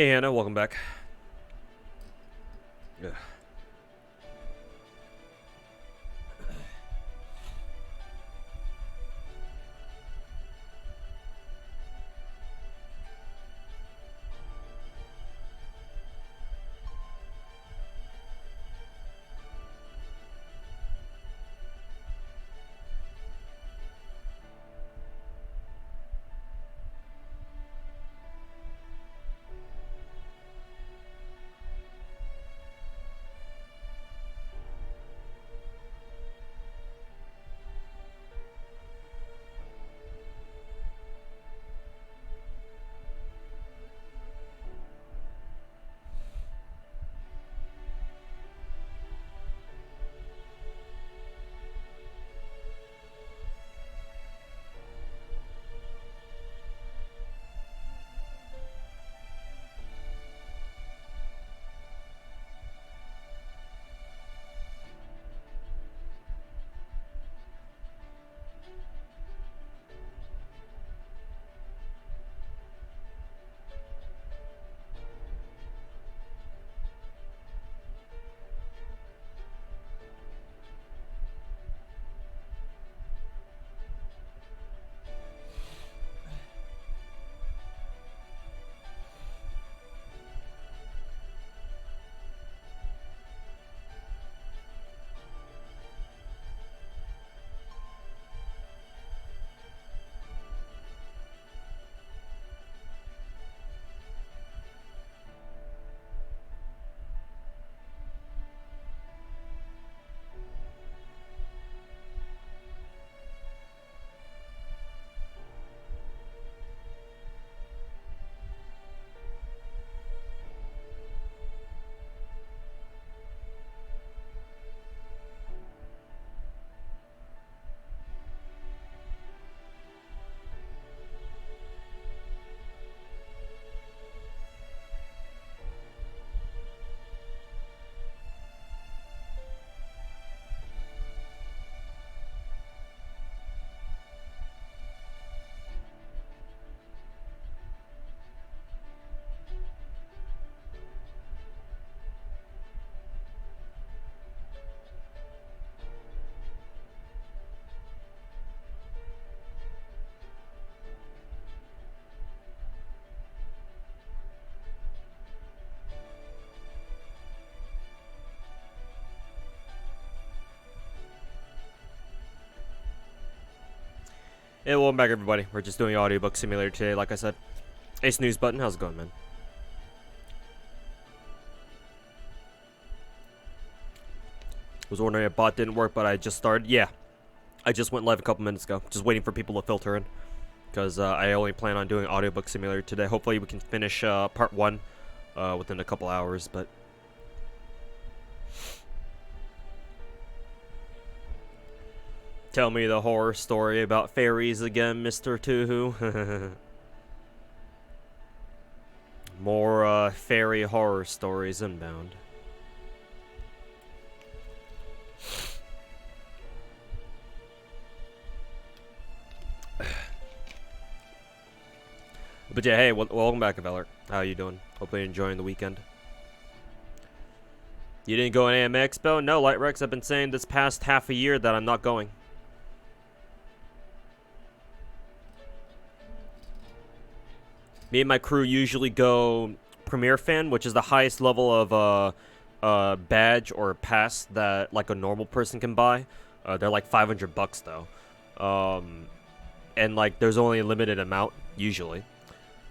Hey Anna, welcome back. Yeah. Hey, welcome back everybody. We're just doing Audiobook Simulator today, like I said. Hey, snooze button, how's it going, man? Was wondering if bot didn't work, but I just started. Yeah, I just went live a couple minutes ago. Just waiting for people to filter in. Because I only plan on doing Audiobook Simulator today. Hopefully we can finish part 1 within a couple hours, but... Tell me the horror story about fairies again, Mr. Tuhu. More fairy horror stories inbound. But yeah, hey, welcome back, Veller. How you doing? Hopefully you're enjoying the weekend. You didn't go to AMA Expo? No, Light Rex, I've been saying this past half a year that I'm not going. Me and my crew usually go Premier Fan, which is the highest level of badge or pass that like a normal person can buy. They're like $500 though, and like there's only a limited amount usually.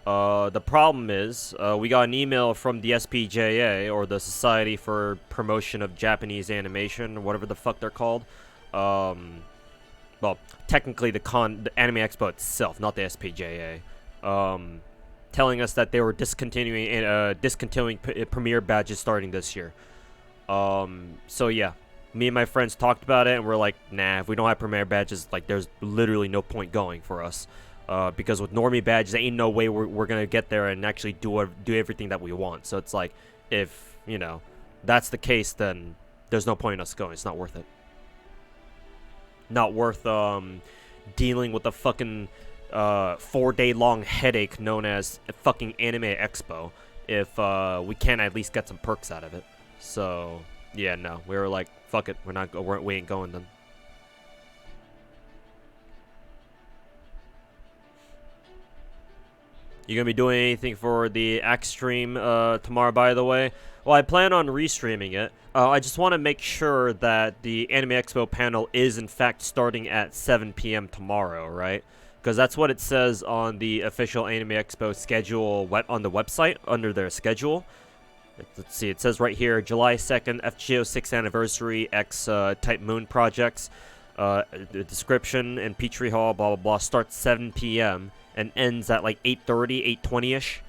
The problem is we got an email from the SPJA, or the Society for Promotion of Japanese Animation, or whatever the fuck they're called. Well, technically the Anime Expo itself, not the SPJA. Telling us that they were discontinuing premiere badges starting this year. So yeah, me and my friends talked about it, and we're like, nah, if we don't have premiere badges, like, there's literally no point going for us. Because with normie badges, there ain't no way we're gonna get there and actually do everything that we want. So it's like, if, you know, that's the case, then there's no point in us going. It's not worth it. Not worth, dealing with the fucking 4-day long headache known as fucking Anime Expo if we can't at least get some perks out of it. So yeah, no, we were like, fuck it, we ain't going then. You gonna be doing anything for the Axe stream tomorrow, by the way? Well, I plan on restreaming it. I just want to make sure that the Anime Expo panel is in fact starting at 7 p.m. tomorrow, right? Because that's what it says on the official Anime Expo schedule on the website under their schedule. Let's see, it says right here, July 2nd, FGO 6th Anniversary X Type Moon Projects. The description and Petrie Hall, blah, blah, blah, starts 7 p.m. and ends at like 8:30, 8:20-ish.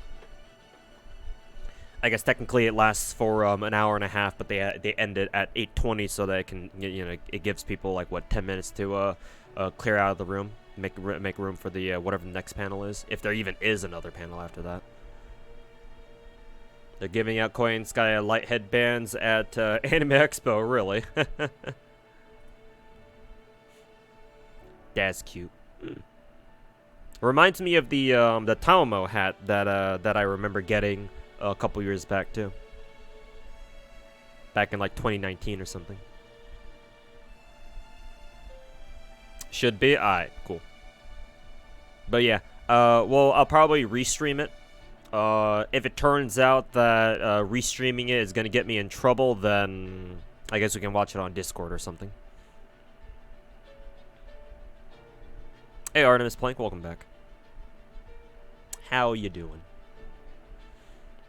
I guess technically it lasts for an hour and a half, but they end it at 8:20 so that it can, it gives people like, what, 10 minutes to clear out of the room, make room for the whatever the next panel is, if there even is another panel after that. They're giving out Koi Sky light headbands at Anime Expo, really. That's cute. Reminds me of the Taomo hat that I remember getting a couple years back too. Back in like 2019 or something. Should be? Alright, cool. But yeah, well, I'll probably restream it. If it turns out that restreaming it is going to get me in trouble, then I guess we can watch it on Discord or something. Hey, Artemis Plank, welcome back. How you doing?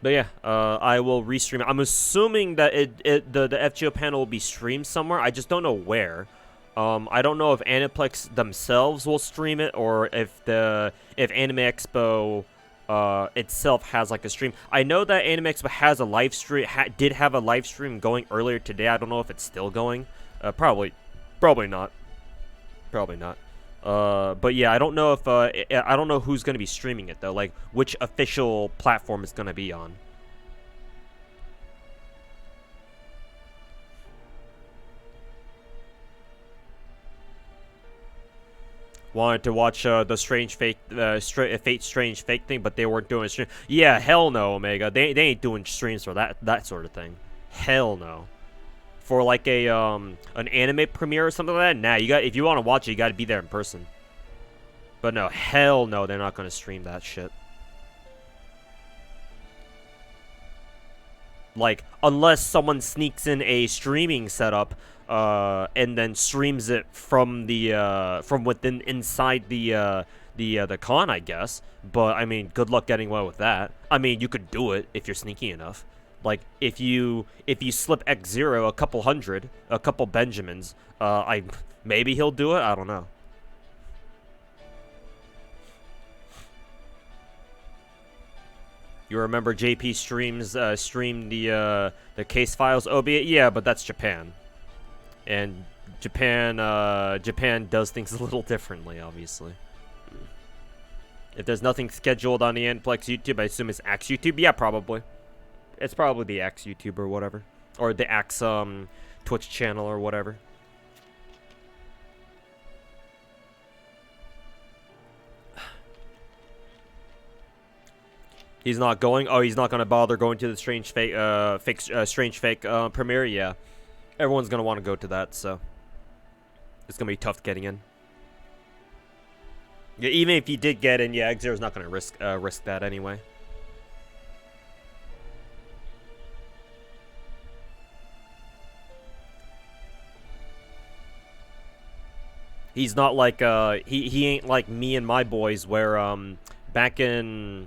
But yeah, I will restream it. I'm assuming that the FGO panel will be streamed somewhere. I just don't know where. I don't know if Aniplex themselves will stream it or if Anime Expo itself has like a stream. I know that Anime Expo has a live stream. Did have a live stream going earlier today. I don't know if it's still going. Probably not. Probably not. But yeah, I don't know if I don't know who's gonna be streaming it though. Like which official platform it's gonna be on. Wanted to watch the Strange Fate, Fate Strange Fake thing, but they weren't doing a stream. Yeah, hell no, Omega. They ain't doing streams for that sort of thing. Hell no. For like a an anime premiere or something like that, nah. If you want to watch it, you got to be there in person. But no, hell no, they're not gonna stream that shit. Like unless someone sneaks in a streaming setup. And then streams it from the from within inside the con, I guess. But I mean, good luck getting away with that. I mean, you could do it if you're sneaky enough. Like if you slip X0 a couple Benjamins, maybe he'll do it. I don't know. You remember JP streamed the case files OBA? Yeah, but that's Japan. And Japan does things a little differently, obviously. If there's nothing scheduled on the Aniplex YouTube, I assume it's Axe YouTube. Yeah, probably. It's probably the Axe YouTube or whatever, or the Axe Twitch channel or whatever. He's not going. Oh, he's not gonna bother going to the Strange Fake premiere. Yeah. Everyone's going to want to go to that, so it's going to be tough getting in. Yeah, even if you did get in, yeah, X0's not going to risk that anyway. He's not like, he ain't like me and my boys where, back in,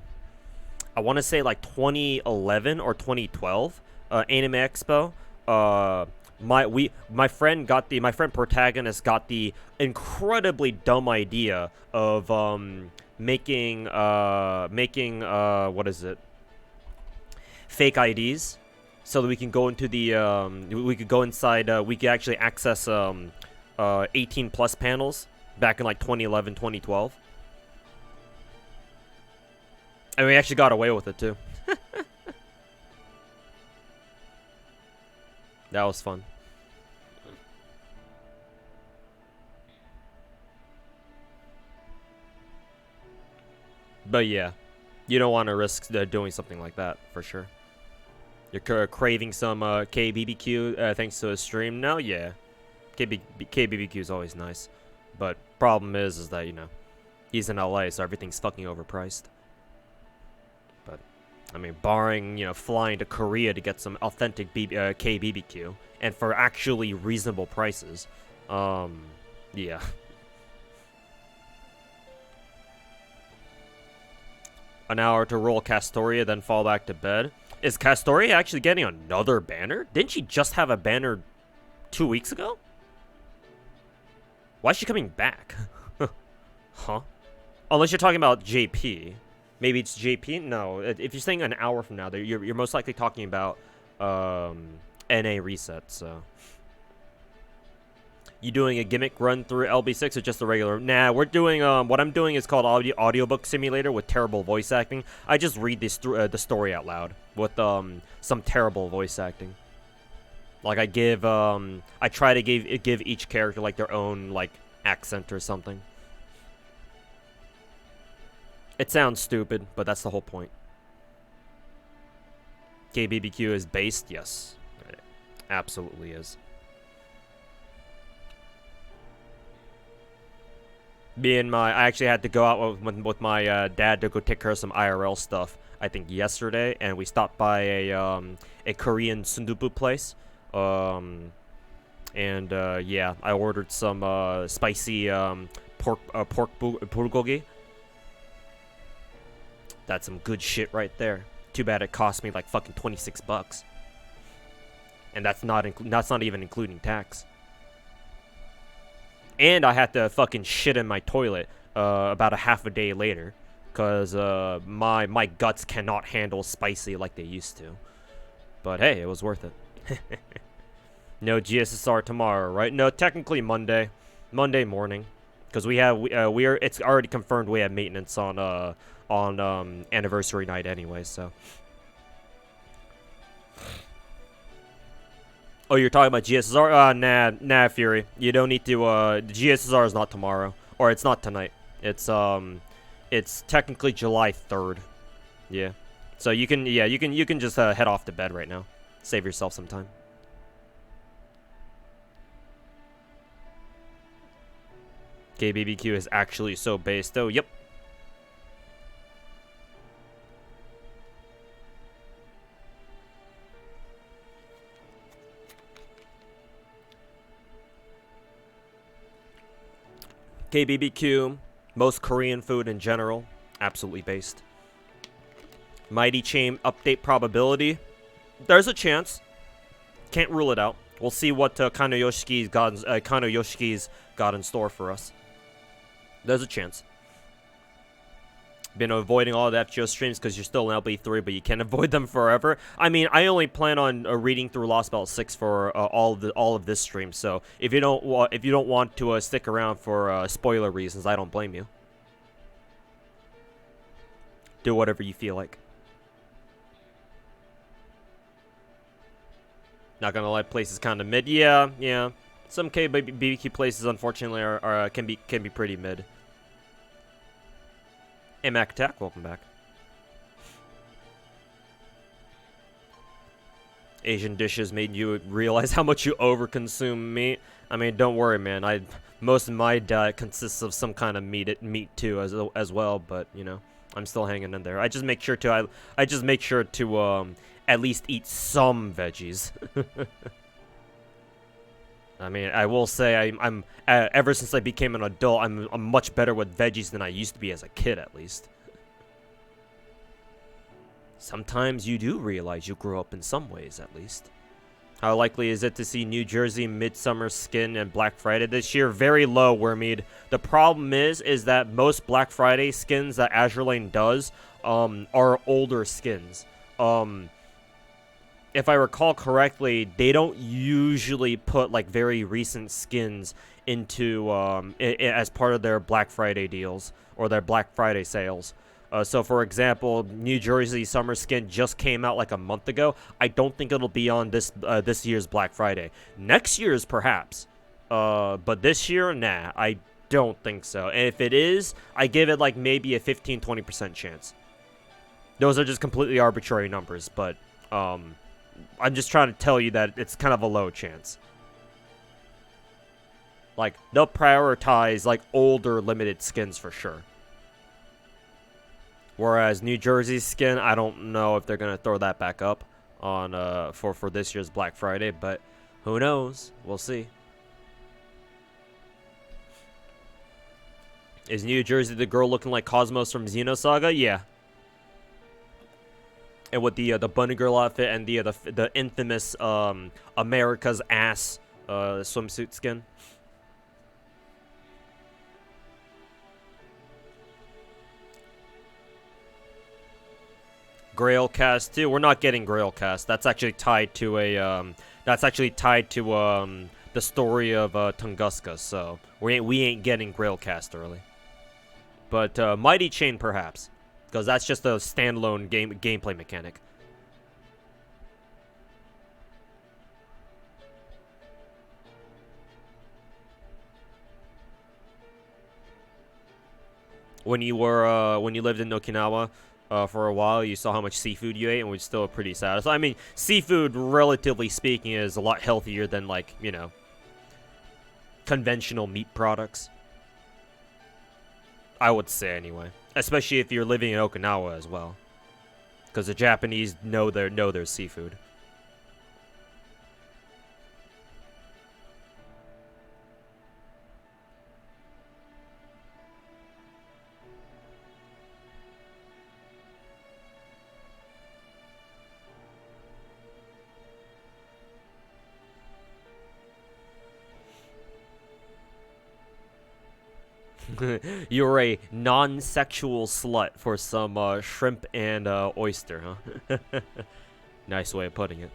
I want to say like 2011 or 2012, Anime Expo, my friend protagonist got the incredibly dumb idea of making what is it, fake IDs, so that we can go into the we could go inside, we could actually access 18 plus panels back in like 2011, 2012, and we actually got away with it too. That was fun. But yeah. You don't want to risk doing something like that, for sure. You're craving some KBBQ thanks to a stream now? Yeah. KBBQ is always nice. But problem is that, you know, he's in LA, so everything's fucking overpriced. But, I mean, barring, you know, flying to Korea to get some authentic KBBQ, and for actually reasonable prices, yeah. An hour to roll Castoria, then fall back to bed. Is Castoria actually getting another banner? Didn't she just have a banner 2 weeks ago? Why is she coming back? Huh? Unless you're talking about JP. Maybe it's JP? No, if you're saying an hour from now, you're most likely talking about NA reset, so. You doing a gimmick run through LB6 or just a regular? Nah, we're doing, what I'm doing is called Audiobook Simulator with terrible voice acting. I just read this the story out loud with, some terrible voice acting. Like, I give, I try to give each character, like, their own, like, accent or something. It sounds stupid, but that's the whole point. KBBQ is based? Yes. It absolutely is. I actually had to go out with my dad to go take care of some IRL stuff, I think yesterday, and we stopped by a Korean sundubu place. Yeah, I ordered some spicy pork bulgogi. That's some good shit right there. Too bad it cost me like fucking $26, and that's not even including tax. And I had to fucking shit in my toilet about a half a day later, cause my guts cannot handle spicy like they used to. But hey, it was worth it. No GSSR tomorrow, right? No, technically Monday morning, cause it's already confirmed we have maintenance on anniversary night anyway, so. Oh, you're talking about GSSR? Nah, Fury. You don't need to, the GSSR is not tomorrow. Or it's not tonight. It's technically July 3rd. Yeah. So you can just head off to bed right now. Save yourself some time. KBBQ is actually so based, though. Yep. KBBQ, most Korean food in general, absolutely based. Mighty Chain update probability, there's a chance. Can't rule it out. We'll see what Kano Yoshiki's got in store for us. There's a chance. Been avoiding all the FGO streams because you're still in LB3, but you can't avoid them forever. I mean, I only plan on reading through Lost Belt 6 for all of this stream. So if you don't want to stick around for spoiler reasons, I don't blame you. Do whatever you feel like. Not gonna lie, places kind of mid. Yeah. Some KBBQ places, unfortunately, can be pretty mid. Hey, Mac Attack, welcome back. Asian dishes made you realize how much you overconsume meat. I mean, don't worry, man. Most of my diet consists of some kind of meat too, as well. But you know, I'm still hanging in there. I just make sure to at least eat some veggies. I mean, I will say I'm ever since I became an adult, I'm much better with veggies than I used to be as a kid, at least. Sometimes you do realize you grew up in some ways, at least. How likely is it to see New Jersey Midsummer Skin and Black Friday this year? Very low, Wormead. The problem is that most Black Friday skins that Azure Lane does are older skins. If I recall correctly, they don't usually put like very recent skins into as part of their Black Friday deals or their Black Friday sales. So, for example, New Jersey Summer Skin just came out like a month ago. I don't think it'll be on this year's Black Friday. Next year's perhaps, but this year, nah, I don't think so. And if it is, I give it like maybe a 15-20% chance. Those are just completely arbitrary numbers, but I'm just trying to tell you that it's kind of a low chance. Like, they'll prioritize, like, older limited skins for sure. Whereas New Jersey's skin, I don't know if they're going to throw that back up on for this year's Black Friday, but who knows? We'll see. Is New Jersey the girl looking like Cosmos from Xenosaga? Yeah. And with the bunny girl outfit and the infamous America's ass swimsuit skin. Grailcast too. We're not getting Grailcast. That's actually tied to a the story of Tunguska. So we ain't getting Grailcast early. But Mighty Chain perhaps, because that's just a standalone gameplay mechanic. When you lived in Okinawa for a while, you saw how much seafood you ate, and we're still pretty satisfied. I mean, seafood, relatively speaking, is a lot healthier than, like, you know, conventional meat products. I would say anyway, especially if you're living in Okinawa as well, because the Japanese know their seafood. You're a non-sexual slut for some shrimp and oyster, huh? Nice way of putting it.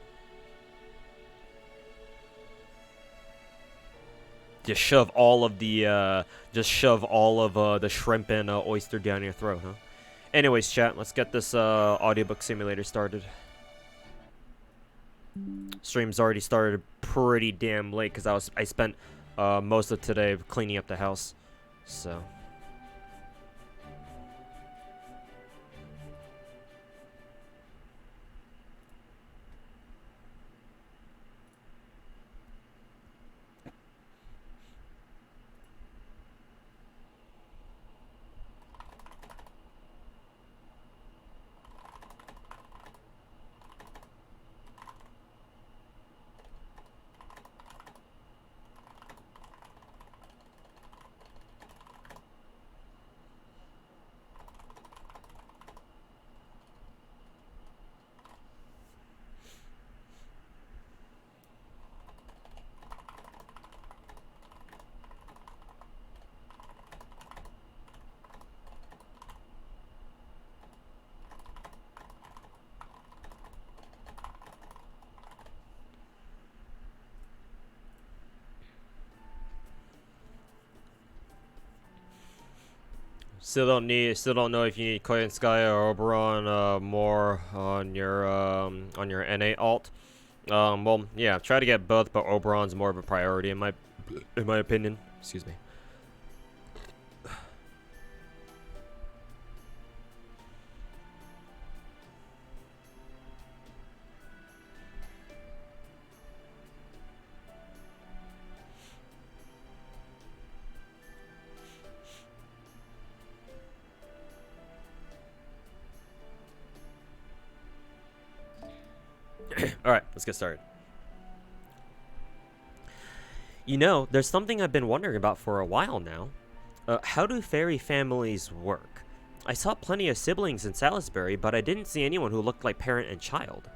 Just shove all of the shrimp and oyster down your throat, huh? Anyways, chat, let's get this audiobook simulator started. Stream's already started pretty damn late because I spent most of today cleaning up the house. So still don't know if you need Koyanskaya or Oberon more on your NA alt. Well, yeah, try to get both, but Oberon's more of a priority in my opinion. Excuse me. Alright, let's get started. You know, there's something I've been wondering about for a while now. How do fairy families work? I saw plenty of siblings in Salisbury, but I didn't see anyone who looked like parent and child.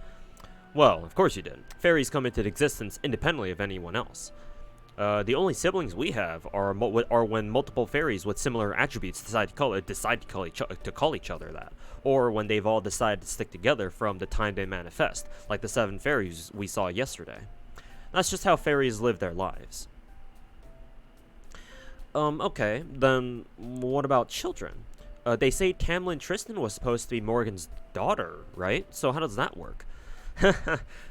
Well, of course you did. Fairies come into existence independently of anyone else. The only siblings we have are when multiple fairies with similar attributes decide to call each other that, or when they've all decided to stick together from the time they manifest, like the 7 fairies we saw yesterday. That's just how fairies live their lives. Okay, then what about children? They say Tam Lin Tristan was supposed to be Morgan's daughter, right? So how does that work?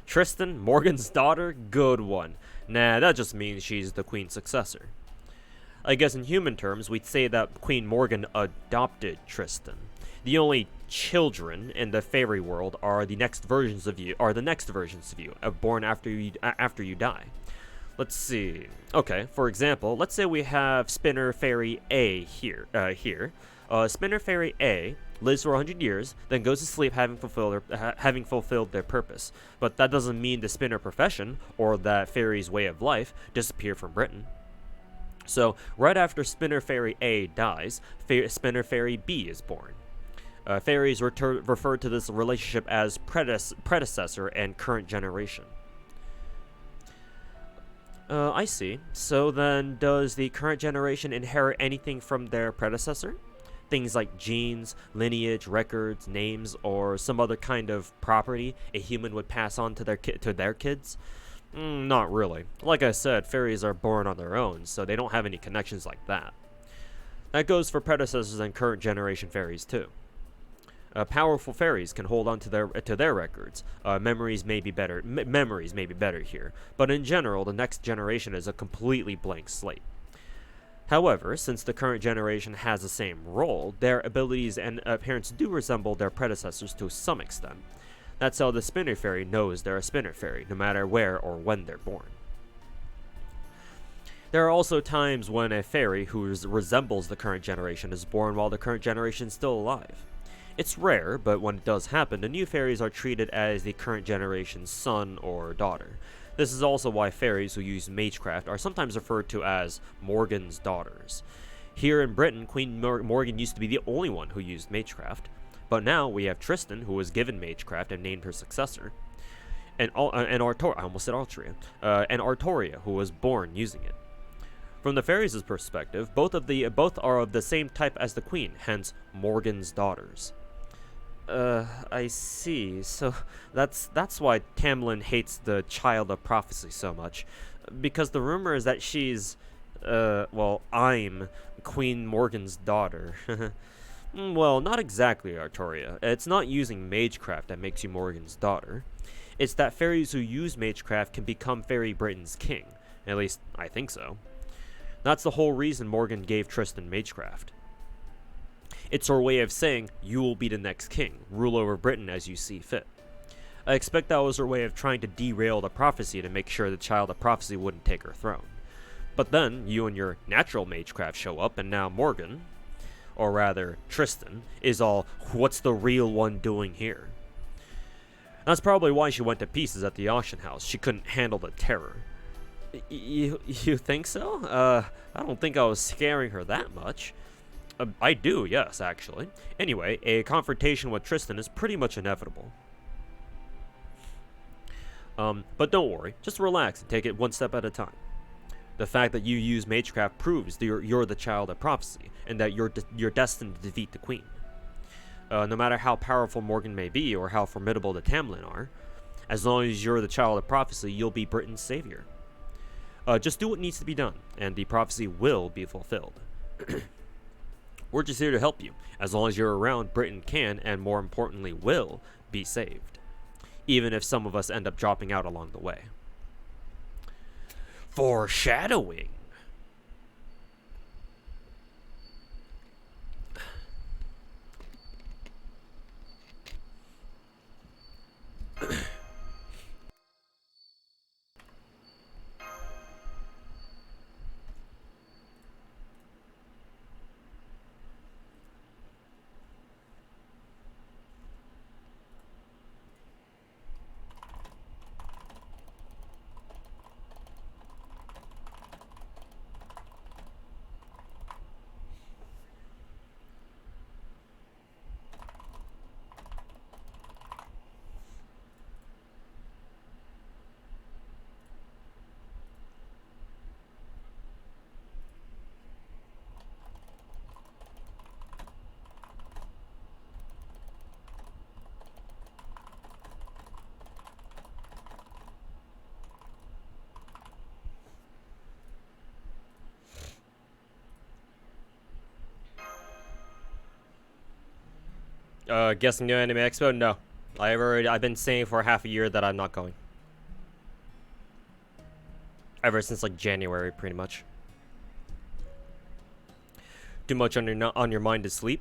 Tristan, Morgan's daughter? Good one. Nah, that just means she's the queen's successor. I guess in human terms, we'd say that Queen Morgan adopted Tristan. The only children in the fairy world are the next versions of you, born after you die. Let's see. Okay, for example, let's say we have Spinner Fairy A here. Spinner Fairy A lives for 100 years, then goes to sleep having fulfilled their purpose. But that doesn't mean the spinner profession, or that fairy's way of life, disappear from Britain. So, right after Spinner Fairy A dies, Spinner Fairy B is born. Fairies refer to this relationship as predecessor and current generation. I see. So then, does the current generation inherit anything from their predecessor? Things like genes, lineage, records, names, or some other kind of property a human would pass on to their kids? Not really. Like I said, fairies are born on their own, so they don't have any connections like that. That goes for predecessors and current generation fairies too. Powerful fairies can hold on to their records. Memories may be better here, but in general, the next generation is a completely blank slate. However, since the current generation has the same role, their abilities and appearance do resemble their predecessors to some extent. That's how the Spinner Fairy knows they're a Spinner Fairy, no matter where or when they're born. There are also times when a fairy who resembles the current generation is born while the current generation is still alive. It's rare, but when it does happen, the new fairies are treated as the current generation's son or daughter. This is also why fairies who use magecraft are sometimes referred to as Morgan's daughters. Here in Britain, Queen Morgan used to be the only one who used magecraft, but now we have Tristan, who was given magecraft and named her successor, and Artoria, who was born using it. From the fairies' perspective, both are of the same type as the queen, hence Morgan's daughters. I see. So that's why Tam Lin hates the Child of Prophecy so much, because the rumor is that she's, I'm Queen Morgan's daughter. Well, not exactly, Artoria. It's not using magecraft that makes you Morgan's daughter. It's that fairies who use magecraft can become Fairy Britain's king. At least, I think so. That's the whole reason Morgan gave Tristan magecraft. It's her way of saying, you will be the next king, rule over Britain as you see fit. I expect that was her way of trying to derail the prophecy to make sure the Child of Prophecy wouldn't take her throne. But then, you and your natural magecraft show up, and now Morgan, or rather, Tristan, is all, what's the real one doing here? That's probably why she went to pieces at the auction house. She couldn't handle the terror. You think so? I don't think I was scaring her that much. I do, yes, actually. Anyway, a confrontation with Tristan is pretty much inevitable. But don't worry, just relax and take it one step at a time. The fact that you use magecraft proves that you're the Child of Prophecy, and that you're destined to defeat the Queen. No matter how powerful Morgan may be, or how formidable the Tam Lin are, as long as you're the Child of Prophecy, you'll be Britain's savior. Just do what needs to be done, and the prophecy will be fulfilled. We're just here to help you. As long as you're around, Britain can, and more importantly, will, be saved. Even if some of us end up dropping out along the way. Foreshadowing! Guessing New Anime Expo? No. I've been saying for half a year that I'm not going. Ever since like January, pretty much. Too much on your mind to sleep?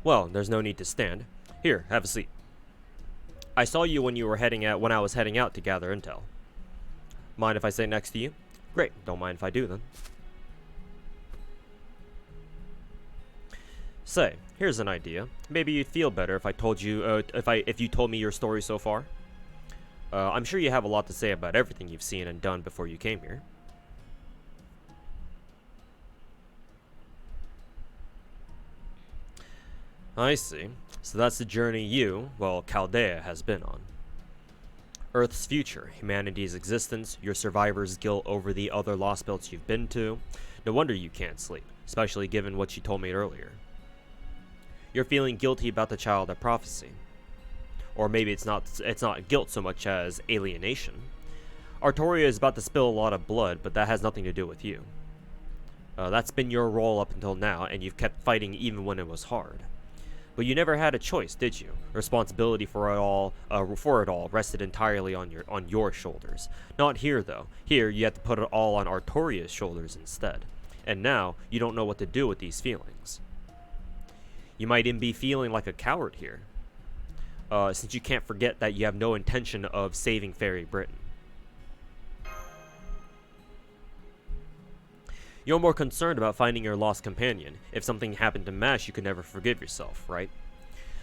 Well, there's no need to stand. Here, have a seat. I saw you when I was heading out to gather intel. Mind if I sit next to you? Great, don't mind if I do then. Say, here's an idea. Maybe you'd feel better if I told you if you told me your story so far. I'm sure you have a lot to say about everything you've seen and done before you came here. I see. So that's the journey you, well, Chaldea, has been on. Earth's future, humanity's existence, your survivor's guilt over the other lost belts you've been to. No wonder you can't sleep, especially given what you told me earlier. You're feeling guilty about the child of prophecy. Or maybe it's not guilt so much as alienation. Artoria is about to spill a lot of blood, but that has nothing to do with you. That's been your role up until now, and you've kept fighting even when it was hard. But you never had a choice, did you? Responsibility for it all rested entirely on your shoulders. Not here, though. Here, you have to put it all on Artoria's shoulders instead. And now, you don't know what to do with these feelings. You might even be feeling like a coward here, since you can't forget that you have no intention of saving Fairy Britain. You're more concerned about finding your lost companion. If something happened to Mash, you could never forgive yourself, right?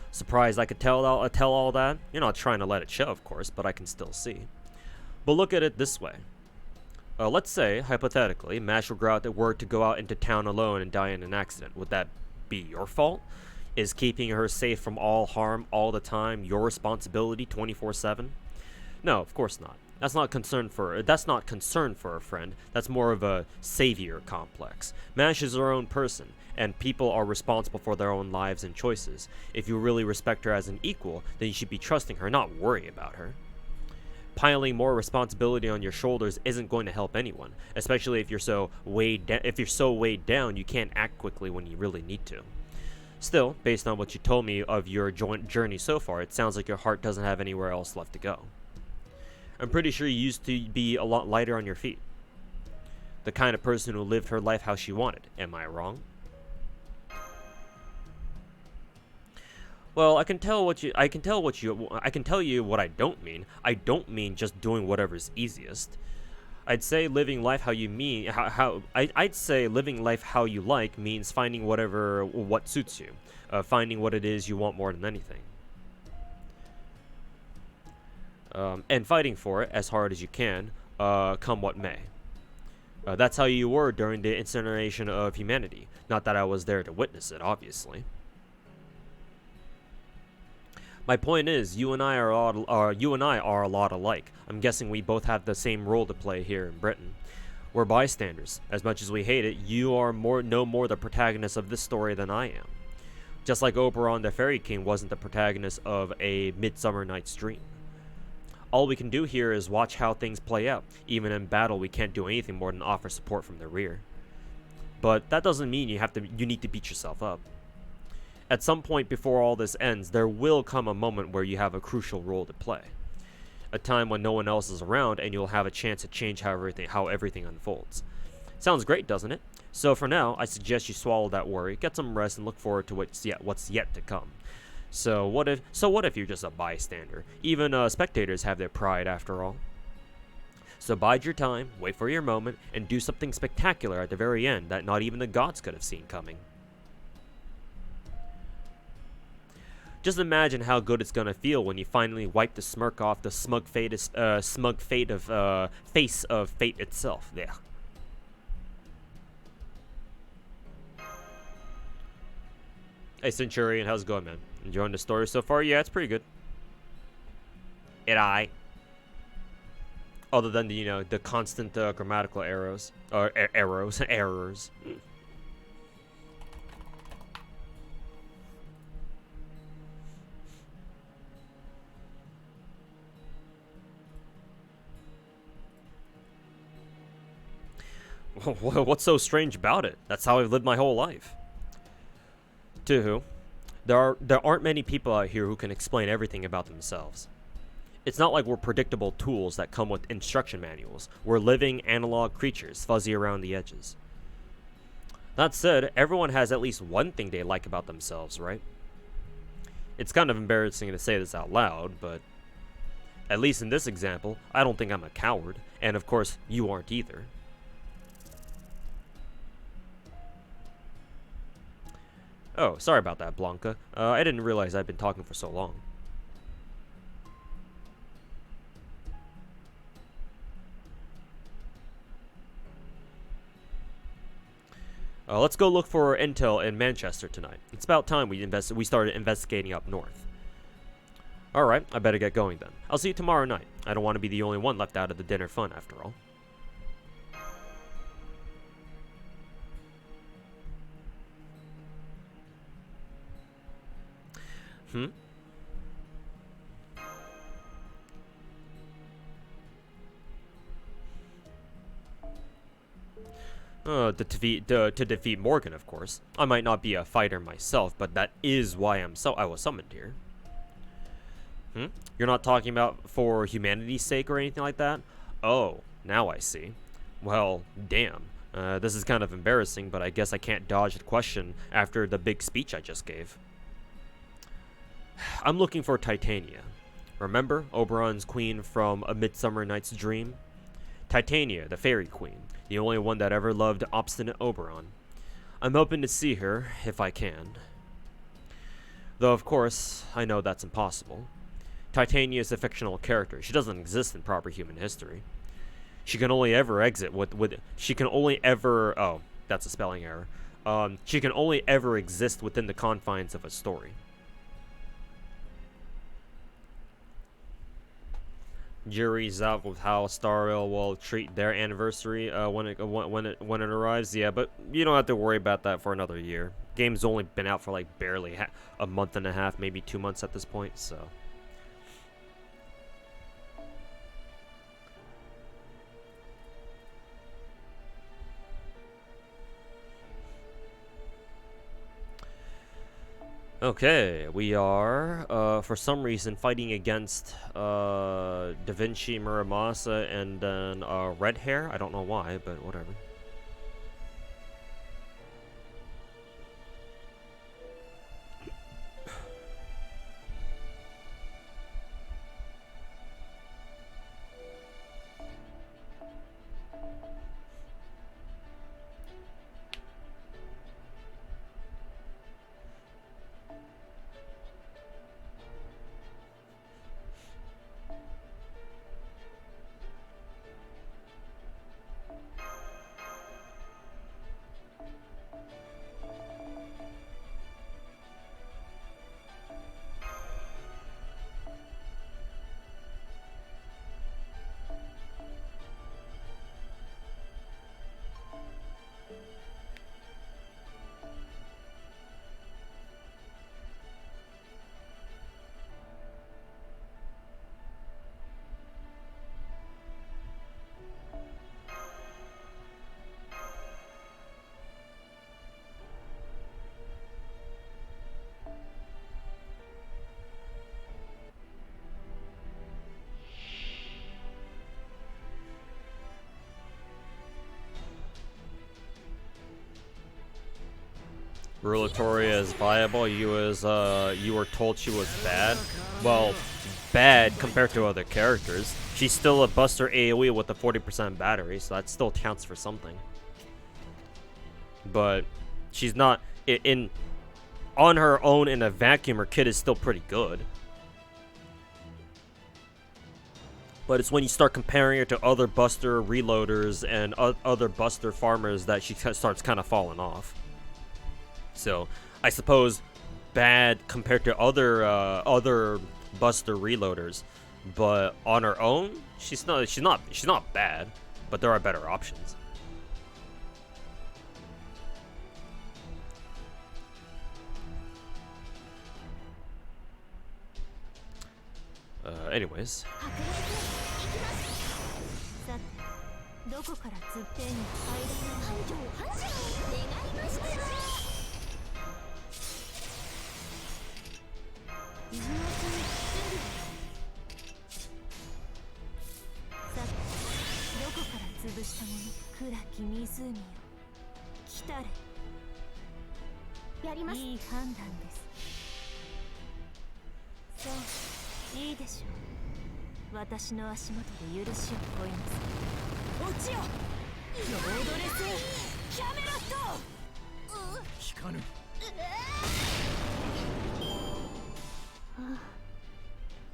Surprised I could tell all that? You're not trying to let it show, of course, but I can still see. But look at it this way. Let's say, hypothetically, Mash were to go out into town alone and die in an accident. Would that be your fault? Is keeping her safe from all harm all the time your responsibility 24/7? No, of course not. That's not concern for a friend. That's more of a savior complex. Mash is her own person, and people are responsible for their own lives and choices. If you really respect her as an equal, then you should be trusting her, not worry about her. Piling more responsibility on your shoulders isn't going to help anyone, especially if you're so weighed down you can't act quickly when you really need to. Still, based on what you told me of your joint journey so far, it sounds like your heart doesn't have anywhere else left to go. I'm pretty sure you used to be a lot lighter on your feet. The kind of person who lived her life how she wanted. Am I wrong? Well, I can tell you what I don't mean. I don't mean just doing whatever's easiest. I'd say living life how you mean I'd say living life how you like means finding what suits you. Finding what it is you want more than anything. And fighting for it as hard as you can, come what may. That's how you were during the incineration of humanity. Not that I was there to witness it, obviously. My point is, you and I are a lot alike. I'm guessing we both have the same role to play here in Britain. We're bystanders. As much as we hate it, you are no more the protagonist of this story than I am. Just like Oberon the Fairy King wasn't the protagonist of A Midsummer Night's Dream. All we can do here is watch how things play out. Even in battle, we can't do anything more than offer support from the rear. But that doesn't mean you need to beat yourself up. At some point before all this ends, there will come a moment where you have a crucial role to play. A time when no one else is around and you'll have a chance to change how everything unfolds. Sounds great, doesn't it? So for now, I suggest you swallow that worry, get some rest, and look forward to what's yet to come. So what if you're just a bystander? Even spectators have their pride after all. So bide your time, wait for your moment, and do something spectacular at the very end that not even the gods could have seen coming. Just imagine how good it's gonna feel when you finally wipe the smirk off the face of fate itself. Yeah. Hey Centurion, how's it going, man? Enjoying the story so far? Yeah, it's pretty good. Other than the constant grammatical errors. Errors. What's so strange about it? That's how I've lived my whole life. Tuhu, there aren't many people out here who can explain everything about themselves. It's not like we're predictable tools that come with instruction manuals. We're living, analog creatures, fuzzy around the edges. That said, everyone has at least one thing they like about themselves, right? It's kind of embarrassing to say this out loud, but at least in this example, I don't think I'm a coward, and of course, you aren't either. Oh, sorry about that, Blanca. I didn't realize I'd been talking for so long. Let's go look for intel in Manchester tonight. It's about time we started investigating up north. Alright, I better get going then. I'll see you tomorrow night. I don't want to be the only one left out of the dinner fun after all. To defeat Morgan, of course. I might not be a fighter myself, but that is why I was summoned here. You're not talking about for humanity's sake or anything like that? Oh, now I see. Well, damn. This is kind of embarrassing, but I guess I can't dodge the question after the big speech I just gave. I'm looking for Titania. Remember Oberon's queen from A Midsummer Night's Dream? Titania, the fairy queen, the only one that ever loved obstinate Oberon. I'm hoping to see her, if I can. Though, of course, I know that's impossible. Titania is a fictional character. She doesn't exist in proper human history. She can only ever oh, that's a spelling error. She can only ever exist within the confines of a story. Jury's out with how Star Rail will treat their anniversary when it arrives. Yeah, but you don't have to worry about that for another year. Game's only been out for like barely a month and a half, maybe 2 months at this point. So. Okay, we are, for some reason, fighting against, Da Vinci, Muramasa, and then, Red Hair. I don't know why, but whatever. Rulatoria is viable. You were told she was bad. Well, bad compared to other characters. She's still a buster AoE with a 40% battery, so that still counts for something. But she's not on her own in a vacuum. Her kit is still pretty good. But it's when you start comparing her to other buster reloaders and other buster farmers that she starts kind of falling off. So, I suppose bad compared to other buster reloaders, but on her own, she's not bad, but there are better options. Anyways. いいでしょう。私の足元で許しを乞いなさい。落ちよ。ロードレスキャメロット。聞かぬ。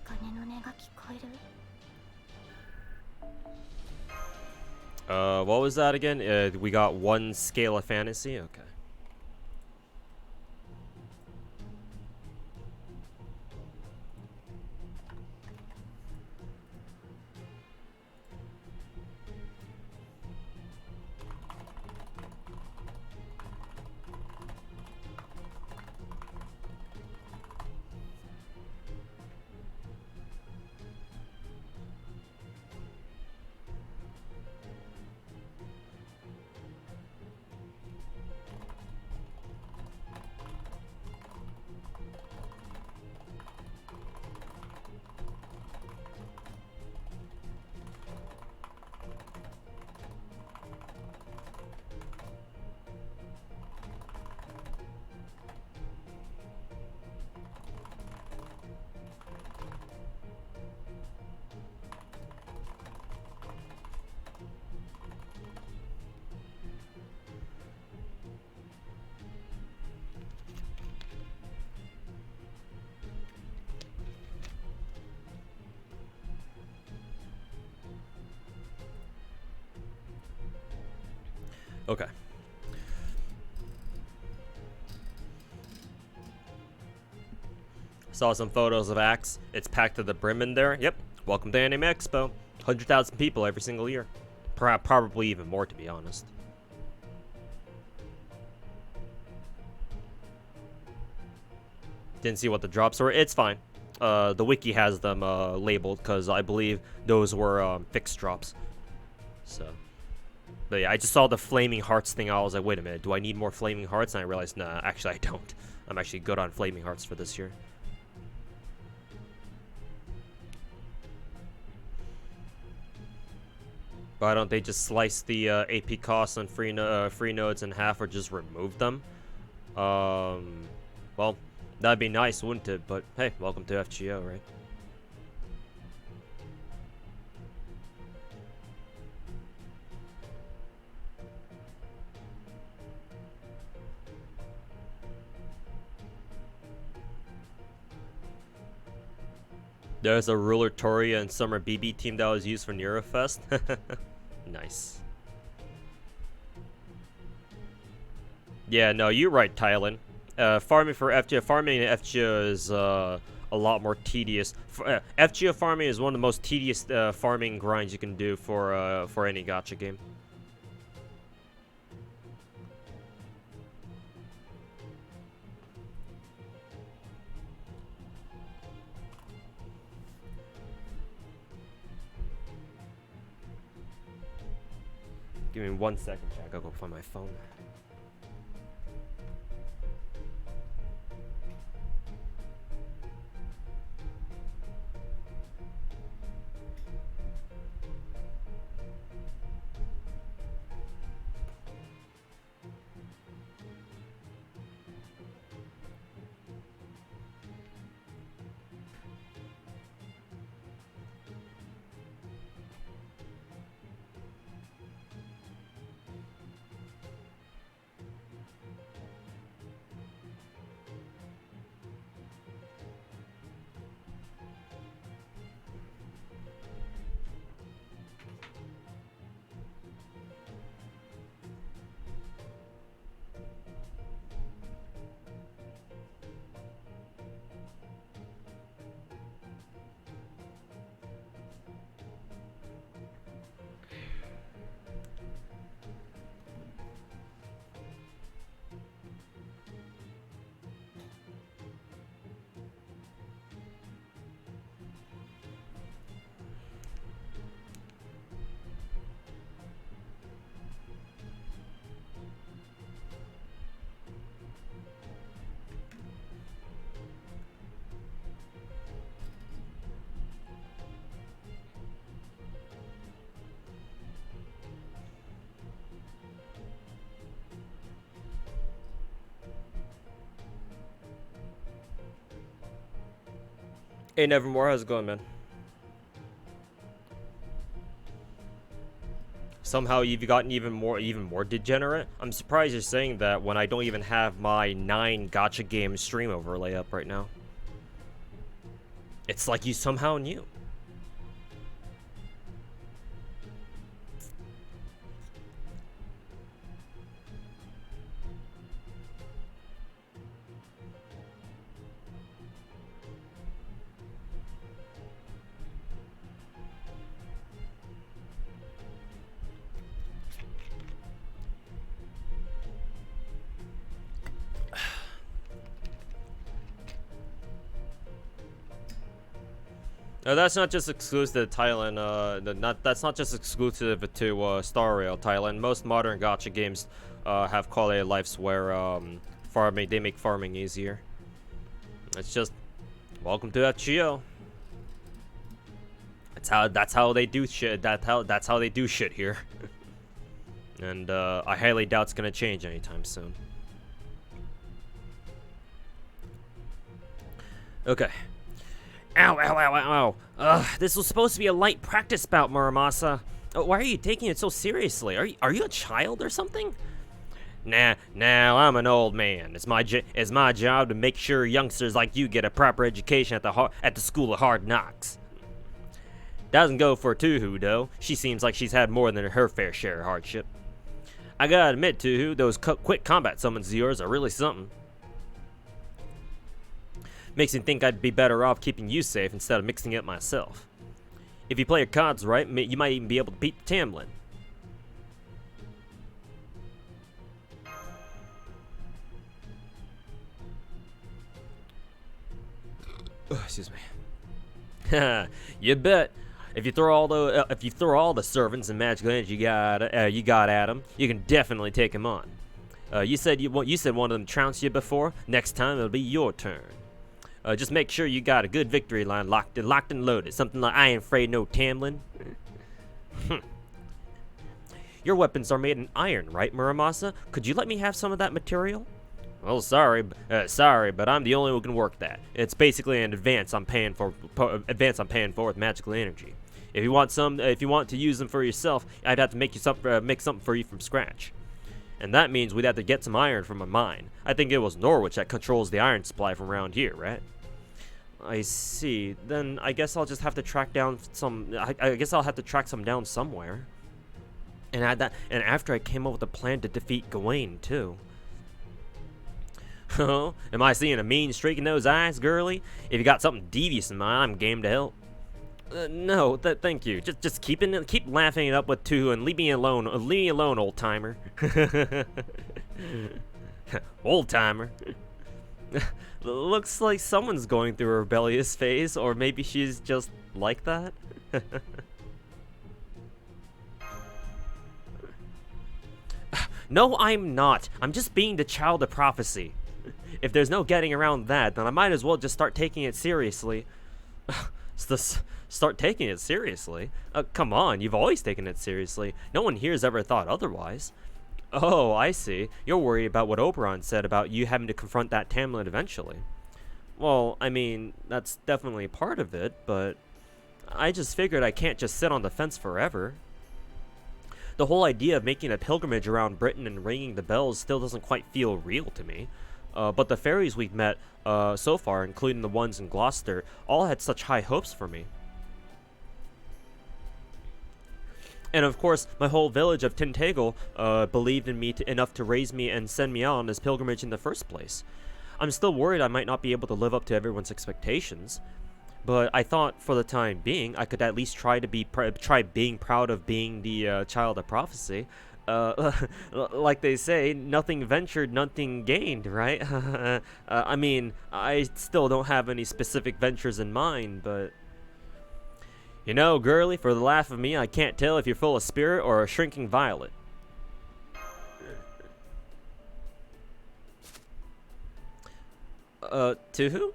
鐘の音が聞こえる。What was that again? We got one scale of fantasy? Okay. Okay. Saw some photos of Axe. It's packed to the brim in there. Yep. Welcome to Anime Expo. 100,000 people every single year. Probably even more, to be honest. Didn't see what the drops were. It's fine. The wiki has them labeled because I believe those were fixed drops. So. But yeah, I just saw the Flaming Hearts thing. I was like, wait a minute, do I need more Flaming Hearts? And I realized, nah, actually I don't. I'm actually good on Flaming Hearts for this year. Why don't they just slice the AP costs on free nodes in half or just remove them? Well, that'd be nice, wouldn't it? But hey, welcome to FGO, right? There's a Ruler Toria and Summer BB team that was used for Neurofest. Nice. Yeah, no, you're right, Tylin. Farming for FGO, farming in FGO is a lot more tedious. FGO farming is one of the most tedious farming grinds you can do for any gacha game. Give me 1 second, Jack. I'll go find my phone. Hey, Nevermore, how's it going, man? Somehow you've gotten even more degenerate. I'm surprised you're saying that when I don't even have my 9 gacha game stream overlay up right now. It's like you somehow knew. No, that's not just exclusive to Thailand. That's not just exclusive to Star Rail Thailand. Most modern gacha games have quality of lives where they make farming easier. It's just welcome to FGO. That's how they do shit. That's how they do shit here. And I highly doubt it's gonna change anytime soon. Okay. Ow, ow, ow, ow, ow. Ugh, this was supposed to be a light practice bout, Muramasa. Why are you taking it so seriously? Are you a child or something? Nah, I'm an old man. It's my job to make sure youngsters like you get a proper education at the school of hard knocks. Doesn't go for Tuhu, though. She seems like she's had more than her fair share of hardship. I gotta admit, Tuhu, those quick combat summons of yours are really something. Makes me think I'd be better off keeping you safe instead of mixing it myself. If you play your cards right, you might even be able to beat Tam Lin. Excuse me. You bet. If you throw all the servants and magical energy you got at him, you can definitely take him on. You said one of them trounced you before. Next time it'll be your turn. Just make sure you got a good victory line locked and loaded. Something like, "I ain't afraid no Tam Lin." Your weapons are made in iron, right, Muramasa? Could you let me have some of that material? Well, sorry, but I'm the only one who can work that. It's basically an advance I'm paying for with magical energy. If you want to use them for yourself, I'd have to make something for you from scratch. And that means we'd have to get some iron from a mine. I think it was Norwich that controls the iron supply from around here, right? I see. Then I guess I'll just have to track down some. I guess I'll have to track some down somewhere. And after I came up with a plan to defeat Gawain too. Oh, am I seeing a mean streak in those eyes, girlie? If you got something devious in mind, I'm game to help. No, thank you. Just keep laughing it up with two and leave me alone. Leave me alone, old timer. Old timer. Looks like someone's going through a rebellious phase, or maybe she's just like that. No, I'm not. I'm just being the child of prophecy. If there's no getting around that, then I might as well just start taking it seriously. Start taking it seriously? Come on, you've always taken it seriously. No one here's ever thought otherwise. Oh, I see. You're worried about what Oberon said about you having to confront that Tam Lin eventually. Well, I mean, that's definitely part of it, but I just figured I can't just sit on the fence forever. The whole idea of making a pilgrimage around Britain and ringing the bells still doesn't quite feel real to me. But the fairies we've met so far, including the ones in Gloucester, all had such high hopes for me. And of course, my whole village of Tintagel believed in me enough to raise me and send me out on this pilgrimage in the first place. I'm still worried I might not be able to live up to everyone's expectations, but I thought for the time being I could at least try being proud of being the child of prophecy. Like they say, nothing ventured, nothing gained, right? I mean, I still don't have any specific ventures in mind, but... You know, girlie, for the life of me, I can't tell if you're full of spirit or a shrinking violet. To who?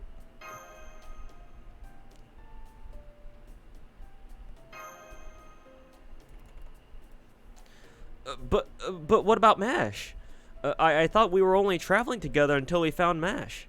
But what about Mash? I thought we were only traveling together until we found Mash.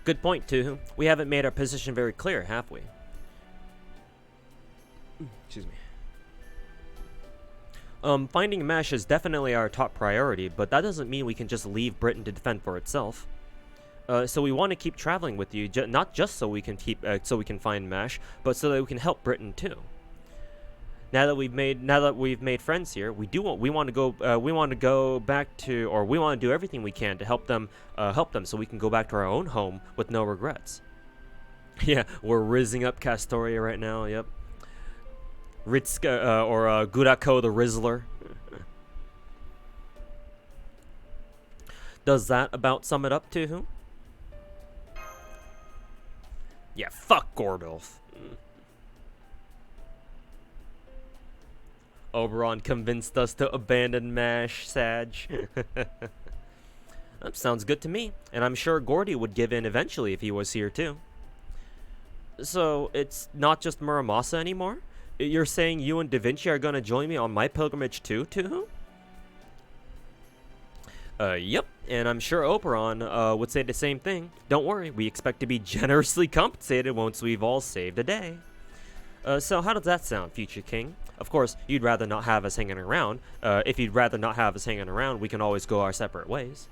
Good point, too. We haven't made our position very clear, have we? Excuse me. Finding Mesh is definitely our top priority, but that doesn't mean we can just leave Britain to defend for itself. So we want to keep traveling with you, not just so we can find Mesh, but so that we can help Britain too. Now that we've made friends here, we want to go back to, or we want to do everything we can to help them, so we can go back to our own home with no regrets. Yeah, we're rizzing up Castoria right now. Yep. Ritska, or Gurako the Rizzler. Does that about sum it up to who? Yeah, fuck Gordolf. Oberon convinced us to abandon MASH, Sag. That sounds good to me, and I'm sure Gordy would give in eventually if he was here too. So, it's not just Muramasa anymore? You're saying you and Da Vinci are gonna join me on my pilgrimage too, to who? Yep, and I'm sure Oberon would say the same thing. Don't worry, we expect to be generously compensated once we've all saved a day. So how does that sound, future king? Of course, you'd rather not have us hanging around. If you'd rather not have us hanging around, we can always go our separate ways.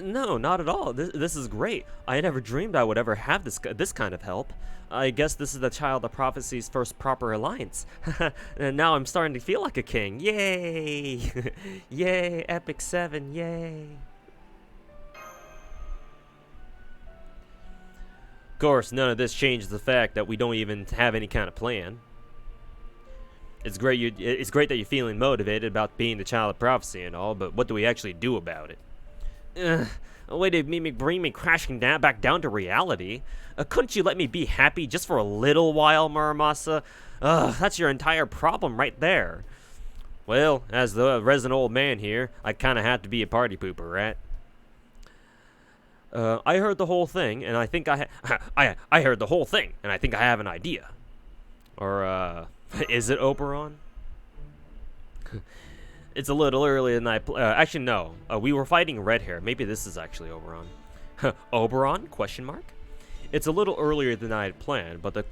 No, not at all. This is great. I never dreamed I would ever have this kind of help. I guess this is the Child of Prophecy's first proper alliance. And now I'm starting to feel like a king. Yay! Yay, Epic 7, yay! Of course, none of this changes the fact that we don't even have any kind of plan. It's great that you're feeling motivated about being the Child of Prophecy and all, but what do we actually do about it? A way to bring me crashing back down to reality. Couldn't you let me be happy just for a little while, Muramasa? That's your entire problem right there. Well, as the resident old man here, I kind of have to be a party pooper, right? I heard the whole thing, and I think I heard the whole thing, and I think I have an idea. Or, is it Oberon? It's a little earlier than actually, no. We were fighting red hair. Maybe this is actually Oberon. Oberon? Question mark? It's a little earlier than I had planned, but the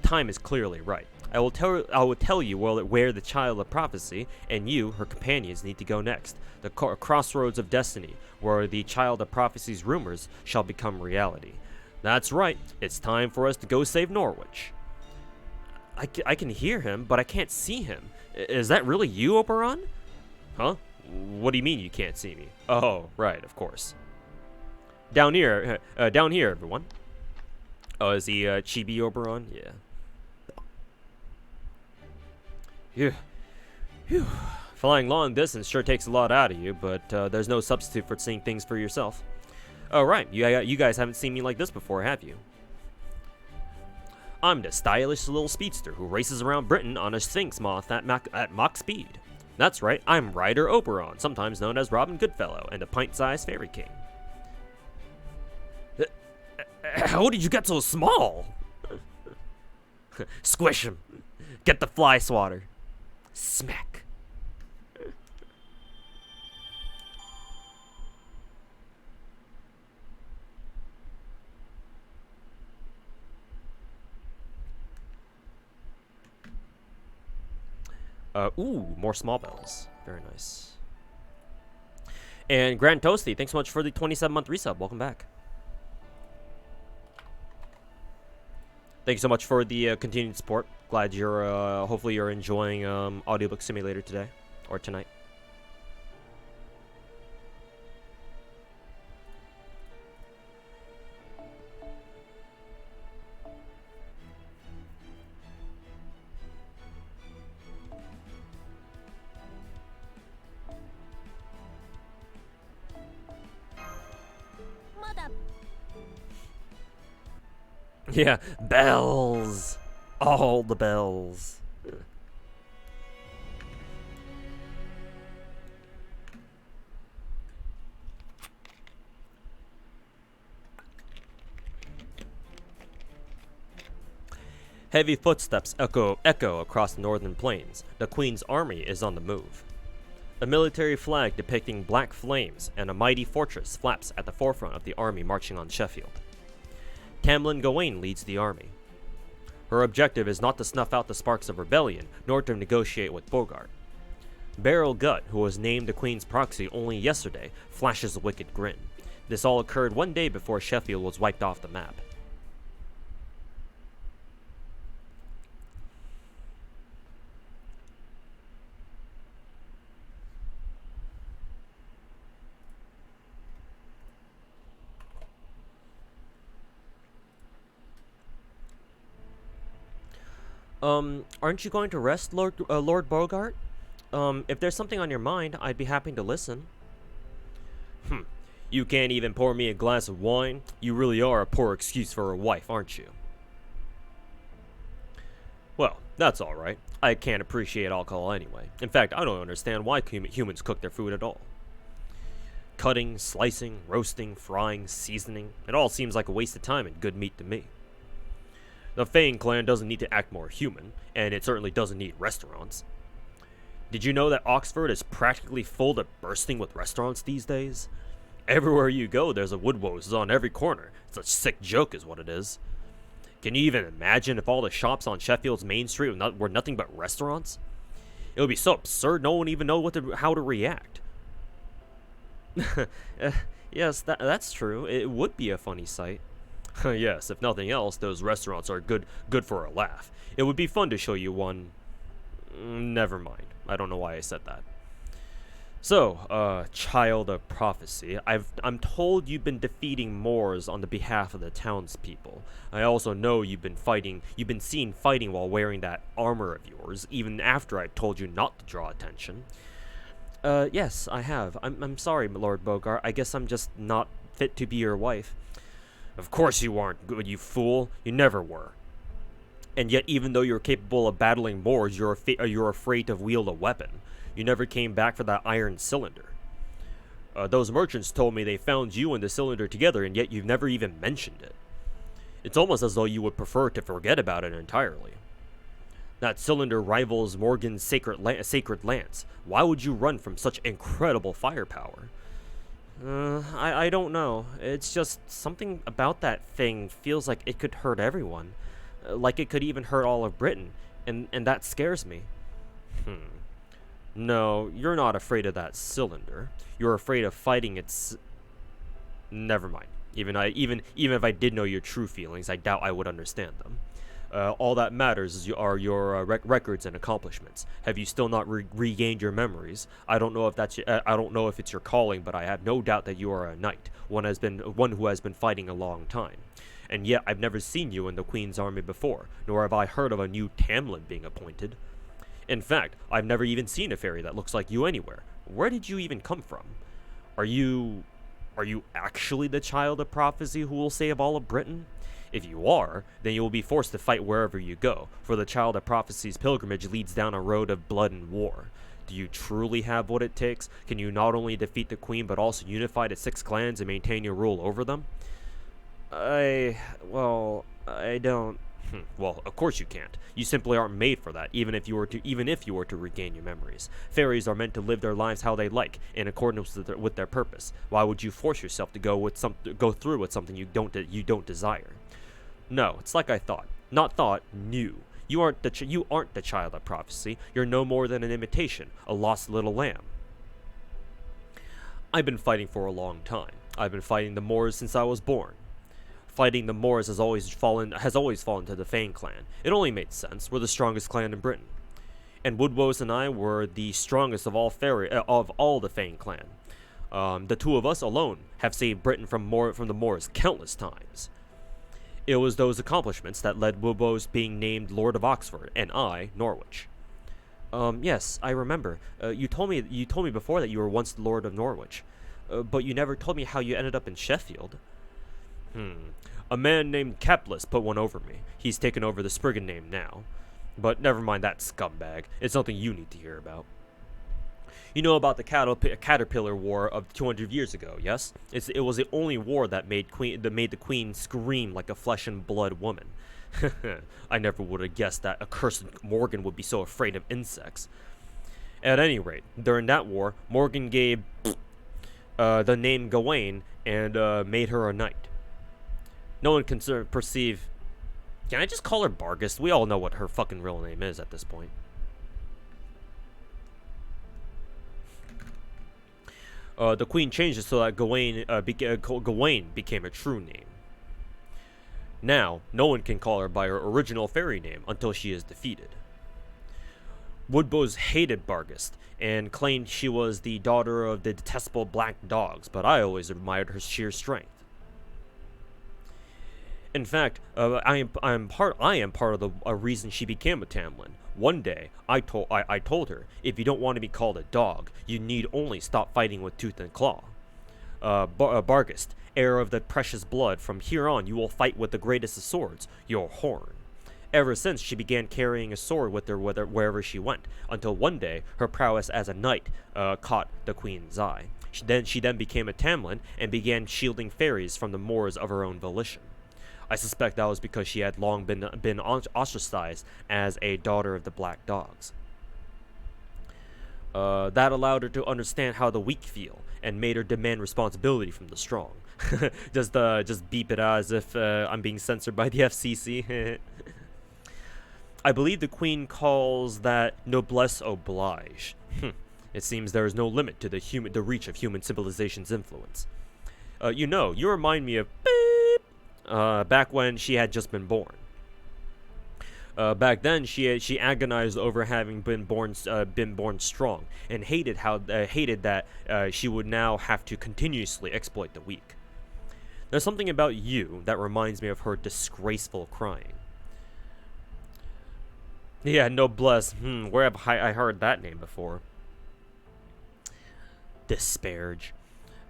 time is clearly right. I will tell you where the Child of Prophecy and you, her companions, need to go next. The crossroads of destiny, where the Child of Prophecy's rumors shall become reality. That's right. It's time for us to go save Norwich. I can hear him, but I can't see him. Is that really you, Oberon? Huh? What do you mean you can't see me? Oh, right, of course. Down here, everyone. Oh, is he Chibi Oberon? Yeah. Phew. Flying long distance sure takes a lot out of you, but there's no substitute for seeing things for yourself. Oh, right. You guys haven't seen me like this before, have you? I'm the stylish little speedster who races around Britain on a Sphinx moth at Mach speed. That's right, I'm Ryder Oberon, sometimes known as Robin Goodfellow, and a pint-sized fairy king. How did you get so small? Squish him. Get the fly swatter. Smack. Ooh, more small bells. Very nice. And Grand Toasty, thanks so much for the 27-month resub. Welcome back. Thank you so much for the continued support. Glad you're, hopefully you're enjoying Audiobook Simulator today, or tonight. Yeah, bells. All the bells. Heavy footsteps echo across the northern plains. The Queen's army is on the move. A military flag depicting black flames and a mighty fortress flaps at the forefront of the army marching on Sheffield. Tam Lin leads the army. Her objective is not to snuff out the sparks of rebellion, nor to negotiate with Bogart. Beryl Gut, who was named the Queen's proxy only yesterday, flashes a wicked grin. This all occurred one day before Sheffield was wiped off the map. Aren't you going to rest, Lord Bogart? If there's something on your mind, I'd be happy to listen. You can't even pour me a glass of wine? You really are a poor excuse for a wife, aren't you? Well, that's alright. I can't appreciate alcohol anyway. In fact, I don't understand why humans cook their food at all. Cutting, slicing, roasting, frying, seasoning, it all seems like a waste of time and good meat to me. The Fane clan doesn't need to act more human, and it certainly doesn't need restaurants. Did you know that Oxford is practically full to bursting with restaurants these days? Everywhere you go, there's a Woodwose on every corner. It's a sick joke is what it is. Can you even imagine if all the shops on Sheffield's main street were nothing but restaurants? It would be so absurd no one even know how to react. Yes, that's true. It would be a funny sight. Yes, if nothing else, those restaurants are good for a laugh. It would be fun to show you one. Never mind. I don't know why I said that. So, child of prophecy, I'm told you've been defeating Moors on the behalf of the townspeople. I also know you've been seen fighting while wearing that armor of yours, even after I've told you not to draw attention. Yes, I have. I'm sorry, Lord Bogart. I guess I'm just not fit to be your wife. Of course you aren't good, you fool. You never were. And yet, even though you're capable of battling Moors, you're afraid to wield a weapon. You never came back for that iron cylinder. Those merchants told me they found you and the cylinder together, and yet you've never even mentioned it. It's almost as though you would prefer to forget about it entirely. That cylinder rivals Morgan's sacred lance. Why would you run from such incredible firepower? I don't know. It's just something about that thing feels like it could hurt everyone. Like it could even hurt all of Britain. And that scares me. No, you're not afraid of that cylinder. You're afraid of fighting its... Never mind. Even if I did know your true feelings, I doubt I would understand them. All that matters are your records and accomplishments. Have you still not regained your memories? I don't know if it's your calling, but I have no doubt that you are a knight, one who has been fighting a long time. And yet I've never seen you in the Queen's army before, nor have I heard of a new Tam Lin being appointed. In fact, I've never even seen a fairy that looks like you anywhere. Where did you even come from? Are you actually the child of prophecy who will save all of Britain? If you are, then you will be forced to fight wherever you go, for the child of prophecy's pilgrimage leads down a road of blood and war. Do you truly have what it takes? Can you not only defeat the Queen, but also unify the 6 clans and maintain your rule over them? I don't... Well, of course you can't. You simply aren't made for that, even if you were to regain your memories. Fairies are meant to live their lives how they like, in accordance with their purpose. Why would you force yourself to go through with something you don't desire? No, it's like I thought. Not thought, knew. You aren't the child of prophecy. You're no more than an imitation, a lost little lamb. I've been fighting for a long time. I've been fighting the Moors since I was born. Fighting the Moors has always fallen to the Fane clan. It only made sense. We're the strongest clan in Britain. And Woodwose and I were the strongest of all the Fane clan. The two of us alone have saved Britain from the Moors countless times. It was those accomplishments that led Woodwose being named Lord of Oxford, and I, Norwich. Yes, I remember. You told me before that you were once the Lord of Norwich. But you never told me how you ended up in Sheffield. A man named Capless put one over me. He's taken over the Spriggan name now. But never mind that scumbag. It's nothing you need to hear about. You know about the Caterpillar War of 200 years ago, yes? It was the only war that made the Queen scream like a flesh and blood woman. I never would have guessed that accursed Morgan would be so afraid of insects. At any rate, during that war, Morgan gave the name Gawain and made her a knight. No one can perceive... Can I just call her Bargist? We all know what her fucking real name is at this point. The queen changed it so that Gawain became a true name. Now, no one can call her by her original fairy name until she is defeated. Woodbows hated Bargist and claimed she was the daughter of the detestable black dogs, but I always admired her sheer strength. In fact, I am part of the reason she became a Tam Lin. One day, I told her, if you don't want to be called a dog, you need only stop fighting with tooth and claw. Bargist, heir of the precious blood, from here on you will fight with the greatest of swords, your horn. Ever since, she began carrying a sword with her wherever she went, until one day, her prowess as a knight caught the queen's eye. She then became a Tam Lin and began shielding fairies from the moors of her own volition. I suspect that was because she had long been ostracized as a daughter of the Black Dogs. That allowed her to understand how the weak feel, and made her demand responsibility from the strong. just beep it out as if I'm being censored by the FCC. I believe the queen calls that noblesse oblige. It seems there is no limit to the reach of human civilization's influence. You remind me of back when she had just been born. Back then, she agonized over having been born strong, and hated that she would now have to continuously exploit the weak. There's something about you that reminds me of her disgraceful crying. Yeah, noblesse. Where have I heard that name before? Disparage.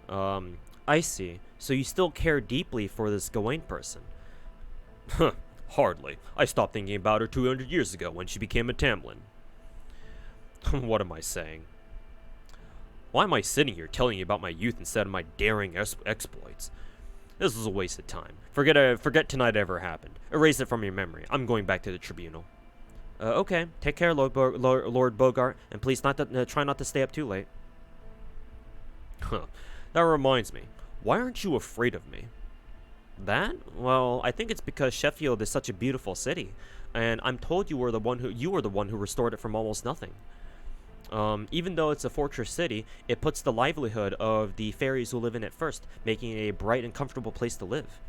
I see. So you still care deeply for this Gawain person? Huh. Hardly. I stopped thinking about her 200 years ago when she became a Tam Lin. What am I saying? Why am I sitting here telling you about my youth instead of my daring exploits? This is a waste of time. Forget tonight ever happened. Erase it from your memory. I'm going back to the tribunal. Okay. Take care, Lord Bogart, and please try not to stay up too late. Huh. That reminds me. Why aren't you afraid of me? That? Well, I think it's because Sheffield is such a beautiful city, and I'm told you were the one who restored it from almost nothing. Even though it's a fortress city, it puts the livelihood of the fairies who live in it first, making it a bright and comfortable place to live.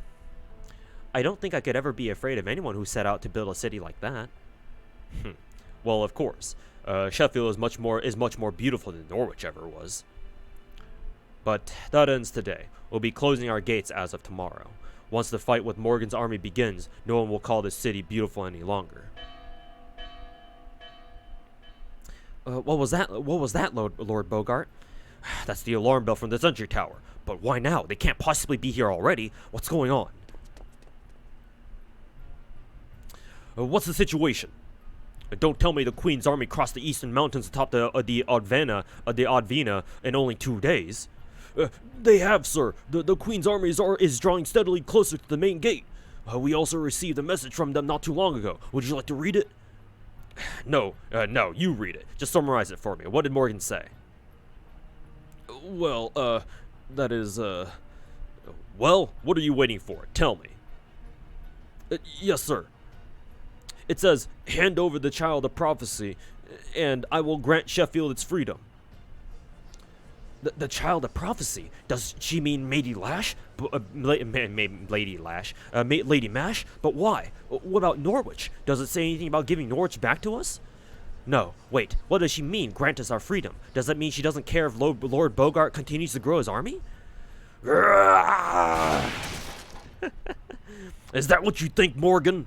I don't think I could ever be afraid of anyone who set out to build a city like that. Well, of course, Sheffield is much more beautiful than Norwich ever was. But that ends today. We'll be closing our gates as of tomorrow. Once the fight with Morgan's army begins, no one will call this city beautiful any longer. What was that, Lord Bogart? That's the alarm bell from the sentry tower. But why now? They can't possibly be here already. What's going on? What's the situation? Don't tell me the Queen's army crossed the eastern mountains atop the Advina in only 2 days. They have, sir. The Queen's army is drawing steadily closer to the main gate. We also received a message from them not too long ago. Would you like to read it? No, you read it. Just summarize it for me. What did Morgan say? Well, that is, well, what are you waiting for? Tell me. Yes, sir. It says, hand over the child of prophecy, and I will grant Sheffield its freedom. The child of prophecy? Does she mean Lady Lash? Lady Lash? Lady Mash? But why? What about Norwich? Does it say anything about giving Norwich back to us? No. Wait. What does she mean, grant us our freedom? Does that mean she doesn't care if Lord Bogart continues to grow his army? Is that what you think, Morgan?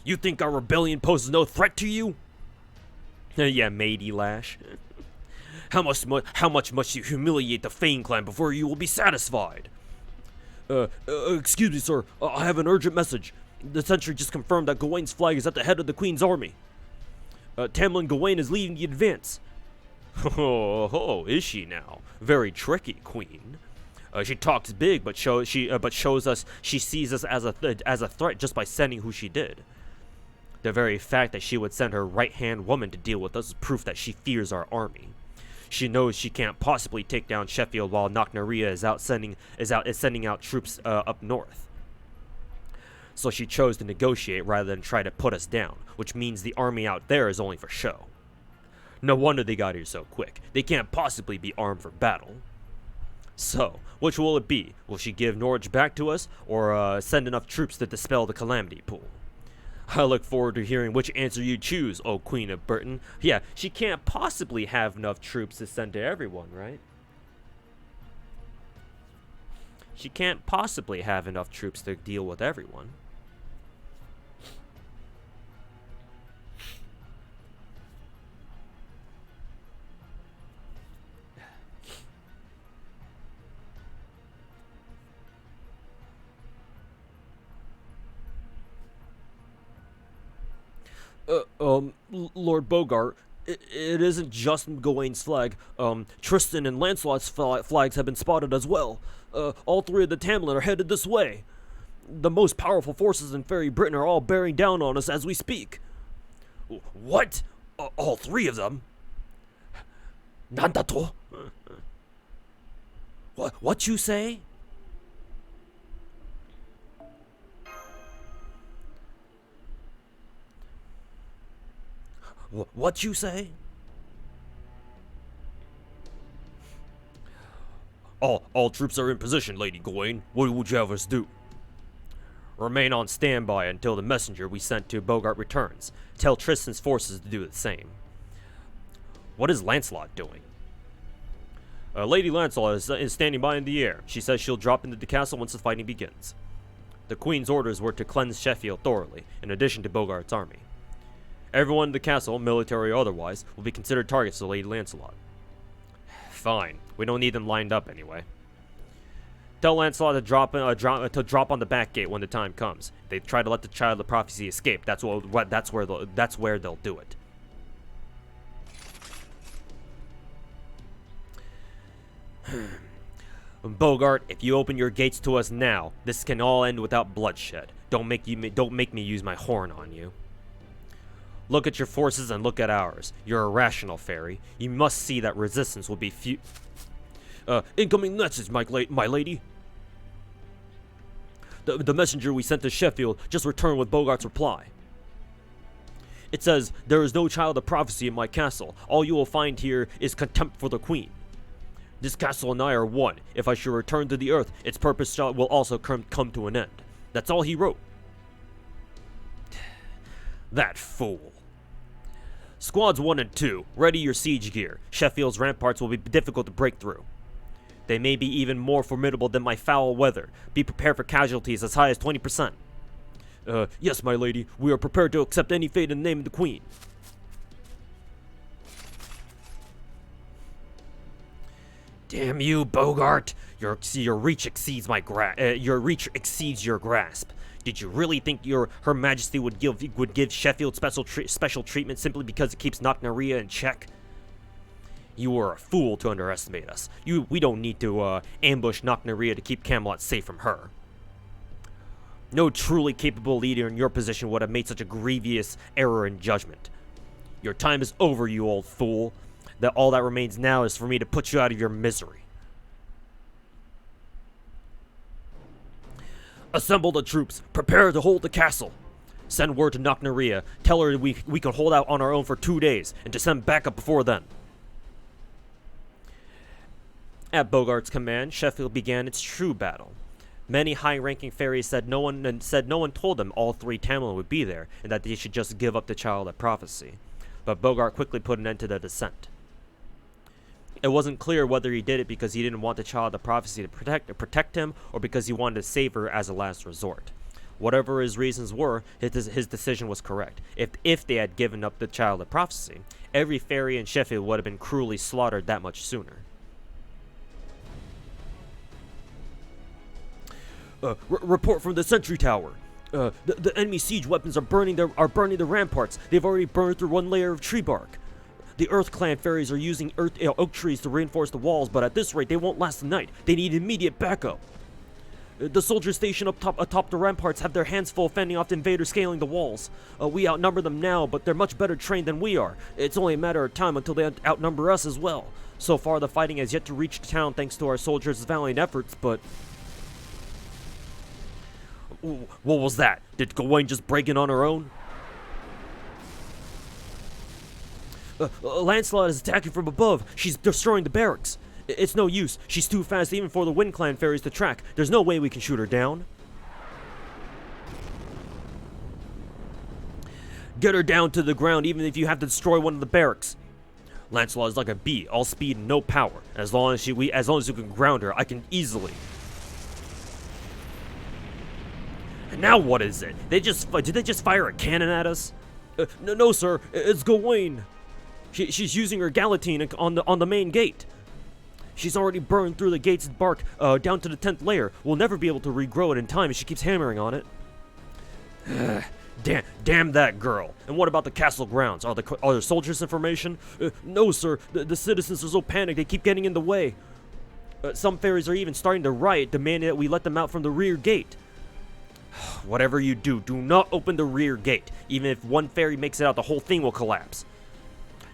You think our rebellion poses no threat to you? Yeah, Lady Lash. How much must you humiliate the Fane clan before you will be satisfied? Excuse me, sir. I have an urgent message. The sentry just confirmed that Gawain's flag is at the head of the Queen's army. Tam Lin Gawain is leading the advance. Oh, is she now? Very tricky, Queen. She talks big, but shows us she sees us as a threat just by sending who she did. The very fact that she would send her right-hand woman to deal with us is proof that she fears our army. She knows she can't possibly take down Sheffield while Nocnaria is sending out troops up north. So she chose to negotiate rather than try to put us down, which means the army out there is only for show. No wonder they got here so quick. They can't possibly be armed for battle. So, which will it be? Will she give Norwich back to us, or send enough troops to dispel the calamity pool? I look forward to hearing which answer you choose, O Queen of Britain. Yeah, she can't possibly have enough troops to send to everyone, right? She can't possibly have enough troops to deal with everyone. Lord Bogart, it isn't just Gawain's flag. Tristan and Lancelot's flags have been spotted as well. All three of the Tam Lin are headed this way. The most powerful forces in Fairy Britain are all bearing down on us as we speak. What? All three of them? Nandato? What you say? What you say? All troops are in position, Lady Gawain. What would you have us do? Remain on standby until the messenger we sent to Bogart returns. Tell Tristan's forces to do the same. What is Lancelot doing? Lady Lancelot is standing by in the air. She says she'll drop into the castle once the fighting begins. The Queen's orders were to cleanse Sheffield thoroughly, in addition to Bogart's army. Everyone in the castle, military or otherwise, will be considered targets of Lady Lancelot. Fine. We don't need them lined up anyway. Tell Lancelot to drop on the back gate when the time comes. If they try to let the child of prophecy escape, that's where they'll do it. Bogart, if you open your gates to us now, this can all end without bloodshed. Don't make me use my horn on you. Look at your forces and look at ours. You're a rational fairy. You must see that resistance will be few. Incoming message, my lady. The messenger we sent to Sheffield just returned with Bogart's reply. It says, there is no child of prophecy in my castle. All you will find here is contempt for the Queen. This castle and I are one. If I should return to the earth, its purpose will also come to an end. That's all he wrote. That fool. Squads 1 and 2, ready your siege gear. Sheffield's ramparts will be difficult to break through. They may be even more formidable than my foul weather. Be prepared for casualties as high as 20%. Yes, my lady. We are prepared to accept any fate in the name of the Queen. Damn you, Bogart! Your reach exceeds your grasp. Did you really think Her Majesty would give Sheffield special treatment simply because it keeps Nocnaria in check? You were a fool to underestimate us. We don't need to ambush Nocnaria to keep Camelot safe from her. No truly capable leader in your position would have made such a grievous error in judgment. Your time is over, you old fool. All that remains now is for me to put you out of your misery. Assemble the troops. Prepare to hold the castle. Send word to Nocnaria. Tell her we can hold out on our own for 2 days, and to send backup before then. At Bogart's command, Sheffield began its true battle. Many high-ranking fairies said no one told them all three Tam Lin would be there, and that they should just give up the child of prophecy. But Bogart quickly put an end to the dissent. It wasn't clear whether he did it because he didn't want the child of prophecy to protect him, or because he wanted to save her as a last resort. Whatever his reasons were, his decision was correct. If they had given up the child of prophecy, every fairy in Sheffield would have been cruelly slaughtered that much sooner. Report from the sentry tower. The enemy siege weapons are burning the ramparts. They've already burned through one layer of tree bark. The Earth Clan fairies are using oak trees to reinforce the walls, but at this rate, they won't last the night. They need immediate backup. The soldiers stationed atop the ramparts have their hands full fending off the invaders scaling the walls. We outnumber them now, but they're much better trained than we are. It's only a matter of time until they outnumber us as well. So far, the fighting has yet to reach town thanks to our soldiers' valiant efforts, but... What was that? Did Gawain just break in on her own? Lancelot is attacking from above. She's destroying the barracks. It's no use. She's too fast even for the Wind Clan fairies to track. There's no way we can shoot her down. Get her down to the ground even if you have to destroy one of the barracks. Lancelot is like a bee, all speed and no power. As long as you can ground her, I can easily. And now what is it? Did they just fire a cannon at us? No, sir. It's Gawain. She's using her guillotine on the main gate. She's already burned through the gate's bark down to the 10th layer. We'll never be able to regrow it in time if she keeps hammering on it. Damn that girl. And what about the castle grounds? Are there soldiers' information? No, sir. The citizens are so panicked they keep getting in the way. Some fairies are even starting to riot, demanding that we let them out from the rear gate. Whatever you do not open the rear gate. Even if one fairy makes it out, the whole thing will collapse.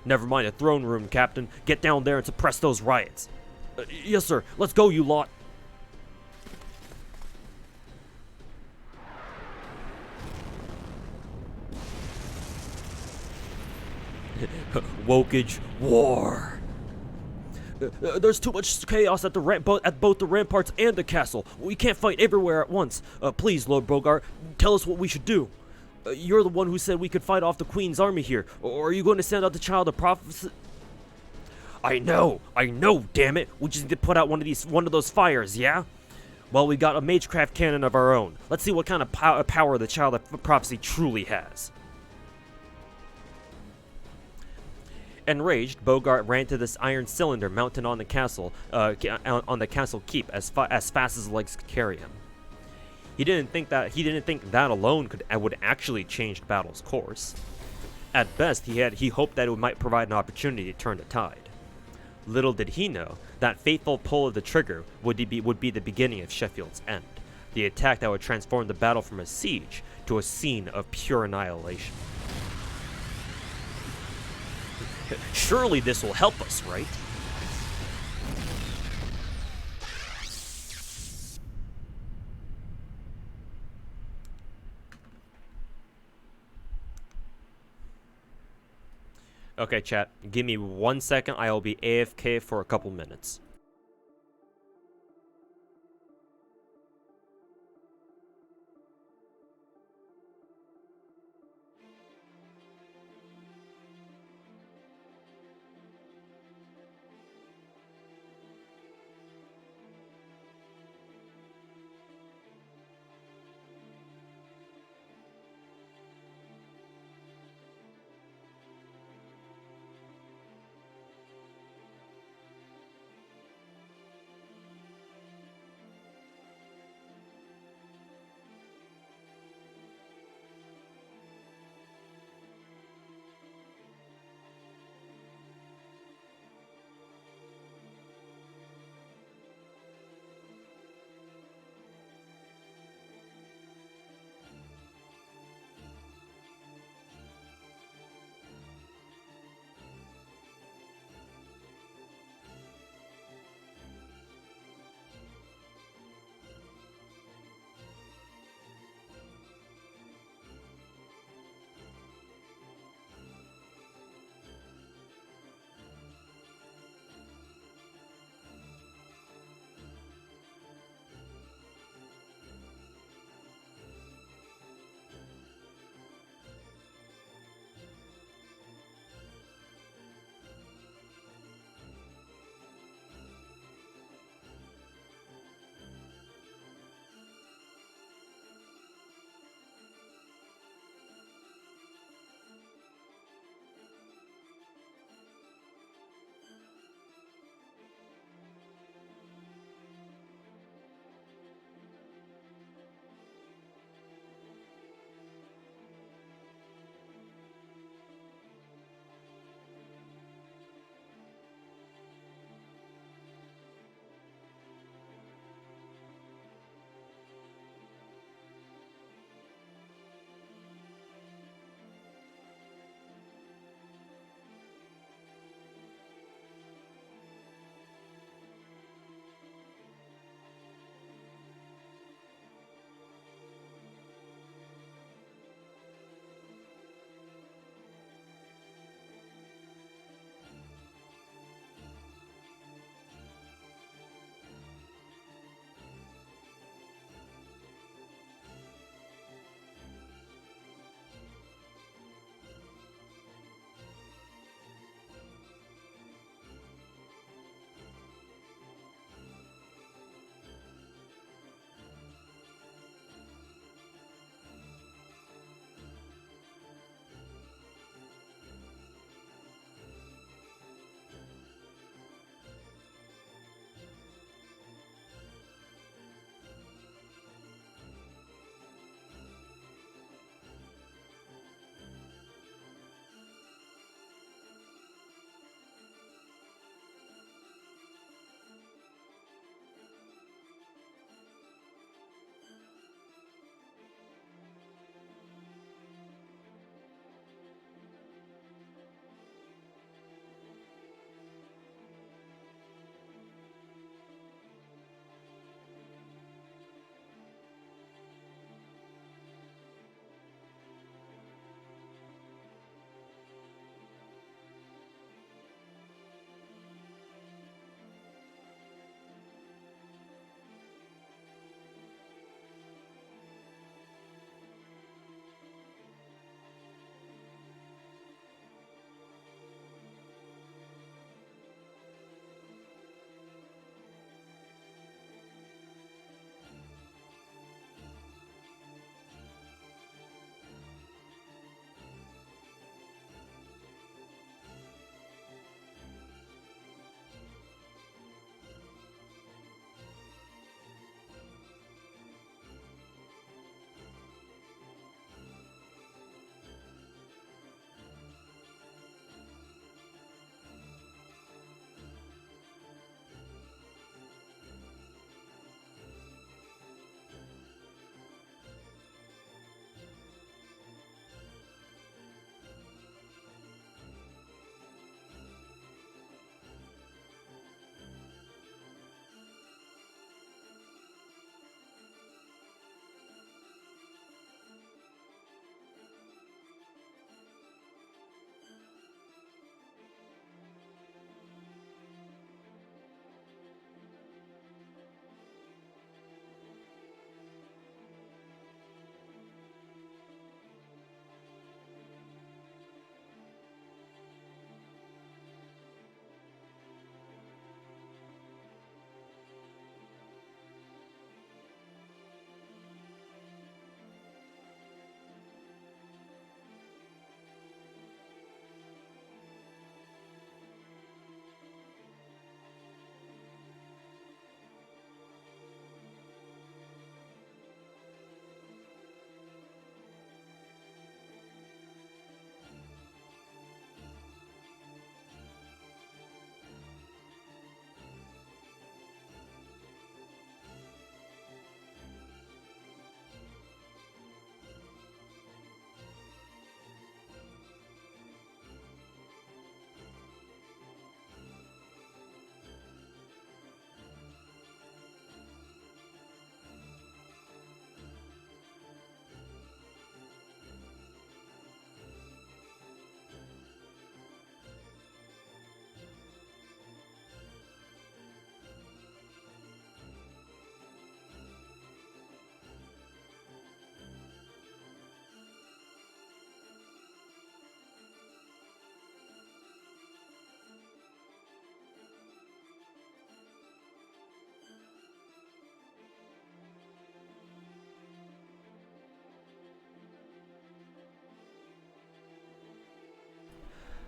Never mind the throne room, Captain. Get down there and suppress those riots. Yes, sir. Let's go, you lot. Wokage war. There's too much chaos at both the ramparts and the castle. We can't fight everywhere at once. Please, Lord Bogart, tell us what we should do. You're the one who said we could fight off the Queen's army here. Or are you going to send out the Child of Prophecy? I know, damn it. We just need to put out one of those fires, yeah? Well, we got a magecraft cannon of our own. Let's see what kind of power the Child of Prophecy truly has. Enraged, Bogart ran to this iron cylinder mounted on the castle keep as fast as his legs could carry him. He didn't think that alone would actually change the battle's course. At best, he hoped that it might provide an opportunity to turn the tide. Little did he know that fateful pull of the trigger would be the beginning of Sheffield's end, the attack that would transform the battle from a siege to a scene of pure annihilation. Surely this will help us, right? Okay, chat, give me 1 second. I'll be AFK for a couple minutes.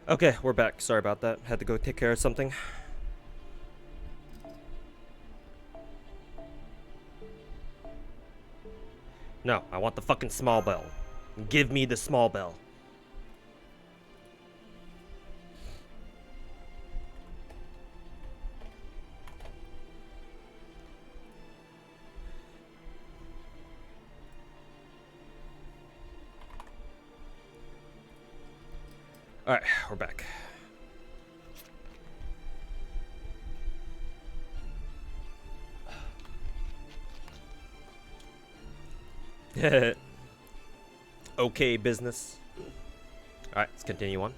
Okay, we're back. Sorry about that. Had to go take care of something. No, I want the fucking small bell. Give me the small bell. Alright, we're back. Okay, business. Alright, let's continue on.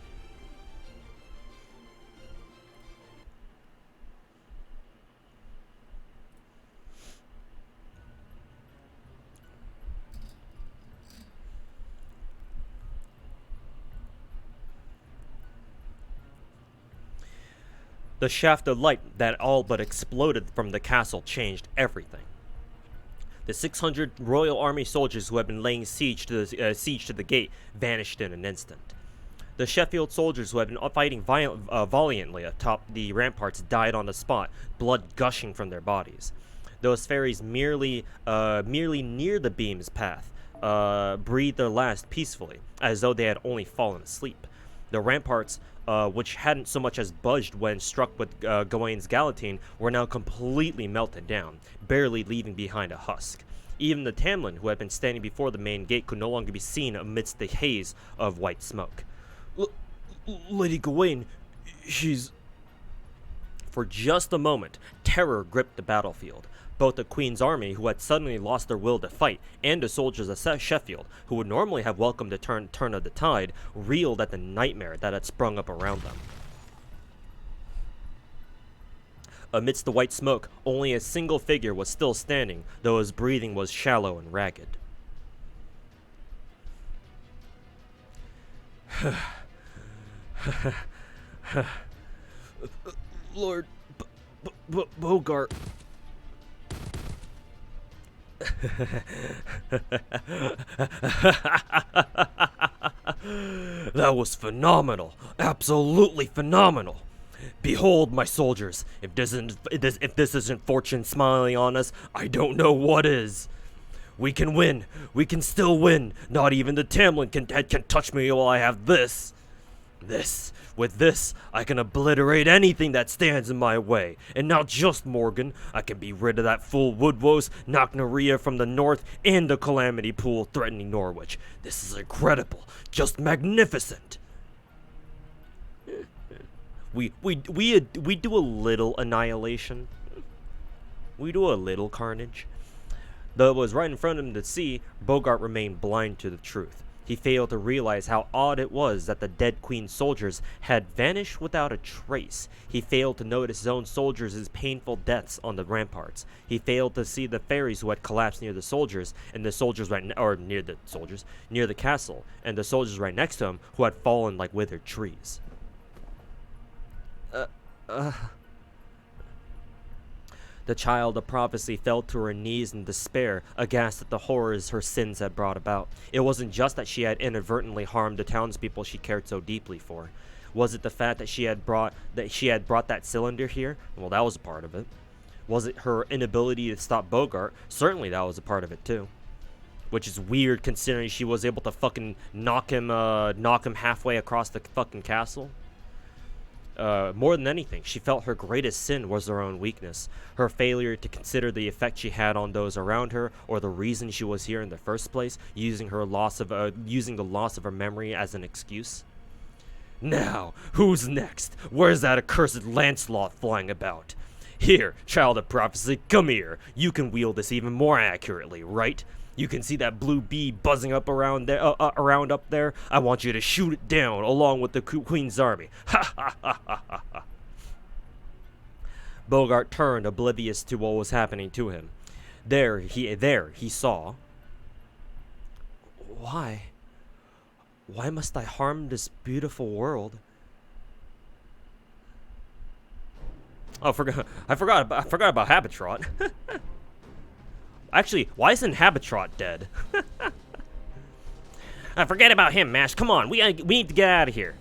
The shaft of light that all but exploded from the castle changed everything. The 600 Royal Army soldiers who had been laying siege to the gate vanished in an instant. The Sheffield soldiers who had been fighting valiantly atop the ramparts died on the spot, blood gushing from their bodies. Those fairies merely near the beam's path breathed their last peacefully, as though they had only fallen asleep. The ramparts, which hadn't so much as budged when struck with Gawain's guillotine, were now completely melted down, barely leaving behind a husk. Even the Tam Lin, who had been standing before the main gate, could no longer be seen amidst the haze of white smoke. Lady Gawain, she's... For just a moment, terror gripped the battlefield. Both the Queen's army, who had suddenly lost their will to fight, and the soldiers of Sheffield, who would normally have welcomed the turn of the tide, reeled at the nightmare that had sprung up around them. Amidst the white smoke, only a single figure was still standing, though his breathing was shallow and ragged. Lord Bogart. That was phenomenal. Absolutely phenomenal. Behold, my soldiers, if this isn't fortune smiling on us, I don't know what is. We can win. We can still win. Not even the Tam Lin can touch me while I have this. With this, I can obliterate anything that stands in my way. And not just Morgan. I can be rid of that fool Woodwose, Knocknaria from the north, and the Calamity Pool threatening Norwich. This is incredible. Just magnificent. We do a little annihilation. We do a little carnage. Though it was right in front of him to see, Bogart remained blind to the truth. He failed to realize how odd it was that the dead Queen's soldiers had vanished without a trace. He failed to notice his own soldiers' painful deaths on the ramparts. He failed to see the fairies who had collapsed near the soldiers, and the soldiers near the castle, and the soldiers right next to him who had fallen like withered trees. The child of prophecy fell to her knees in despair, aghast at the horrors her sins had brought about. It wasn't just that she had inadvertently harmed the townspeople she cared so deeply for. Was it the fact that she had brought that cylinder here? Well, that was a part of it. Was it her inability to stop Bogart? Certainly that was a part of it too. Which is weird considering she was able to fucking knock him halfway across the fucking castle. More than anything, she felt her greatest sin was her own weakness, her failure to consider the effect she had on those around her, or the reason she was here in the first place, using the loss of her memory as an excuse. Now, who's next? Where's that accursed Lancelot flying about? Here, child of prophecy, come here. You can wield this even more accurately, right? You can see that blue bee buzzing up around up there. I want you to shoot it down along with the Queen's army. Ha ha ha ha ha. Bogart turned, oblivious to what was happening to him. There he saw. Why must I harm this beautiful world? Oh, I forgot about Habitrot. Actually, why isn't Habitrot dead? I forget about him, Mash. Come on, we need to get out of here.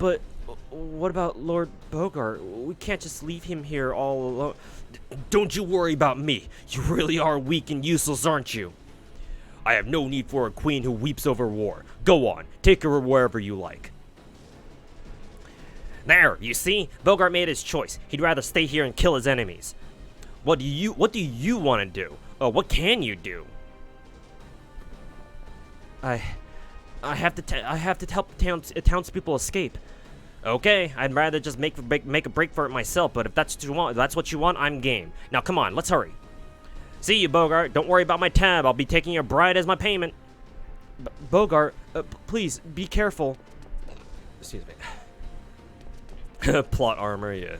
But what about Lord Bogart? We can't just leave him here all alone. Don't you worry about me. You really are weak and useless, aren't you? I have no need for a queen who weeps over war. Go on, take her wherever you like. There, you see? Bogart made his choice. He'd rather stay here and kill his enemies. What do you want to do? What can you do? I have to help the townspeople escape. Okay, I'd rather just make a break for it myself, but if that's what you want, I'm game. Now come on, let's hurry. See you, Bogart. Don't worry about my tab. I'll be taking your bride as my payment. Bogart, please be careful. Excuse me. Plot armor, yeah.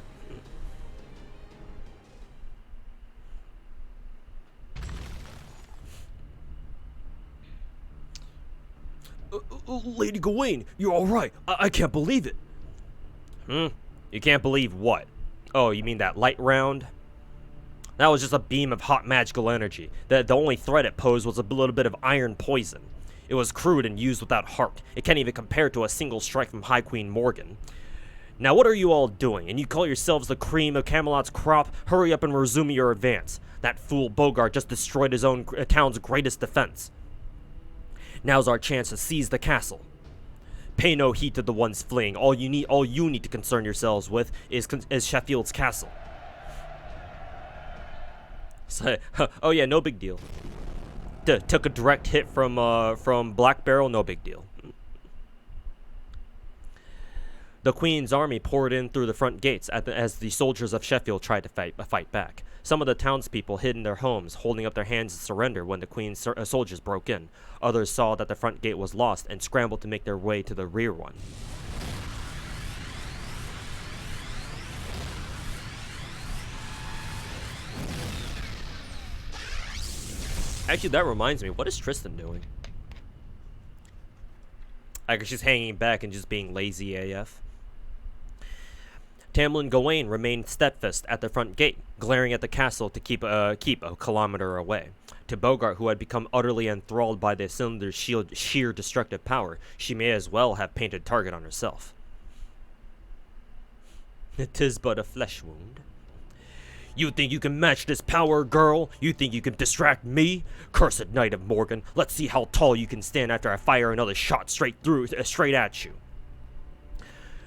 Lady Gawain, you're all right. I can't believe it. You can't believe what? Oh, you mean that light round? That was just a beam of hot magical energy. The only threat it posed was a little bit of iron poison. It was crude and used without heart. It can't even compare to a single strike from High Queen Morgan. Now what are you all doing? And you call yourselves the cream of Camelot's crop? Hurry up and resume your advance. That fool Bogart just destroyed his own town's greatest defense. Now's our chance to seize the castle. Pay no heed to the ones fleeing. All you need to concern yourselves with is Sheffield's castle. So, oh yeah, no big deal. Took a direct hit from Black Barrel, no big deal. The Queen's army poured in through the front gates as the soldiers of Sheffield tried to fight back. Some of the townspeople hid in their homes, holding up their hands in surrender when the Queen's soldiers broke in. Others saw that the front gate was lost and scrambled to make their way to the rear one. Actually, that reminds me, what is Tristan doing? I guess she's hanging back and just being lazy AF. Tam Lin Gawain remained steadfast at the front gate, glaring at the castle to keep a kilometer away. To Bogart, who had become utterly enthralled by the cylinder's sheer destructive power, she may as well have painted target on herself. "'Tis but a flesh wound. You think you can match this power, girl? You think you can distract me? Cursed Knight of Morgan, let's see how tall you can stand after I fire another shot straight at you."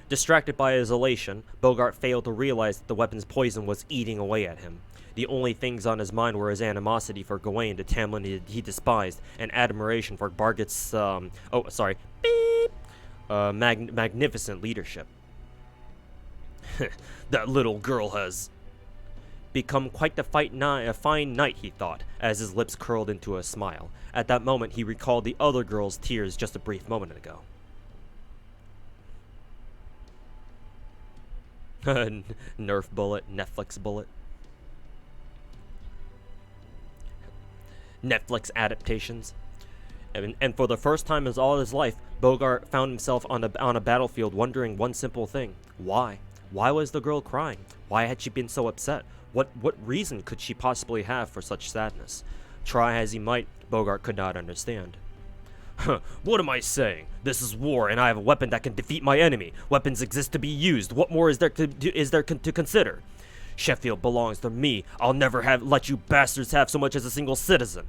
Distracted by his elation, Bogart failed to realize that the weapon's poison was eating away at him. The only things on his mind were his animosity for Gawain, the Tam Lin he despised, and admiration for Bargat's, magnificent leadership. That little girl has become quite a fine knight, he thought, as his lips curled into a smile. At that moment, he recalled the other girl's tears just a brief moment ago. Nerf bullet, Netflix bullet. Netflix adaptations. And for the first time in all his life, Bogart found himself on a battlefield wondering one simple thing. Why? Why was the girl crying? Why had she been so upset? What reason could she possibly have for such sadness? Try as he might, Bogart could not understand. What am I saying? This is war, and I have a weapon that can defeat my enemy. Weapons exist to be used. What more is there to consider? Sheffield belongs to me. I'll never let you bastards have so much as a single citizen.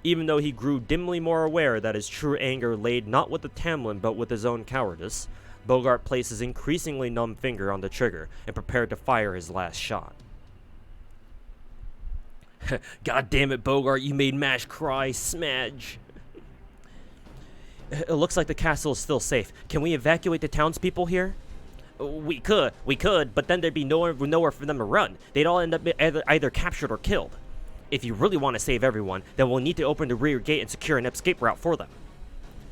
Even though he grew dimly more aware that his true anger laid not with the Tam Lin but with his own cowardice, Bogart placed his increasingly numb finger on the trigger and prepared to fire his last shot. God damn it, Bogart, you made Mash cry, smedge. It looks like the castle is still safe. Can we evacuate the townspeople here? We could, but then there'd be nowhere for them to run. They'd all end up either captured or killed. If you really want to save everyone, then we'll need to open the rear gate and secure an escape route for them.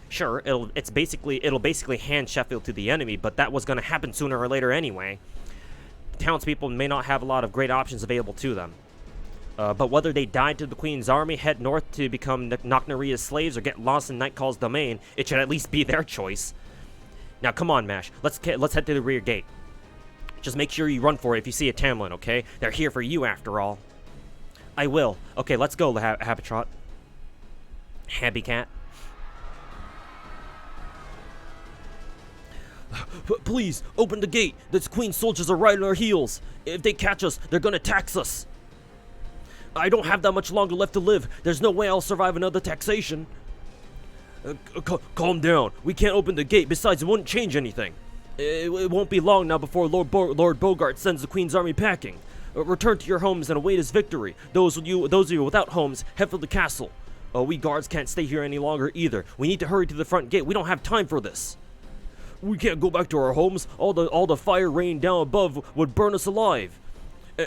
Sure, it'll basically hand Sheffield to the enemy, but that was going to happen sooner or later anyway. Townspeople may not have a lot of great options available to them. But whether they died to the Queen's army, head north to become Nocnaria's slaves, or get lost in Nightcall's domain, it should at least be their choice. Now, come on, Mash. Let's head to the rear gate. Just make sure you run for it if you see a Tam Lin, okay? They're here for you, after all. I will. Okay, let's go, Habitrot. Happy Cat. Please, open the gate. The Queen's soldiers are right on our heels. If they catch us, they're gonna tax us. I don't have that much longer left to live. There's no way I'll survive another taxation. Calm down. We can't open the gate. Besides, it won't change anything. It won't be long now before Lord Bogart sends the Queen's army packing. Return to your homes and await his victory. Those of you without homes, head for the castle. We guards can't stay here any longer either. We need to hurry to the front gate. We don't have time for this. We can't go back to our homes. All the fire rain down above would burn us alive.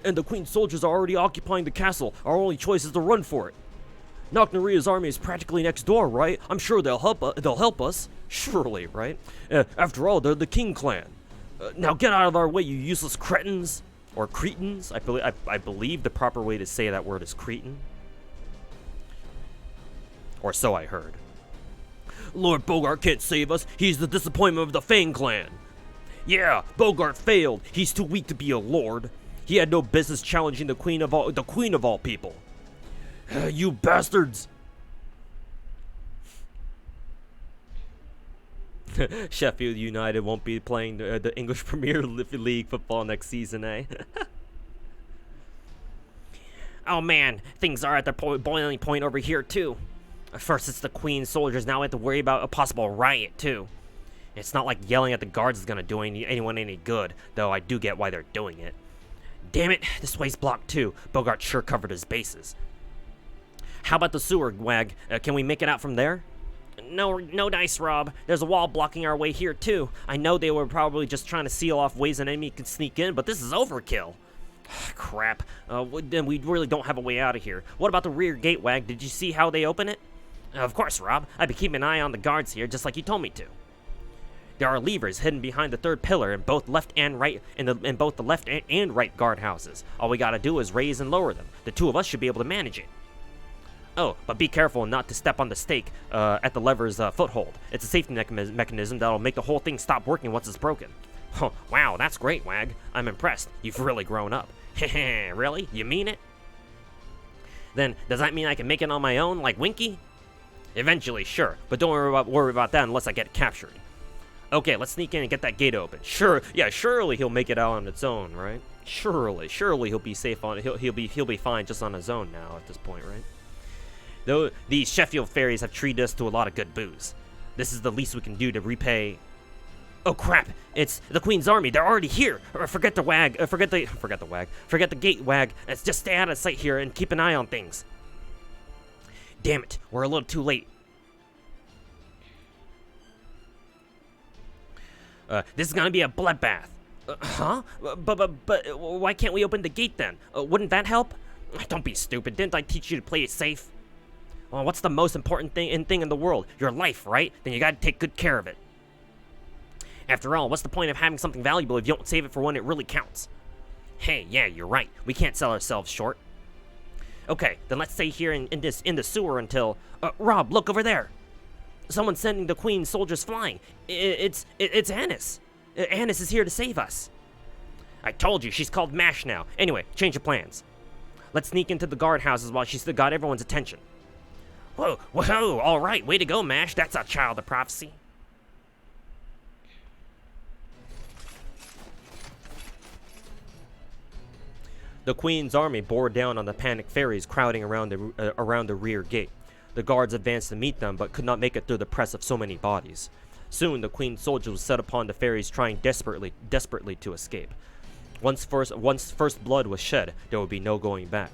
And the Queen's soldiers are already occupying the castle. Our only choice is to run for it. Knockneria's army is practically next door, right? I'm sure they'll help us. Surely, right? After all, they're the King clan. Now get out of our way, you useless cretins. Or cretins. I believe the proper way to say that word is cretin. Or so I heard. Lord Bogart can't save us. He's the disappointment of the Fang clan. Yeah, Bogart failed. He's too weak to be a lord. He had no business challenging the queen of all people. You bastards! Sheffield United won't be playing the English Premier League football next season, eh? Oh man, things are at their boiling point over here too. First it's the Queen's soldiers, now we have to worry about a possible riot too. It's not like yelling at the guards is gonna do anyone any good, though I do get why they're doing it. Damn it, this way's blocked too. Bogart sure covered his bases. How about the sewer, Wag? Can we make it out from there? No dice, Rob. There's a wall blocking our way here too. I know they were probably just trying to seal off ways an enemy can sneak in, but this is overkill. Crap. Then we really don't have a way out of here. What about the rear gate, Wag? Did you see how they open it? Of course, Rob. I've been keeping an eye on the guards here, just like you told me to. There are levers hidden behind the third pillar in both left and right in both the left and right guardhouses. All we gotta do is raise and lower them. The two of us should be able to manage it. Oh, but be careful not to step on the stake at the lever's foothold. It's a safety mechanism that'll make the whole thing stop working once it's broken. Oh, wow, that's great, Wag. I'm impressed. You've really grown up. Heh, really? You mean it? Then, does that mean I can make it on my own, like Winky? Eventually, sure, but don't worry about that unless I get captured. Okay, let's sneak in and get that gate open. Surely he'll make it out on its own, right? Surely he'll be safe on. He'll be fine just on his own now at this point, right? Though these Sheffield fairies have treated us to a lot of good booze. This is the least we can do to repay. Oh crap! It's the Queen's army. They're already here. Forget the wag. Forget the gate, Wag. Let's just stay out of sight here and keep an eye on things. Damn it! We're a little too late. This is gonna be a bloodbath. Huh? But why can't we open the gate then? Wouldn't that help? Don't be stupid. Didn't I teach you to play it safe? Well, what's the most important thing in the world? Your life, right? Then you gotta take good care of it. After all, what's the point of having something valuable if you don't save it for when it really counts? Hey, yeah, you're right. We can't sell ourselves short. Okay, then let's stay here in the sewer until... Rob, look over there. Someone's sending the Queen's soldiers flying. It's Annis. Annis is here to save us. I told you, she's called MASH now. Anyway, change of plans. Let's sneak into the guardhouses while she's got everyone's attention. Whoa, all right, way to go, MASH. That's a child of prophecy. The Queen's army bore down on the panicked fairies crowding around the rear gate. The guards advanced to meet them, but could not make it through the press of so many bodies. Soon, the Queen's soldiers set upon the fairies, trying desperately to escape. Once first blood was shed, there would be no going back.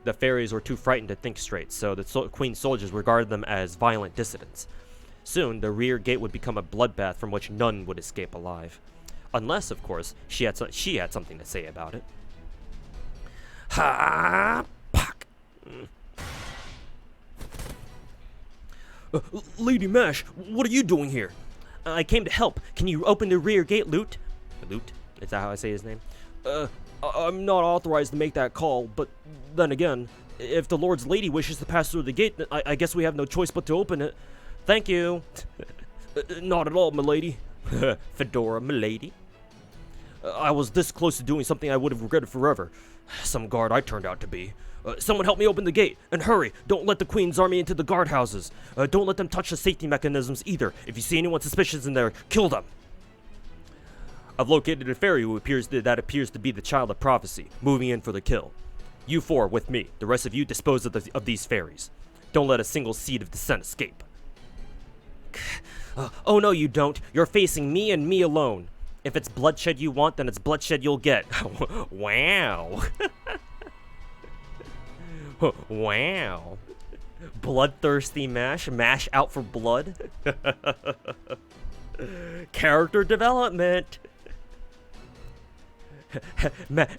The fairies were too frightened to think straight, so the Queen's soldiers regarded them as violent dissidents. Soon, the rear gate would become a bloodbath from which none would escape alive. Unless, of course, she had something to say about it. Ha! Puck! Lady Mash, what are you doing here? I came to help. Can you open the rear gate, Lute? Lute? Is that how I say his name? I'm not authorized to make that call, but then again, if the Lord's lady wishes to pass through the gate, I guess we have no choice but to open it. Thank you. Not at all, milady. Fedora, milady. I was this close to doing something I would have regretted forever. Some guard I turned out to be. Someone help me open the gate, and hurry! Don't let the Queen's army into the guardhouses. Don't let them touch the safety mechanisms either. If you see anyone suspicious in there, kill them. I've located a fairy that appears to be the child of prophecy, moving in for the kill. You four with me. The rest of you dispose of these fairies. Don't let a single seed of dissent escape. Oh no, you don't. You're facing me and me alone. If it's bloodshed you want, then it's bloodshed you'll get. Wow. Wow. Bloodthirsty Mash? Mash out for blood? Character development.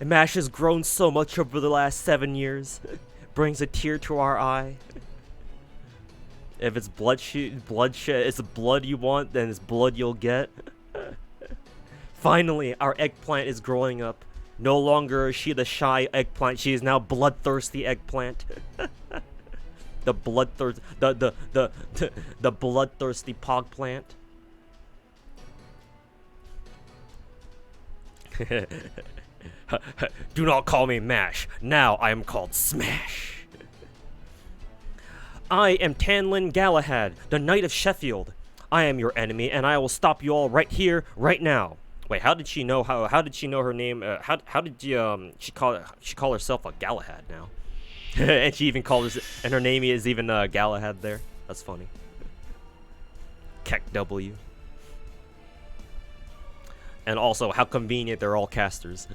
Mash has grown so much over the last 7 years. Brings a tear to our eye. If it's bloodshed, it's blood you want, then it's blood you'll get. Finally, our eggplant is growing up. No longer is she the shy eggplant, she is now bloodthirsty eggplant. The bloodthirsty pog plant. Do not call me Mash. Now I am called Smash. I am Tam Lin Galahad, the Knight of Sheffield. I am your enemy, and I will stop you all right here, right now. Wait, how did she know? How did she know her name? How did she call herself a Galahad now? And she even called her, and her name is even Galahad there. That's funny. Keck W. And also, how convenient they're all casters.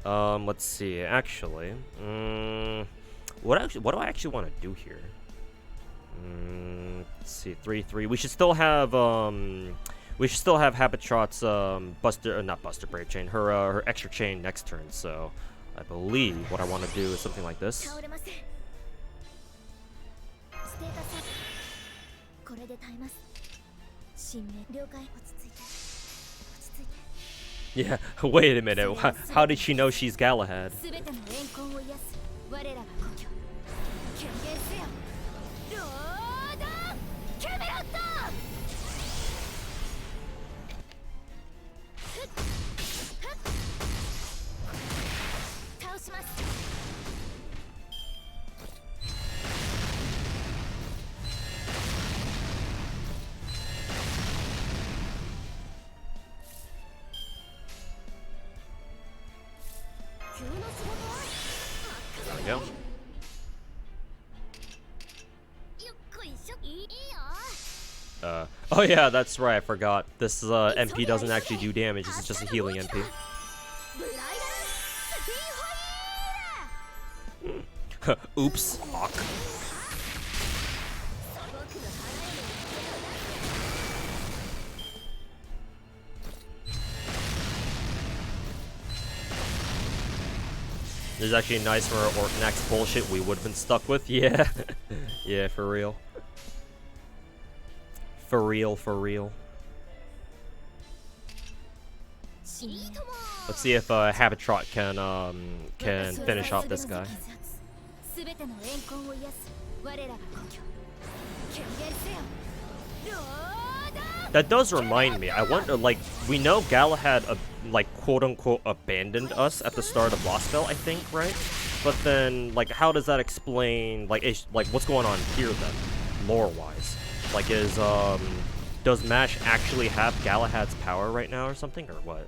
Let's see. Actually, what do I actually want to do here? Let's see. 3-3. We should still have Habitrot's not Buster Brave Chain. Her extra chain next turn. So I believe what I want to do is something like this. Yeah, wait a minute. How did she know she's Galahad? There we go. Oh yeah, that's right, I forgot. This MP doesn't actually do damage, this is just a healing MP. Oops. Fuck. This is actually nice for our Orknax bullshit we would have been stuck with. Yeah. Yeah, for real. For real, for real. Let's see if Habitrot can finish off this guy. That does remind me. I wonder, like, we know Galahad, like, quote-unquote, abandoned us at the start of Lost I think, right? But then, like, how does that explain, like, what's going on here, then, lore-wise? Like, does Mash actually have Galahad's power right now or something, or what?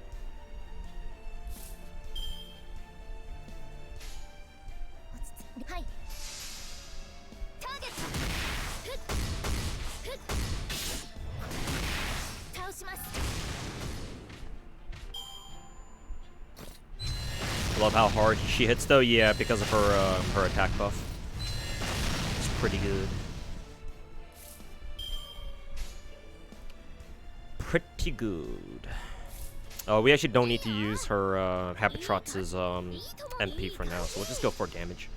I love how hard she hits, though. Yeah, because of her attack buff. It's pretty good. Pretty good. Oh, we actually don't need to use her Habitrot's MP for now, so we'll just go for damage.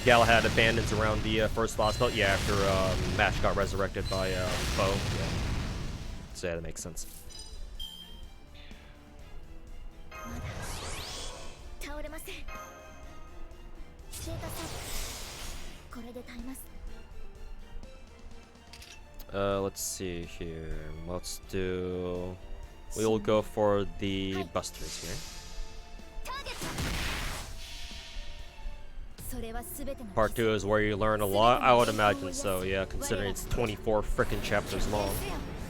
Galahad abandons around the first Lost Belt. Yeah, after Mash got resurrected by Bo. Yeah. So yeah, that makes sense. Let's see here. We'll go for the Busters here. Part 2 is where you learn a lot? I would imagine so, yeah, considering it's 24 frickin' chapters long.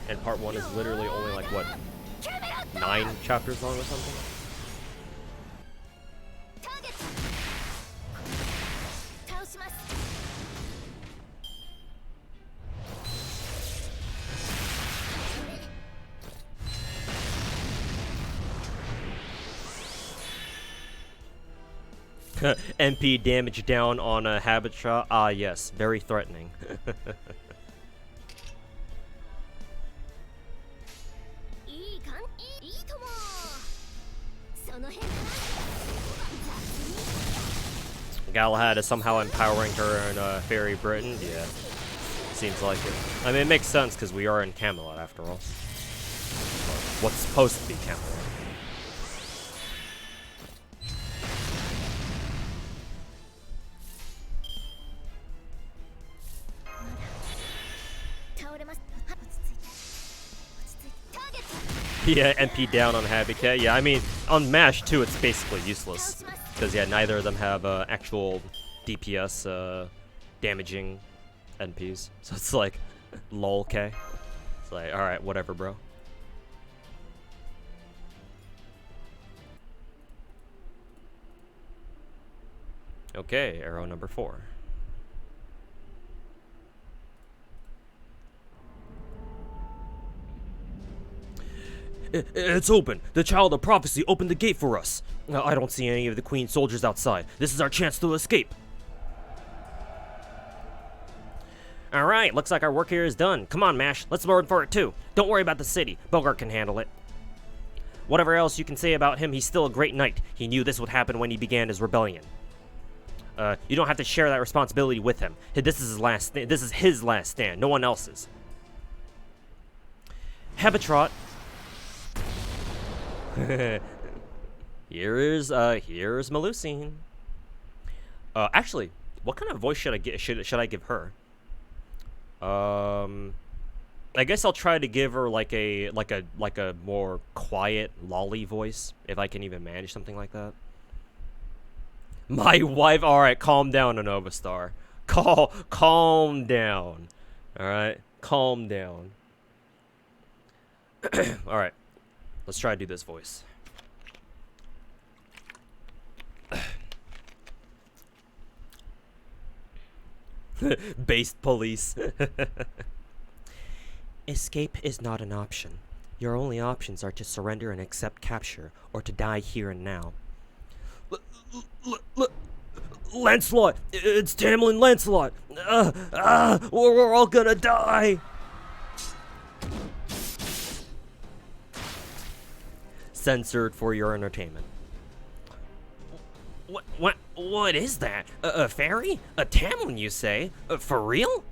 And part 1 is literally only like, what, 9 chapters long or something? MP damage down on a Habitat. Ah, yes, very threatening. Galahad is somehow empowering her in Fairy Britain. Yeah, seems like it. I mean, it makes sense because we are in Camelot after all. What's supposed to be Camelot. Yeah, MP down on Habitat. Yeah, I mean, on MASH too, it's basically useless. Because, yeah, neither of them have actual DPS damaging NPs. So it's like, lol, K. It's like, alright, whatever, bro. Okay, arrow number 4. It's open! The Child of Prophecy opened the gate for us! I don't see any of the Queen's soldiers outside. This is our chance to escape! Alright, looks like our work here is done. Come on, MASH, let's board for it too. Don't worry about the city. Bogart can handle it. Whatever else you can say about him, he's still a great knight. He knew this would happen when he began his rebellion. You don't have to share that responsibility with him. This is his last stand, no one else's. Habitat. Here's Melusine. Actually, what kind of voice should I get? Should I give her? I guess I'll try to give her like a more quiet lolly voice, if I can even manage something like that. My wife. All right, calm down, Nova Star. Calm down. All right, calm down. All right. Let's try to do this voice. Based police. Escape is not an option. Your only options are to surrender and accept capture, or to die here and now. Lancelot! It's Tam Lin Lancelot! We're all gonna die! Censored for your entertainment. What is that? A fairy? A Tam Lin, you say? For real?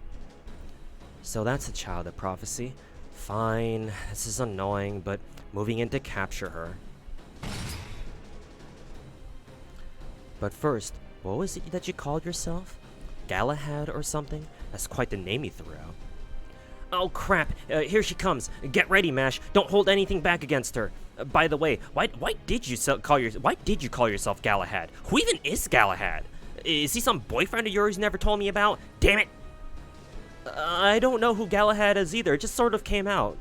So that's a Child of Prophecy. Fine, this is annoying, but moving in to capture her. But first, what was it that you called yourself? Galahad or something? That's quite the name you threw out. Oh crap, here she comes. Get ready, MASH. Don't hold anything back against her. By the way, why did you call yourself Galahad? Who even is Galahad? Is he some boyfriend of yours you never told me about? Damn it! I don't know who Galahad is either. It just sort of came out.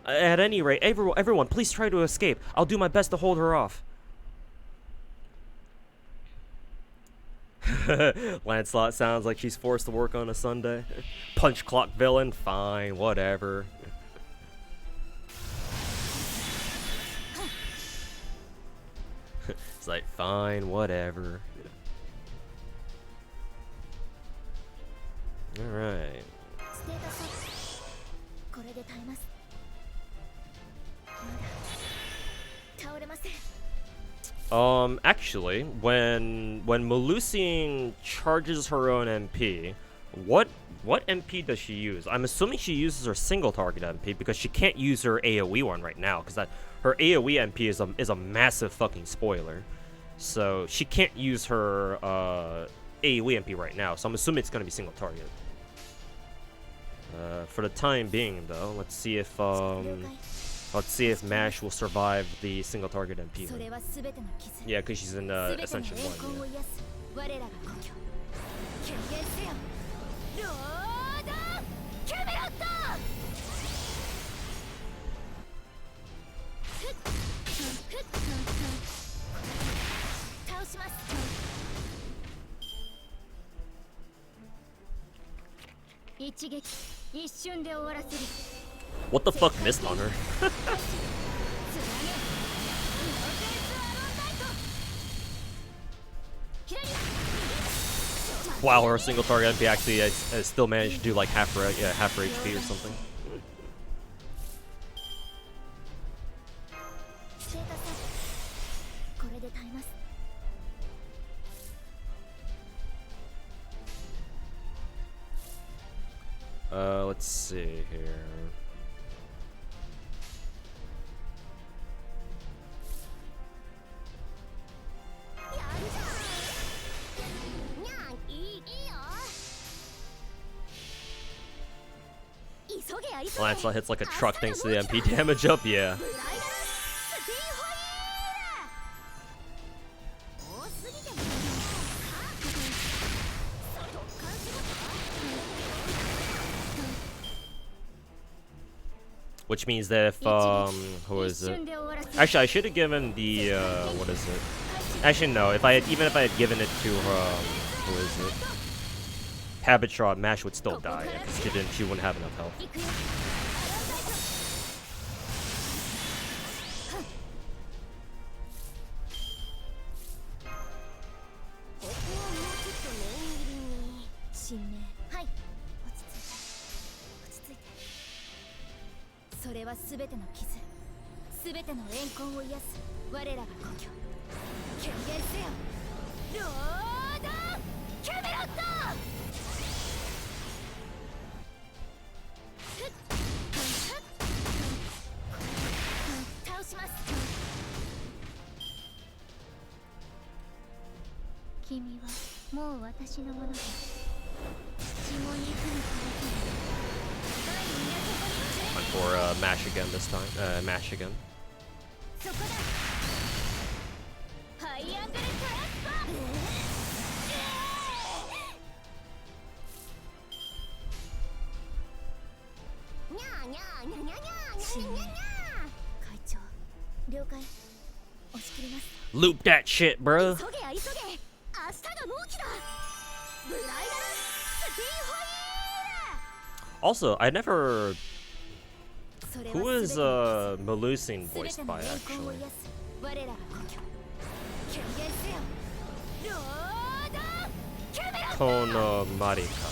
At any rate, everyone, please try to escape. I'll do my best to hold her off. Lancelot sounds like she's forced to work on a Sunday. Punch clock villain, fine, whatever. It's like, fine, whatever. Alright. Actually, when Melusine charges her own MP, what MP does she use? I'm assuming she uses her single target MP because she can't use her AoE one right now because her AoE MP is a massive fucking spoiler. So she can't use her AoE MP right now. So I'm assuming it's gonna be single target. For the time being, though, let's see if MASH will survive the single target MP. Yeah, because she's in Ascension 1. Yeah. 我らが故郷権限せよロードキャメロット倒します。一撃一瞬で終わらせる。 What the fuck missed on her? Wow, her single target MP actually has still managed to do like half her HP or something. Let's see here. Lancelot hits like a truck thanks to the MP damage up, yeah. Which means that if, who is it? Actually, I should have given the, what is it? Actually, no, even if I had given it to, who is it? Habit Shot, Mash would still die, because she wouldn't have enough health. Went for Mash again this time. Mash again. Loop that shit, bro. Also, I never. Who is Melusine voiced by actually? Kono Marika.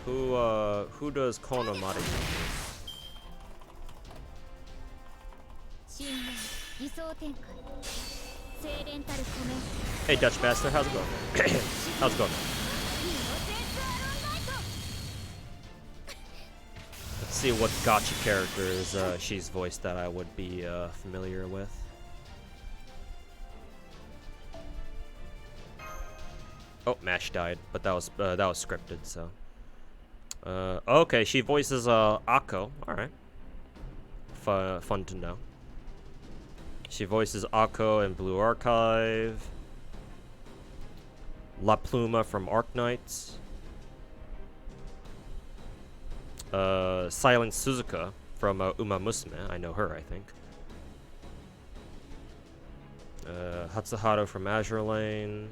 Who does Kono Marika? Hey Dutch Master, how's it going? How's it going? Let's see what Gacha characters she's voiced that I would be familiar with. Oh, Mash died, but that was scripted, so. Okay, she voices Akko. All right, fun to know. She voices Akko in Blue Archive, La Pluma from Arknights, Silent Suzuka from Uma Musume. I know her, I think. Hatsuharu from Azure Lane.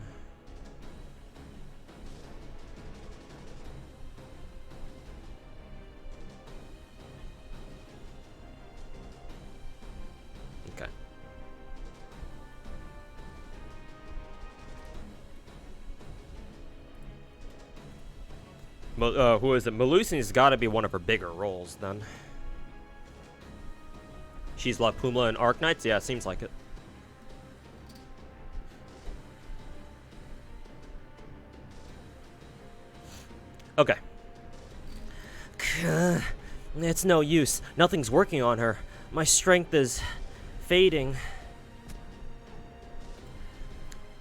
Who is it? Melusine's got to be one of her bigger roles, then. She's La Puma in Arknights? Yeah, it seems like it. Okay. It's no use. Nothing's working on her. My strength is fading.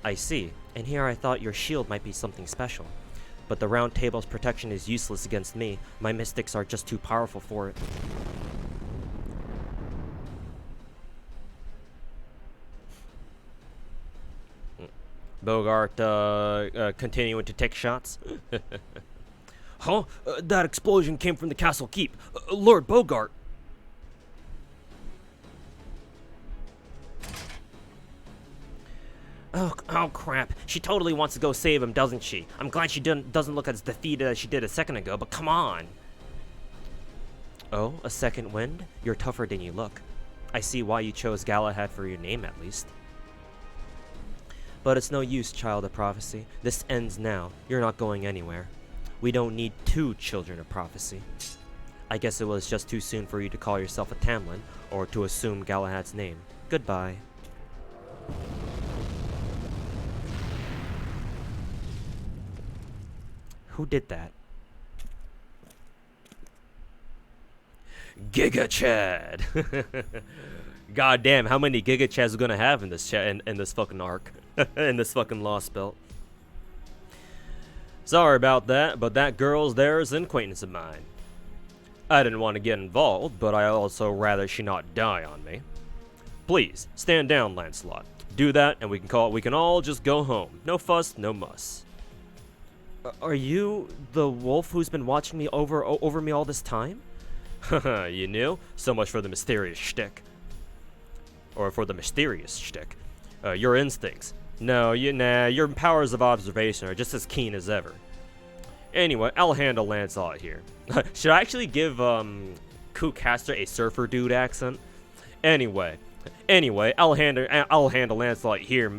I see. And here I thought your shield might be something special. But the round table's protection is useless against me. My mystics are just too powerful for it. Bogart continuing to take shots. Huh? That explosion came from the castle keep. Lord Bogart. Oh crap. She totally wants to go save him, doesn't she? I'm glad she doesn't look as defeated as she did a second ago, but come on. Oh, a second wind? You're tougher than you look. I see why you chose Galahad for your name, at least. But it's no use, child of prophecy. This ends now. You're not going anywhere. We don't need two children of prophecy. I guess it was just too soon for you to call yourself a Tam Lin, or to assume Galahad's name. Goodbye. Who did that? Giga Chad. God damn, how many Giga Chads are gonna have in this in this fucking arc, in this fucking Lost Belt? Sorry about that, but that girl's there is an acquaintance of mine. I didn't want to get involved, but I also rather she not die on me. Please stand down, Lancelot. Do that, and we can all just go home. No fuss, no muss. Are you the wolf who's been watching me over me all this time? Haha, you knew? So much for the mysterious shtick. Or for the mysterious shtick. Your instincts. No, your powers of observation are just as keen as ever. Anyway, I'll handle Lancelot here. Should I actually give Kookcaster a surfer dude accent? Anyway, I'll handle Lancelot here.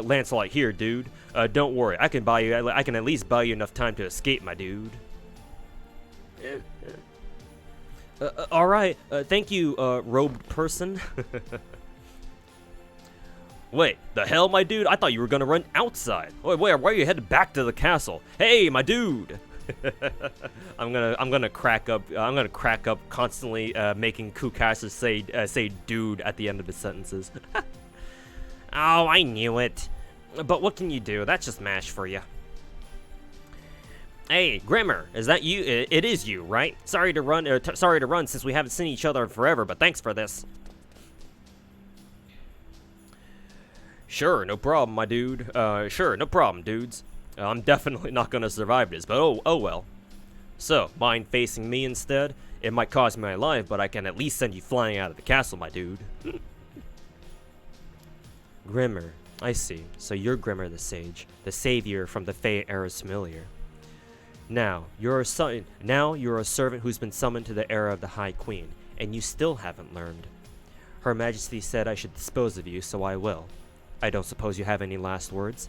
Lancelot here, dude. Don't worry, I can at least buy you enough time to escape, my dude. All right. Thank you, robed person. Wait, the hell, my dude? I thought you were gonna run outside. Wait, why are you headed back to the castle? Hey, my dude. I'm gonna crack up. I'm gonna crack up constantly, making Kookcaster say dude at the end of his sentences. Oh, I knew it. But what can you do? That's just MASH for you. Hey, Grimmer, is that you? It is you, right? Sorry to run since we haven't seen each other in forever, but thanks for this. Sure, no problem, my dude. Sure, no problem, dudes. I'm definitely not gonna survive this, but oh well. So, mind facing me instead? It might cost me my life, but I can at least send you flying out of the castle, my dude. Grimmer, I see. So you're Grimmer the Sage, the savior from the Fey Era's familiar. Now you're a servant who's been summoned to the era of the High Queen, and you still haven't learned. Her Majesty said I should dispose of you, so I will. I don't suppose you have any last words?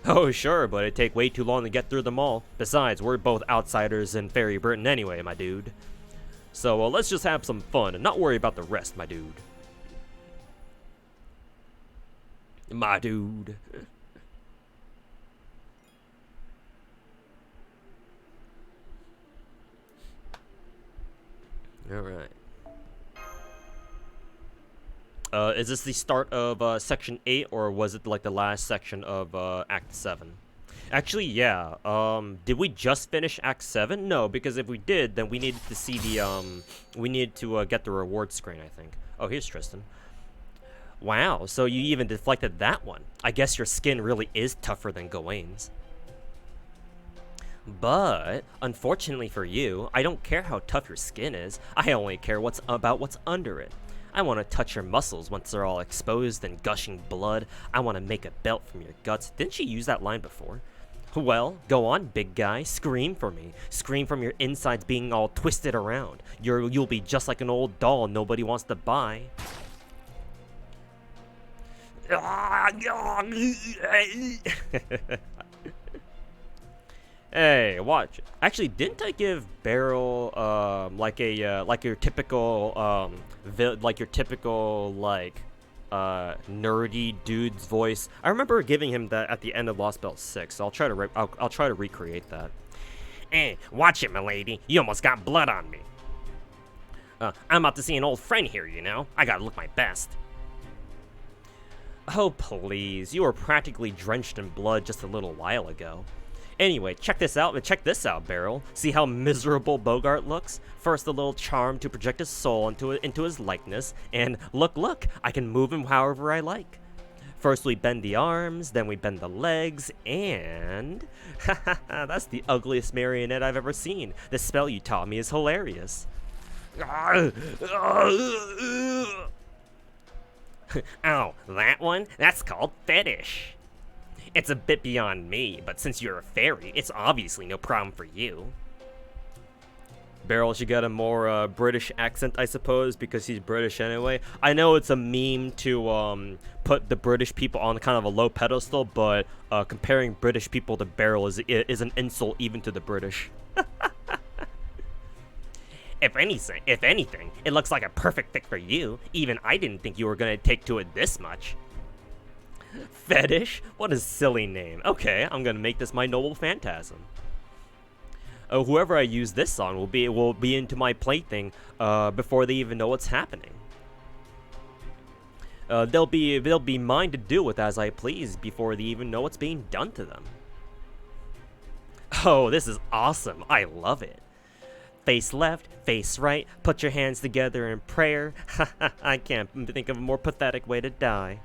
Oh, sure, but it'd take way too long to get through them all. Besides, we're both outsiders in Fairy Britain anyway, my dude. So, let's just have some fun and not worry about the rest, my dude. My dude. Alright. Is this the start of section 8, or was it like the last section of Act 7? Actually, yeah. Did we just finish Act 7? No, because if we did, then we needed to see the we needed to get the reward screen, I think. Oh, here's Tristan. Wow, so you even deflected that one. I guess your skin really is tougher than Gawain's. But unfortunately for you, I don't care how tough your skin is. I only care about what's under it. I want to touch your muscles once they're all exposed and gushing blood. I want to make a belt from your guts. Didn't she use that line before? Well, go on, big guy. Scream for me. Scream from your insides being all twisted around. You'll be just like an old doll nobody wants to buy. Hey, watch. Actually, didn't I give Beryl like your typical nerdy dude's voice? I remember giving him that at the end of Lost Belt 6. So I'll try to recreate that. Hey, watch it, milady. You almost got blood on me. I'm about to see an old friend here, you know. I gotta look my best. Oh, please. You were practically drenched in blood just a little while ago. Anyway, check this out, Beryl. See how miserable Bogart looks? First a little charm to project his soul into his likeness, and look, I can move him however I like. First we bend the arms, then we bend the legs, and... that's the ugliest marionette I've ever seen. The spell you taught me is hilarious. Oh, that one? That's called fetish. It's a bit beyond me, but since you're a fairy, it's obviously no problem for you. Beryl should get a more British accent, I suppose, because he's British anyway. I know it's a meme to put the British people on kind of a low pedestal, but comparing British people to Beryl is an insult even to the British. If anything, it looks like a perfect fit for you. Even I didn't think you were gonna take to it this much. Fetish? What a silly name. Okay, I'm gonna make this my noble phantasm. Whoever I use this on will be into my plaything before they even know what's happening. They'll be mine to do with as I please before they even know what's being done to them. Oh, this is awesome. I love it. Face left, face right, put your hands together in prayer. I can't think of a more pathetic way to die.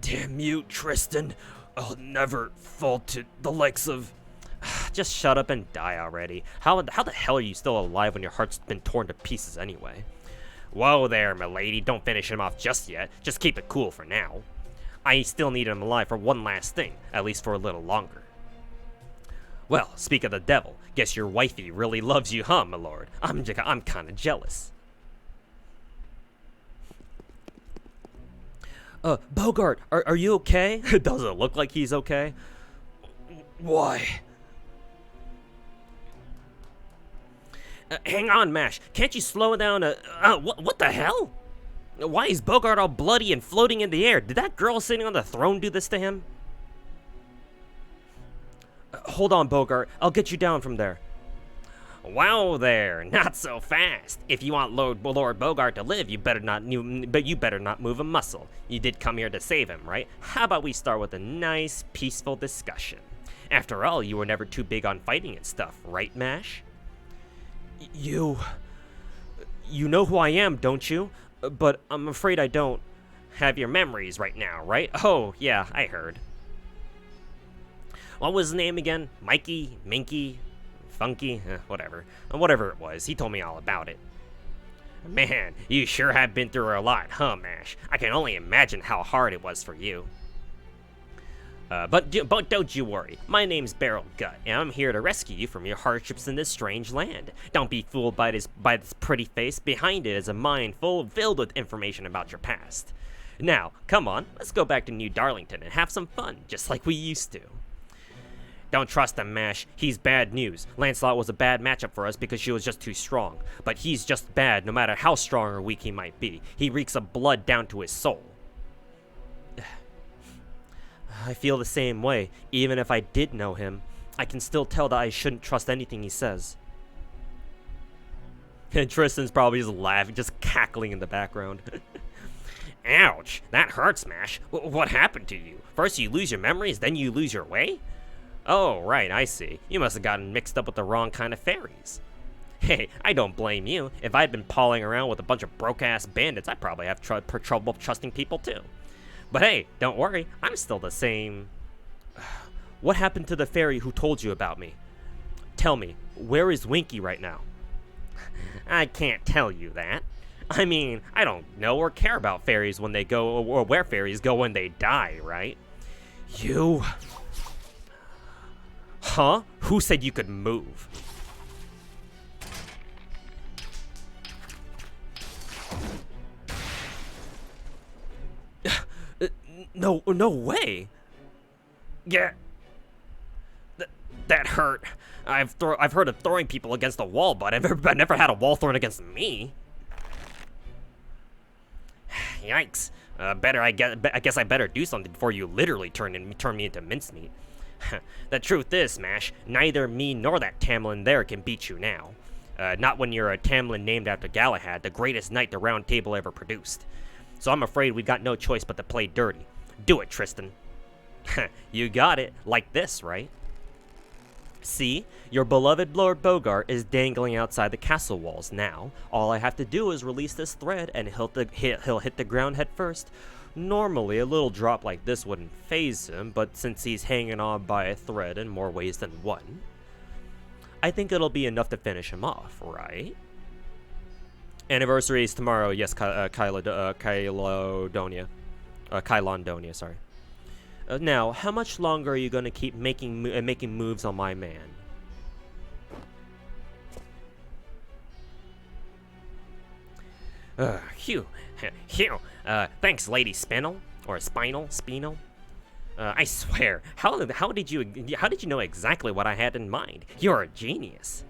Damn you, Tristan. I'll never fall to the likes of... Just shut up and die already. How the hell are you still alive when your heart's been torn to pieces anyway? Whoa there, milady. Don't finish him off just yet. Just keep it cool for now. I still need him alive for one last thing, at least for a little longer. Well, speak of the devil, guess your wifey really loves you, huh, my lord? I'm kinda jealous. Bogart, are you okay? Does it look like he's okay? Why? Hang on, Mash. Can't you slow down what the hell? Why is Bogart all bloody and floating in the air? Did that girl sitting on the throne do this to him? Hold on, Bogart. I'll get you down from there. Wow there, not so fast. If you want Lord Bogart to live, you better not move a muscle. You did come here to save him, right? How about we start with a nice, peaceful discussion? After all, you were never too big on fighting and stuff, right, Mash? You know who I am, don't you? But I'm afraid I don't have your memories right now, right? Oh, yeah, I heard. What was his name again? Mikey? Minky? Funky? Whatever. Whatever it was, he told me all about it. Man, you sure have been through a lot, huh, Mash? I can only imagine how hard it was for you. But don't you worry. My name's Beryl Gut, and I'm here to rescue you from your hardships in this strange land. Don't be fooled by this pretty face. Behind it is a mind filled with information about your past. Now, come on, let's go back to New Darlington and have some fun, just like we used to. Don't trust him, Mash. He's bad news. Lancelot was a bad matchup for us because she was just too strong. But he's just bad no matter how strong or weak he might be. He reeks of blood down to his soul. I feel the same way. Even if I did know him, I can still tell that I shouldn't trust anything he says. And Tristan's probably just laughing, just cackling in the background. Ouch, that hurts, Mash. What happened to you? First you lose your memories, then you lose your way? Oh, right, I see. You must have gotten mixed up with the wrong kind of fairies. Hey, I don't blame you. If I'd been palling around with a bunch of broke-ass bandits, I'd probably have trouble trusting people too. But hey, don't worry, I'm still the same. What happened to the fairy who told you about me? Tell me, where is Winky right now? I can't tell you that. I mean, I don't know or care about fairies when they go, or where fairies go when they die, right? You... Huh? Who said you could move? No way. Yeah. That hurt. I've heard of throwing people against a wall, but I've never had a wall thrown against me. Yikes. I guess I better do something before you literally turn me into mincemeat. The truth is, Smash, neither me nor that Tam Lin there can beat you now. Not when you're a Tam Lin named after Galahad, the greatest knight the Round Table ever produced. So I'm afraid we've got no choice but to play dirty. Do it, Tristan. You got it. Like this, right? See, your beloved Lord Bogart is dangling outside the castle walls now. All I have to do is release this thread and he'll hit the ground head first. Normally, a little drop like this wouldn't faze him, but since he's hanging on by a thread in more ways than one, I think it'll be enough to finish him off, right? Anniversary is tomorrow. Yes, Kylondonia, sorry. Now, how much longer are you going to keep making moves on my man? Phew. Thanks, Lady Spinel. Or Spinal. I swear, how did you know exactly what I had in mind? You're a genius.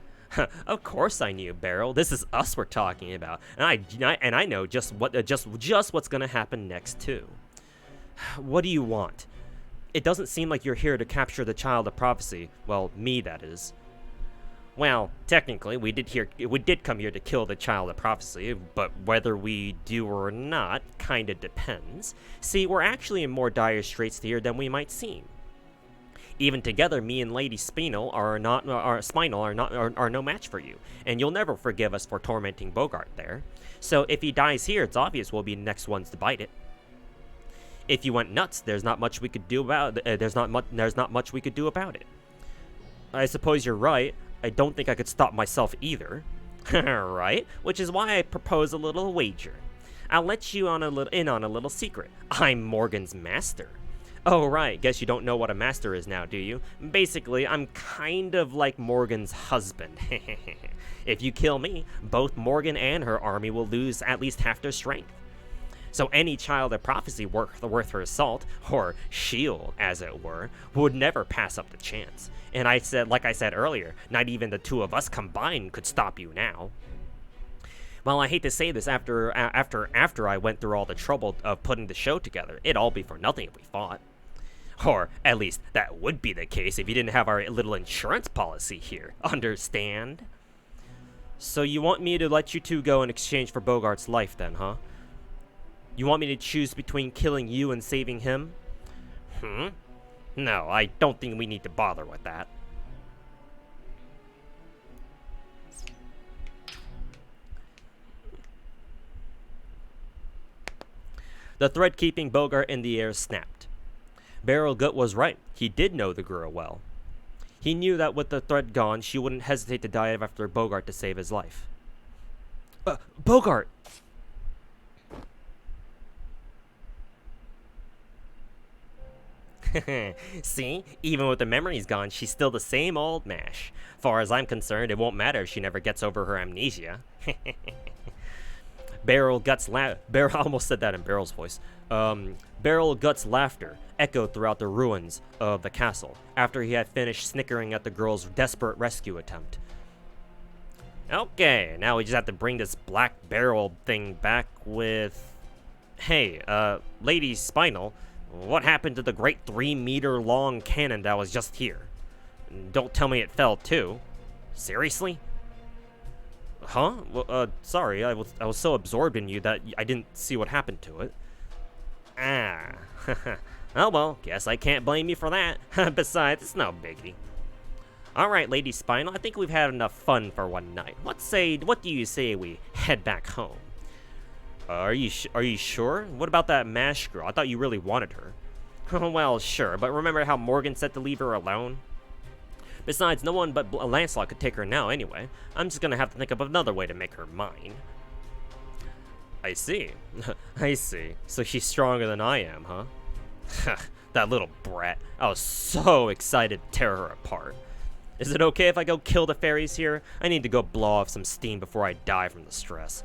Of course I knew, Beryl. This is us we're talking about, and I know just what's gonna happen next too. What do you want? It doesn't seem like you're here to capture the Child of Prophecy. Well, me, that is. Well, technically, we did come here to kill the Child of Prophecy, but whether we do or not kinda depends. See, we're actually in more dire straits here than we might seem. Even together, me and Lady Spinal are no match for you, and you'll never forgive us for tormenting Bogart there. So if he dies here, it's obvious we'll be the next ones to bite it. If you went nuts, there's not much we could do about it. There's not much we could do about it. I suppose you're right. I don't think I could stop myself either. Right? Which is why I propose a little wager. I'll let you in on a little secret. I'm Morgan's master. Oh, right. Guess you don't know what a master is now, do you? Basically, I'm kind of like Morgan's husband. If you kill me, both Morgan and her army will lose at least half their strength. So any Child of Prophecy worth her salt, or shield, as it were, would never pass up the chance. And like I said earlier, not even the two of us combined could stop you now. Well, I hate to say this after I went through all the trouble of putting the show together. It'd all be for nothing if we fought. Or, at least, that would be the case if you didn't have our little insurance policy here. Understand? So you want me to let you two go in exchange for Bogart's life then, huh? You want me to choose between killing you and saving him? No, I don't think we need to bother with that. The thread keeping Bogart in the air snapped. Beryl Gut was right. He did know the girl well. He knew that with the thread gone, she wouldn't hesitate to dive after Bogart to save his life. Bogart! See, even with the memories gone, she's still the same old mash. Far as I'm concerned, it won't matter if she never gets over her amnesia. Beryl almost said that in Beryl's voice. Beryl Gut's laughter echoed throughout the ruins of the castle after he had finished snickering at the girl's desperate rescue attempt. Okay, now we just have to bring this black barrel thing back with... Hey, Lady Spinal, what happened to the great 3-meter-long cannon that was just here? Don't tell me it fell too. Seriously? Huh? Well, sorry, I was so absorbed in you that I didn't see what happened to it. Ah. Oh well, guess I can't blame you for that. Besides, it's no biggie. Alright, Lady Spinal, I think we've had enough fun for one night. What do you say we head back home? Are you sure? What about that MASH girl? I thought you really wanted her. Well, sure, but remember how Morgan said to leave her alone? Besides, no one but Lancelot could take her now anyway. I'm just gonna have to think of another way to make her mine. I see. I see. So she's stronger than I am, huh? That little brat. I was so excited to tear her apart. Is it okay if I go kill the fairies here? I need to go blow off some steam before I die from the stress.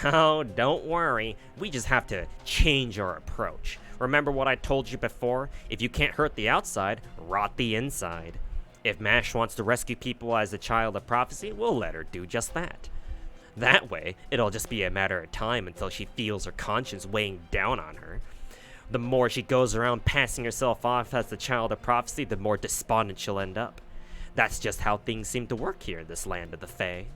Oh, don't worry. We just have to change our approach. Remember what I told you before? If you can't hurt the outside, rot the inside. If MASH wants to rescue people as the Child of Prophecy, we'll let her do just that. That way, it'll just be a matter of time until she feels her conscience weighing down on her. The more she goes around passing herself off as the Child of Prophecy, the more despondent she'll end up. That's just how things seem to work here in this land of the Fae.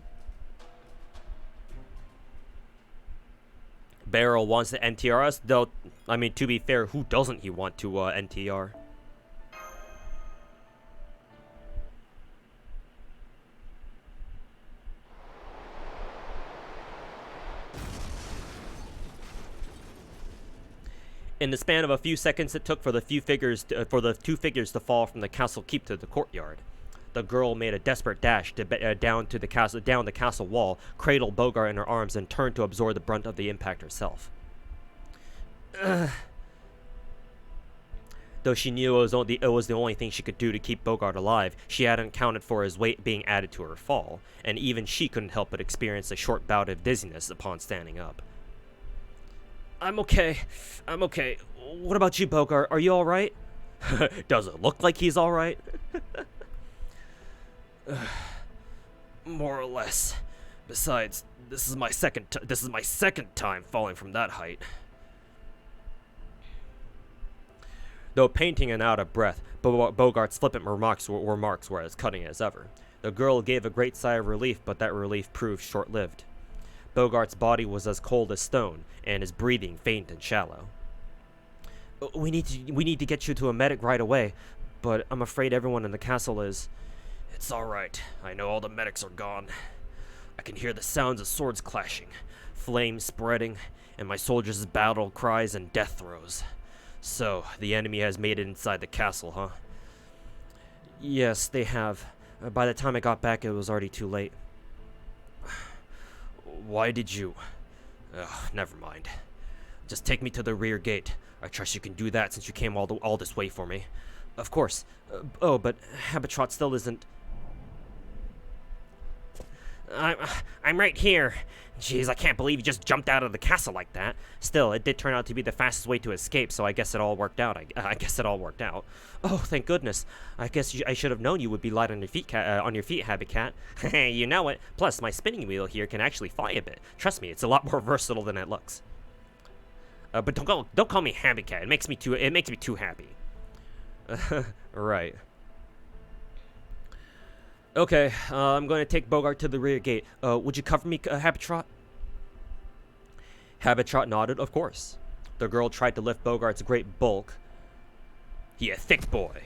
Beryl wants to NTR us, though, I mean, to be fair, who doesn't he want to NTR? In the span of a few seconds it took for the two figures to fall from the castle keep to the courtyard, the girl made a desperate dash down the castle wall, cradled Bogart in her arms, and turned to absorb the brunt of the impact herself. Though she knew it was the only thing she could do to keep Bogart alive, she hadn't accounted for his weight being added to her fall, and even she couldn't help but experience a short bout of dizziness upon standing up. I'm okay. What about you, Bogart? Are you alright? Does it look like he's alright? More or less. Besides, this is my second time falling from that height. Though painting and out of breath, Bogart's flippant remarks were as cutting as ever. The girl gave a great sigh of relief, but that relief proved short-lived. Bogart's body was as cold as stone, and his breathing faint and shallow. We need to get you to a medic right away, but I'm afraid everyone in the castle is... It's alright. I know all the medics are gone. I can hear the sounds of swords clashing, flames spreading, and my soldiers' battle cries and death throes. So, the enemy has made it inside the castle, huh? Yes, they have. By the time I got back, it was already too late. Why did you... never mind. Just take me to the rear gate. I trust you can do that since you came all this way for me. Of course. But Habitrot still isn't... I'm right here. Jeez, I can't believe you just jumped out of the castle like that. Still, it did turn out to be the fastest way to escape, so I guess it all worked out. I guess it all worked out. Oh, thank goodness. I guess I should have known you would be light on your feet, Habicat. You know it. Plus, my spinning wheel here can actually fly a bit. Trust me, it's a lot more versatile than it looks. But don't call me Habicat. It makes me too happy. Right. Okay, I'm going to take Bogart to the rear gate. Would you cover me, Habitrot? Habitrot nodded, of course. The girl tried to lift Bogart's great bulk. He a thick boy.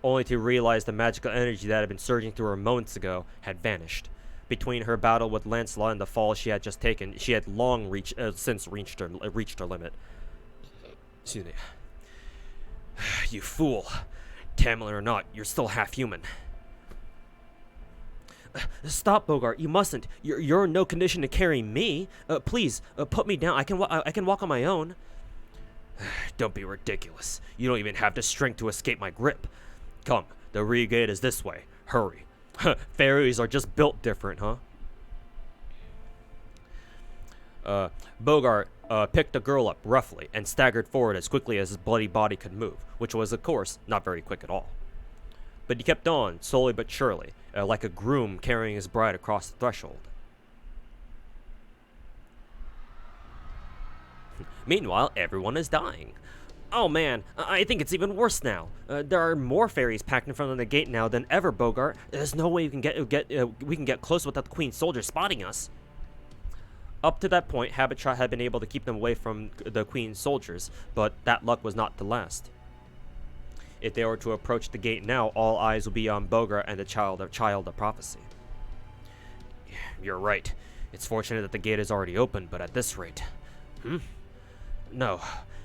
Only to realize the magical energy that had been surging through her moments ago had vanished. Between her battle with Lancelot and the fall she had just taken, she had long since reached her limit. Excuse me. You fool. Tam Lin or not, you're still half human. Stop, Bogart. You mustn't. You're in no condition to carry me. Please, put me down. I can walk on my own. Don't be ridiculous. You don't even have the strength to escape my grip. Come, the rear gate is this way. Hurry. Fairies are just built different, huh? Bogart picked the girl up roughly and staggered forward as quickly as his bloody body could move, which was, of course, not very quick at all. But he kept on, slowly but surely, like a groom carrying his bride across the threshold. Meanwhile, everyone is dying. Oh man, I think it's even worse now. There are more fairies packed in front of the gate now than ever, Bogart. There's no way we can get close without the Queen's soldiers spotting us. Up to that point, Habitrot had been able to keep them away from the Queen's soldiers, but that luck was not to last. If they were to approach the gate now, all eyes would be on Bogart and the child of prophecy. You're right. It's fortunate that the gate is already open, but at this rate... No,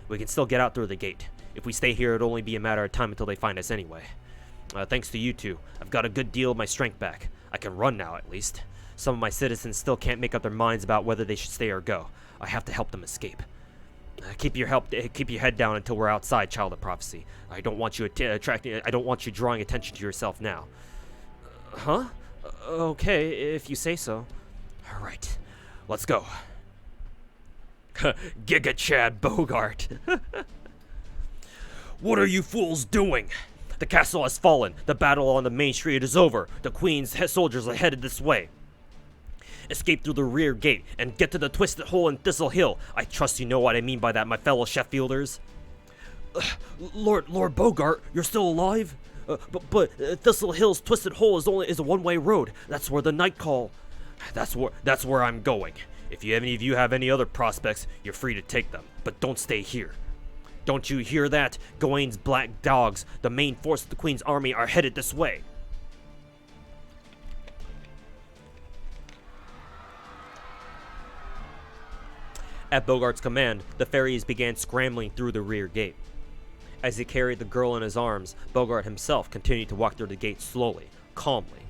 we can still get out through the gate. If we stay here, it'll only be a matter of time until they find us anyway. Thanks to you two, I've got a good deal of my strength back. I can run now, at least. Some of my citizens still can't make up their minds about whether they should stay or go. I have to help them escape. Keep your head down until we're outside, child of prophecy. I don't want you drawing attention to yourself now. Huh? Okay, if you say so. All right, let's go. Giga Chad Bogart. What are you fools doing? The castle has fallen. The battle on the main street is over. The Queen's soldiers are headed this way. Escape through the rear gate and get to the twisted hole in Thistle Hill. I trust you know what I mean by that, my fellow Sheffielders. Lord Bogart, you're still alive? But Thistle Hill's twisted hole is a one-way road. That's where the night call. That's where I'm going. If any of you have any other prospects, you're free to take them, but don't stay here. Don't you hear that? Gawain's black dogs, the main force of the Queen's army, are headed this way. At Bogart's command, the fairies began scrambling through the rear gate. As he carried the girl in his arms, Bogart himself continued to walk through the gate slowly, calmly,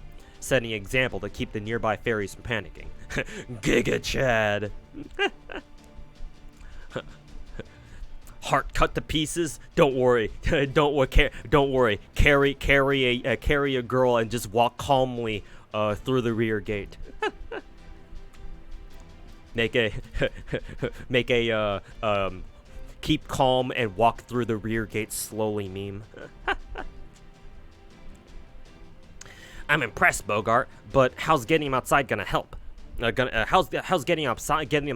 setting an example to keep the nearby fairies from panicking. Giga Chad! Heart cut to pieces? Don't worry. Don't worry. Carry a girl and just walk calmly through the rear gate. Make a keep calm and walk through the rear gate slowly meme. I'm impressed, Bogart, but how's getting him outside gonna help? How's getting him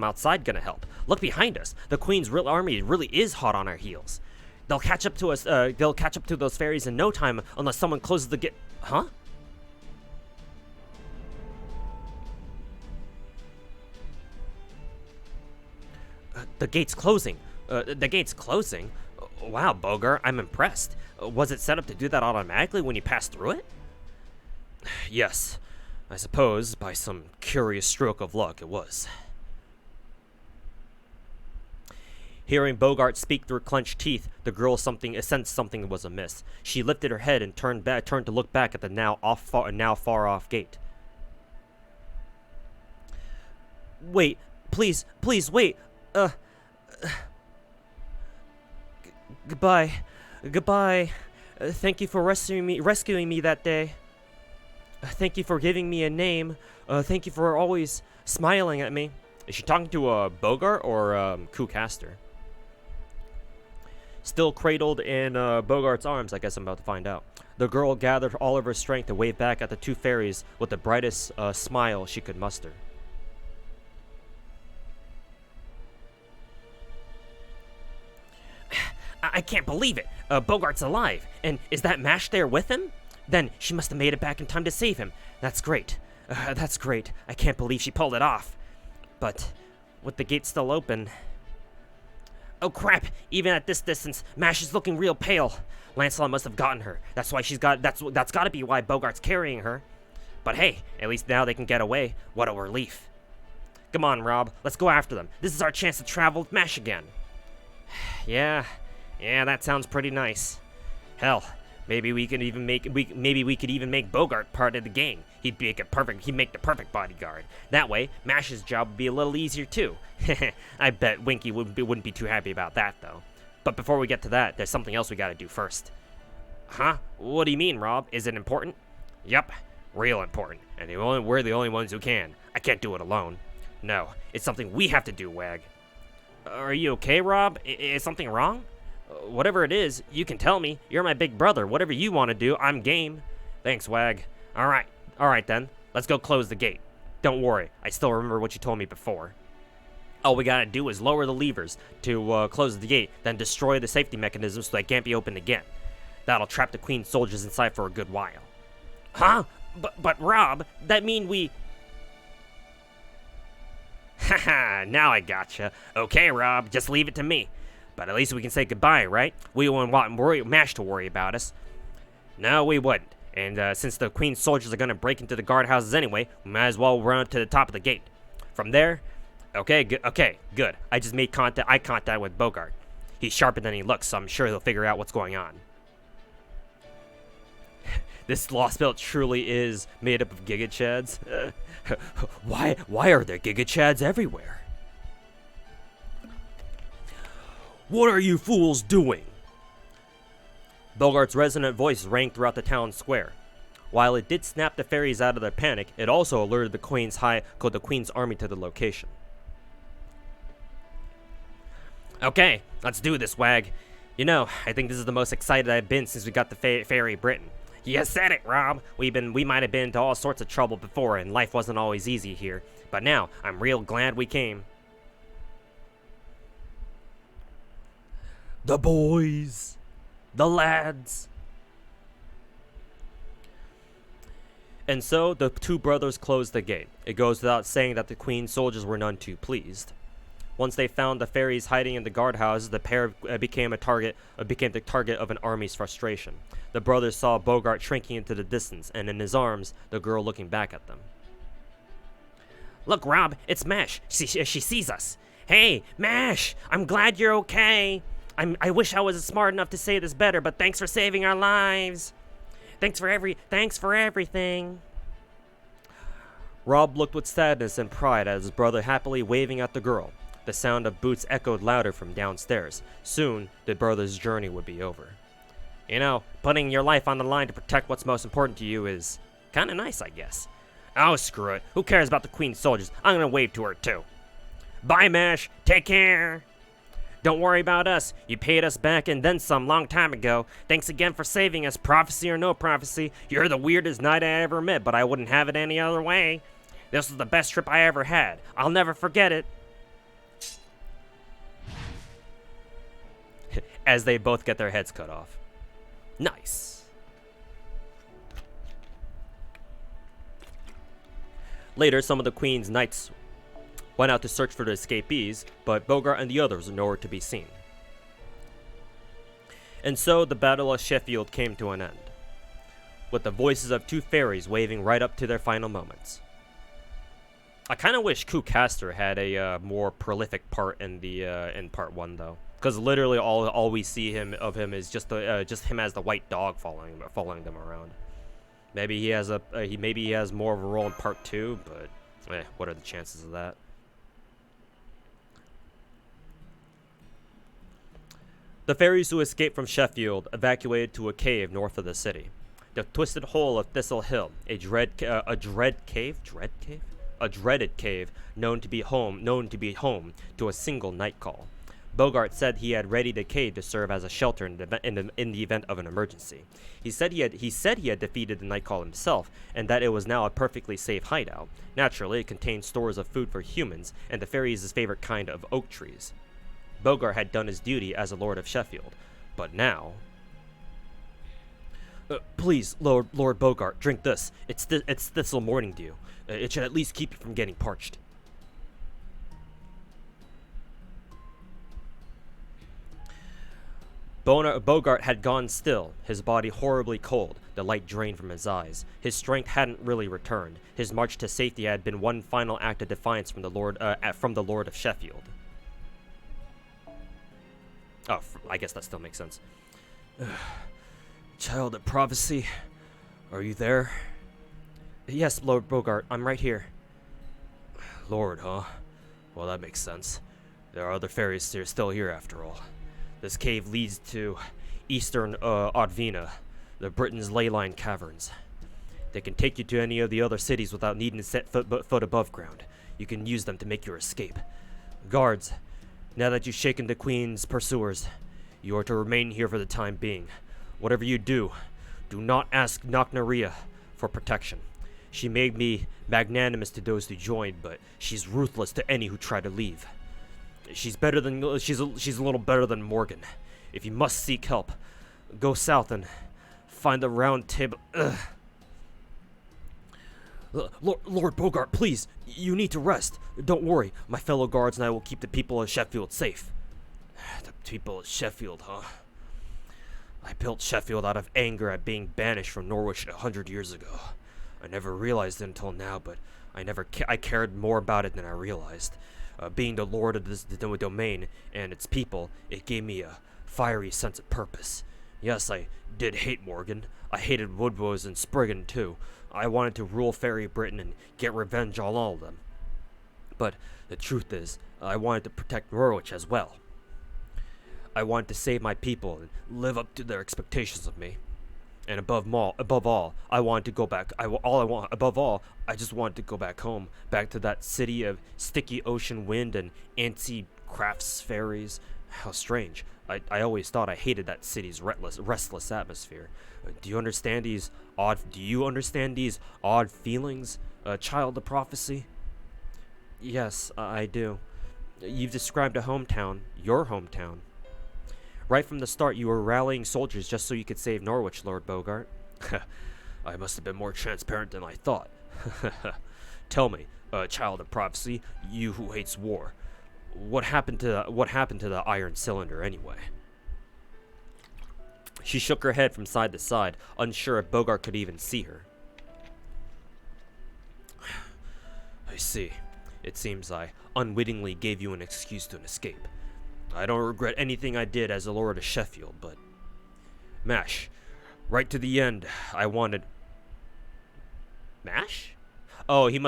outside gonna help? Look behind us. The Queen's real army really is hot on our heels. They'll catch up to us. They'll catch up to those fairies in no time unless someone closes the gate. Huh? The gate's closing. The gate's closing? Wow, Bogart, I'm impressed. Was it set up to do that automatically when you passed through it? Yes, I suppose by some curious stroke of luck it was. Hearing Bogart speak through clenched teeth, the girl sensed something was amiss. She lifted her head and turned to look back at the now far off gate. Wait, please, wait. Goodbye. Thank you for rescuing me that day. Thank you for giving me a name. Thank you for always smiling at me. Is she talking to Bogart or Castor? Still cradled in Bogart's arms, I guess I'm about to find out. The girl gathered all of her strength to wave back at the two fairies with the brightest smile she could muster. I can't believe it. Bogart's alive. And is that Mash there with him? Then she must have made it back in time to save him. That's great. That's great. I can't believe she pulled it off. But with the gate still open... Oh crap! Even at this distance, Mash is looking real pale. Lancelot must have gotten her. That's why that's gotta be why Bogart's carrying her. But hey, at least now they can get away. What a relief. Come on, Rob. Let's go after them. This is our chance to travel with Mash again. Yeah, that sounds pretty nice. Hell, maybe we could even make Bogart part of the gang. He'd make the perfect bodyguard. That way, Mash's job would be a little easier too. I bet Winky wouldn't be too happy about that though. But before we get to that, there's something else we gotta do first. Huh? What do you mean, Rob? Is it important? Yup, real important. And we're the only ones who can. I can't do it alone. No, it's something we have to do, Wag. Are you okay, Rob? Is something wrong? Whatever it is, you can tell me. You're my big brother. Whatever you want to do, I'm game. Thanks, Wag. Alright then. Let's go close the gate. Don't worry, I still remember what you told me before. All we gotta do is lower the levers to close the gate, then destroy the safety mechanism so they can't be opened again. That'll trap the Queen's soldiers inside for a good while. Huh? But Rob, that mean we... Haha, now I gotcha. Okay, Rob, just leave it to me. But at least we can say goodbye, right? We wouldn't want Mash to worry about us. No, we wouldn't. And since the Queen's soldiers are gonna break into the guardhouses anyway, we might as well run up to the top of the gate. From there, okay, good. I just made eye contact with Bogart. He's sharper than he looks, so I'm sure he'll figure out what's going on. This lost belt truly is made up of Giga Chads. Why are there Giga Chads everywhere? What are you fools doing? Bogart's resonant voice rang throughout the town square. While it did snap the fairies out of their panic, it also alerted the Queen's army to the location. Okay, let's do this, Wag. You know, I think this is the most excited I've been since we got the Fairy Britain. You said it, Rob. We might have been into all sorts of trouble before, and life wasn't always easy here. But now, I'm real glad we came. The boys. The lads. And so, the two brothers closed the gate. It goes without saying that the Queen's soldiers were none too pleased. Once they found the fairies hiding in the guardhouses, the pair became the target of an army's frustration. The brothers saw Bogart shrinking into the distance, and in his arms, the girl looking back at them. Look, Rob, it's Mash. She sees us. Hey, Mash, I'm glad you're okay. I wish I was smart enough to say this better, but thanks for saving our lives. Thanks for everything. Rob looked with sadness and pride at his brother happily waving at the girl. The sound of boots echoed louder from downstairs. Soon, the brothers' journey would be over. You know, putting your life on the line to protect what's most important to you is kinda nice, I guess. Oh, screw it. Who cares about the Queen's soldiers? I'm gonna wave to her, too. Bye, Mash. Take care. Don't worry about us. You paid us back and then some long time ago. Thanks again for saving us, prophecy or no prophecy. You're the weirdest knight I ever met, but I wouldn't have it any other way. This was the best trip I ever had. I'll never forget it. As they both get their heads cut off. Nice. Later, some of the Queen's knights went out to search for the escapees, but Bogart and the others were nowhere to be seen. And so the Battle of Sheffield came to an end, with the voices of two fairies waving right up to their final moments. I kind of wish Kucaster had a more prolific part in the in part 1 though, because literally all we see of him is just him as the white dog following them around. Maybe he has he has more of a role in part 2, but what are the chances of that? The fairies who escaped from Sheffield evacuated to a cave north of the city. The twisted hole of Thistle Hill, a dreaded cave known to be home to a single night call. Bogart said he had readied a cave to serve as a shelter in the event of an emergency. He said he had defeated the night call himself, and that it was now a perfectly safe hideout. Naturally, it contained stores of food for humans and the fairies' favorite kind of oak trees. Bogart had done his duty as a Lord of Sheffield, but now... please, Lord Bogart, drink this. It's Thistle Morning Dew. It should at least keep you from getting parched. Bogart had gone still, his body horribly cold, the light drained from his eyes. His strength hadn't really returned. His march to safety had been one final act of defiance from the Lord of Sheffield. Oh, I guess that still makes sense. Child of prophecy, are you there? Yes, Lord Bogart, I'm right here. Lord, huh? Well, that makes sense. There are other fairies still here after all. This cave leads to eastern Odvina, the Britain's leyline caverns. They can take you to any of the other cities without needing to set foot above ground. You can use them to make your escape. Guards, now that you've shaken the Queen's pursuers, you are to remain here for the time being. Whatever you do not ask Nocnaria for protection. She may be magnanimous to those who join, but she's ruthless to any who try to leave. She's a little better than Morgan. If you must seek help, go south and find the round table. Lord Bogart, please, you need to rest. Don't worry, my fellow guards and I will keep the people of Sheffield safe. The people of Sheffield, huh? I built Sheffield out of anger at being banished from Norwich 100 years ago. I never realized it until now, but I cared more about it than I realized. Being the lord of this domain and its people, it gave me a fiery sense of purpose. Yes, I did hate Morgan. I hated Woodrose and Spriggan too. I wanted to rule Fairy Britain and get revenge on all of them. But the truth is, I wanted to protect Norwich as well. I wanted to save my people and live up to their expectations of me. And above all, I wanted to go back. I just wanted to go back home, back to that city of sticky ocean wind and antsy crafts fairies. How strange. I always thought I hated that city's restless atmosphere. Do you understand these odd feelings, child of prophecy? Yes, I do. You've described a hometown, your hometown. Right from the start, you were rallying soldiers just so you could save Norwich, Lord Bogart. I must have been more transparent than I thought. Tell me, child of prophecy, you who hates war, what happened to the iron cylinder anyway? She shook her head from side to side, unsure if Bogart could even see her. I see. It seems I unwittingly gave you an excuse to escape. I don't regret anything I did as a Lord of Sheffield, but... Mash, right to the end, I wanted... Mash? Oh, he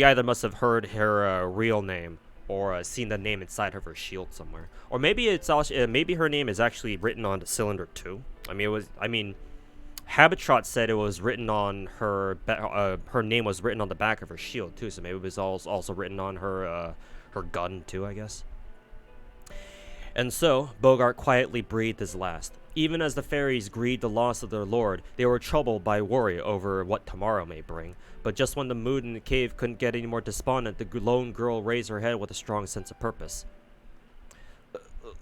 either must have heard her real name, or seen the name inside of her shield somewhere. Or maybe it's also, maybe her name is actually written on the cylinder too. Habitrot said it was written on her name was written on the back of her shield too, so maybe it was also written on her gun too, I guess. And so, Bogart quietly breathed his last. Even as the fairies grieved the loss of their lord, they were troubled by worry over what tomorrow may bring. But just when the mood in the cave couldn't get any more despondent, the lone girl raised her head with a strong sense of purpose.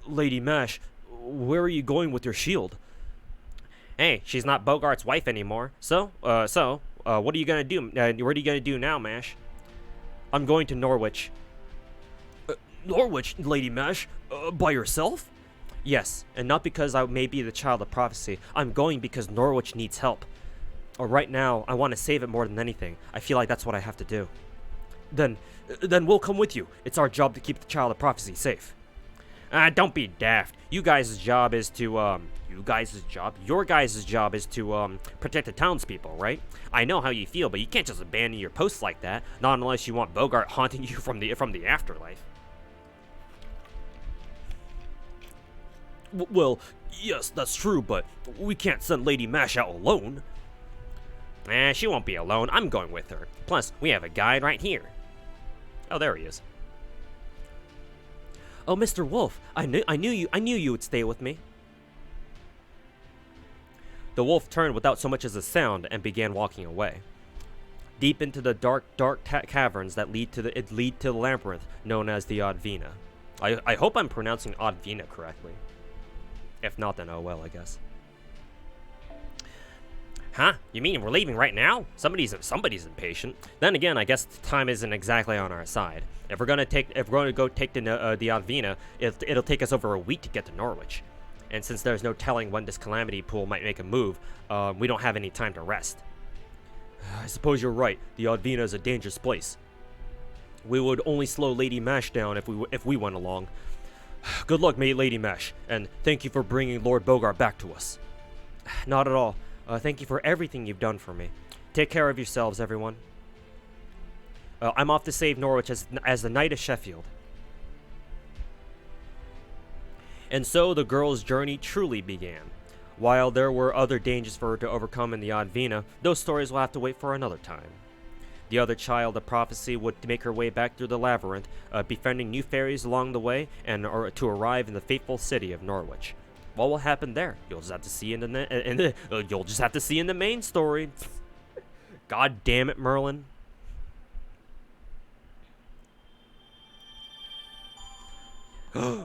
Lady Mash, where are you going with your shield? Hey, she's not Bogart's wife anymore. So, what are you gonna do? What are you gonna do now, Mash? I'm going to Norwich. Norwich, Lady Mash? By yourself? Yes, and not because I may be the child of prophecy. I'm going because Norwich needs help. Or right now, I want to save it more than anything. I feel like that's what I have to do. Then we'll come with you. It's our job to keep the child of prophecy safe. Don't be daft. Your guys' job is to protect the townspeople, right? I know how you feel, but you can't just abandon your posts like that. Not unless you want Bogart haunting you from the afterlife. Well, yes, that's true, but we can't send Lady Mash out alone. She won't be alone. I'm going with her. Plus, we have a guide right here. Oh, there he is. Oh, Mr. Wolf, I knew you would stay with me. The wolf turned without so much as a sound and began walking away. Deep into the dark caverns that lead to the labyrinth known as the Audvina. I hope I'm pronouncing Audvina correctly. If not, then oh well, I guess. Huh? You mean we're leaving right now? Somebody's impatient. Then again, I guess time isn't exactly on our side. If we're gonna go take the Audvina, it'll take us over a week to get to Norwich. And since there's no telling when this calamity pool might make a move, we don't have any time to rest. I suppose you're right. The Audvina is a dangerous place. We would only slow Lady Mash down if we went along. Good luck, mate, Lady Mash, and thank you for bringing Lord Bogart back to us. Not at all. Thank you for everything you've done for me. Take care of yourselves, everyone. I'm off to save Norwich as the Knight of Sheffield. And so the girl's journey truly began. While there were other dangers for her to overcome in the Audvina, those stories will have to wait for another time. The other child of prophecy would make her way back through the labyrinth, befriending new fairies along the way, and to arrive in the fateful city of Norwich. What will happen there? You'll just have to see in the main story. God damn it, Merlin.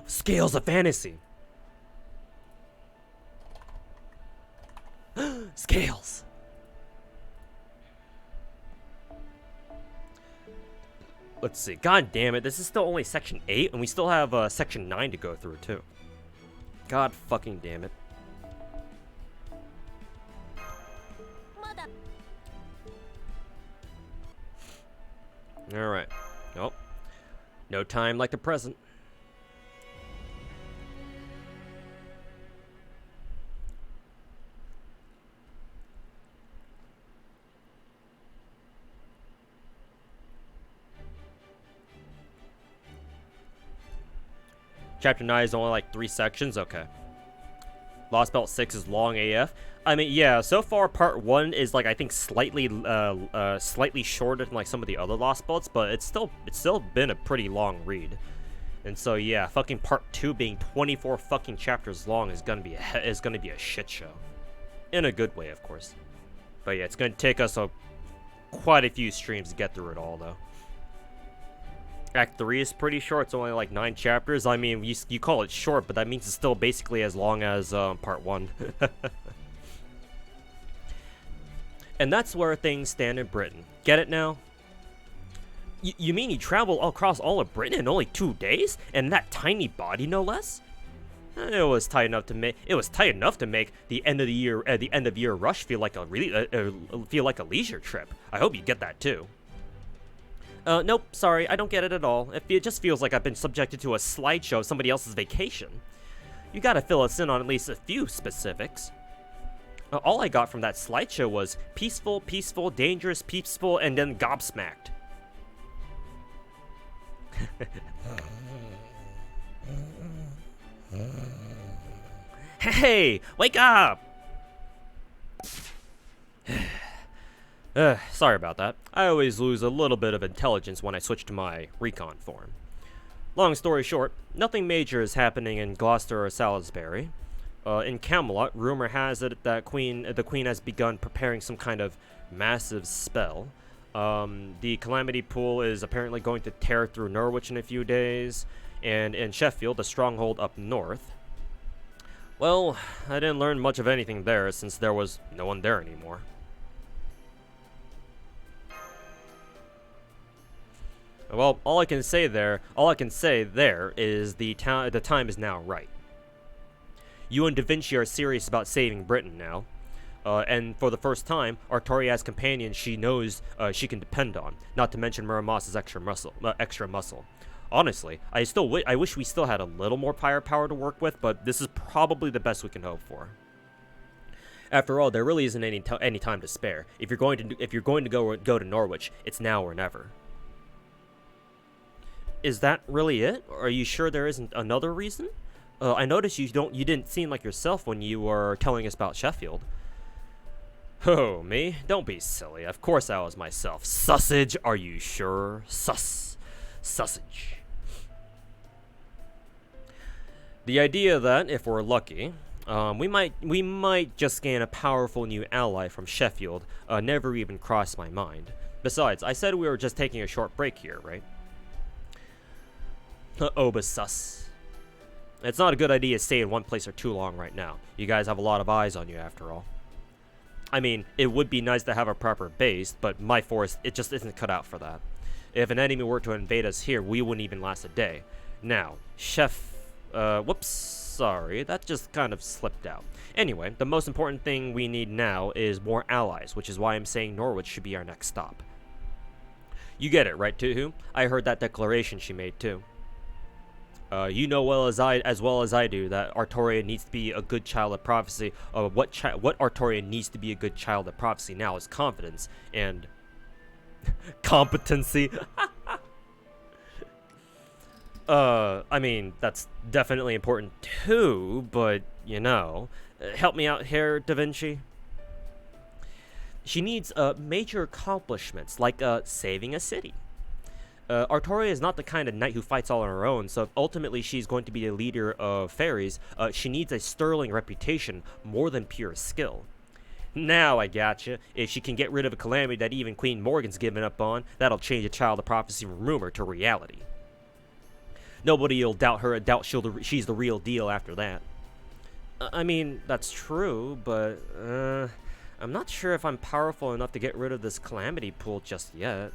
Scales of fantasy. Scales. Let's see. God damn it. This is still only section 8, and we still have section 9 to go through, too. God fucking damn it. Alright. Nope. No time like the present. Chapter 9 is only like 3 sections? Okay. Lost Belt 6 is long AF. I mean, yeah, so far part 1 is like, I think slightly shorter than like some of the other Lost Belts, but it's still been a pretty long read. And so yeah, fucking part 2 being 24 fucking chapters long is gonna be a shit show. In a good way, of course. But yeah, it's gonna take us quite a few streams to get through it all, though. Act 3 is pretty short. It's only like 9 chapters. I mean, you call it short, but that means it's still basically as long as part 1. And that's where things stand in Britain. Get it now? You mean you travel across all of Britain in only 2 days? And that tiny body, no less? It was tight enough to make the end of year rush feel like a leisure trip. I hope you get that too. Nope, sorry, I don't get it at all. It just feels like I've been subjected to a slideshow of somebody else's vacation. You gotta fill us in on at least a few specifics. All I got from that slideshow was peaceful, peaceful, dangerous, peaceful, and then gobsmacked. Hey, wake up! Sorry about that. I always lose a little bit of intelligence when I switch to my recon form. Long story short, nothing major is happening in Gloucester or Salisbury. In Camelot, rumor has it that the Queen has begun preparing some kind of massive spell. The Calamity Pool is apparently going to tear through Norwich in a few days, and in Sheffield, the stronghold up north. Well, I didn't learn much of anything there since there was no one there anymore. Well, all I can say there is the time is now right. You and Da Vinci are serious about saving Britain now. And for the first time, Artoria has companions she knows she can depend on, not to mention Muramas's extra muscle. Honestly, I wish we still had a little more firepower to work with, but this is probably the best we can hope for. After all, there really isn't any time to spare. If you're going to go to Norwich, it's now or never. Is that really it? Are you sure there isn't another reason? I noticed you didn't seem like yourself when you were telling us about Sheffield. Oh, me? Don't be silly. Of course I was myself. Sausage, are you sure? Sausage. The idea that, if we're lucky, we might just gain a powerful new ally from Sheffield never even crossed my mind. Besides, I said we were just taking a short break here, right? But sus. It's not a good idea to stay in one place for too long right now. You guys have a lot of eyes on you after all. I mean, it would be nice to have a proper base, but my force, it just isn't cut out for that. If an enemy were to invade us here, we wouldn't even last a day. Now, whoops, sorry, that just kind of slipped out. Anyway, the most important thing we need now is more allies, which is why I'm saying Norwich should be our next stop. You get it, right, Tuhu? I heard that declaration she made, too. You know as well as I do that Artoria needs to be a good child of prophecy. What Artoria needs to be a good child of prophecy now is confidence and competency. I mean, that's definitely important too, but you know, help me out here, Da Vinci. She needs major accomplishments like saving a city. Artoria is not the kind of knight who fights all on her own, so if ultimately she's going to be a leader of fairies, she needs a sterling reputation more than pure skill. Now I gotcha. If she can get rid of a calamity that even Queen Morgan's given up on, that'll change a child of prophecy from rumor to reality. Nobody'll doubt she's the real deal after that. I mean, that's true, but I'm not sure if I'm powerful enough to get rid of this calamity pool just yet.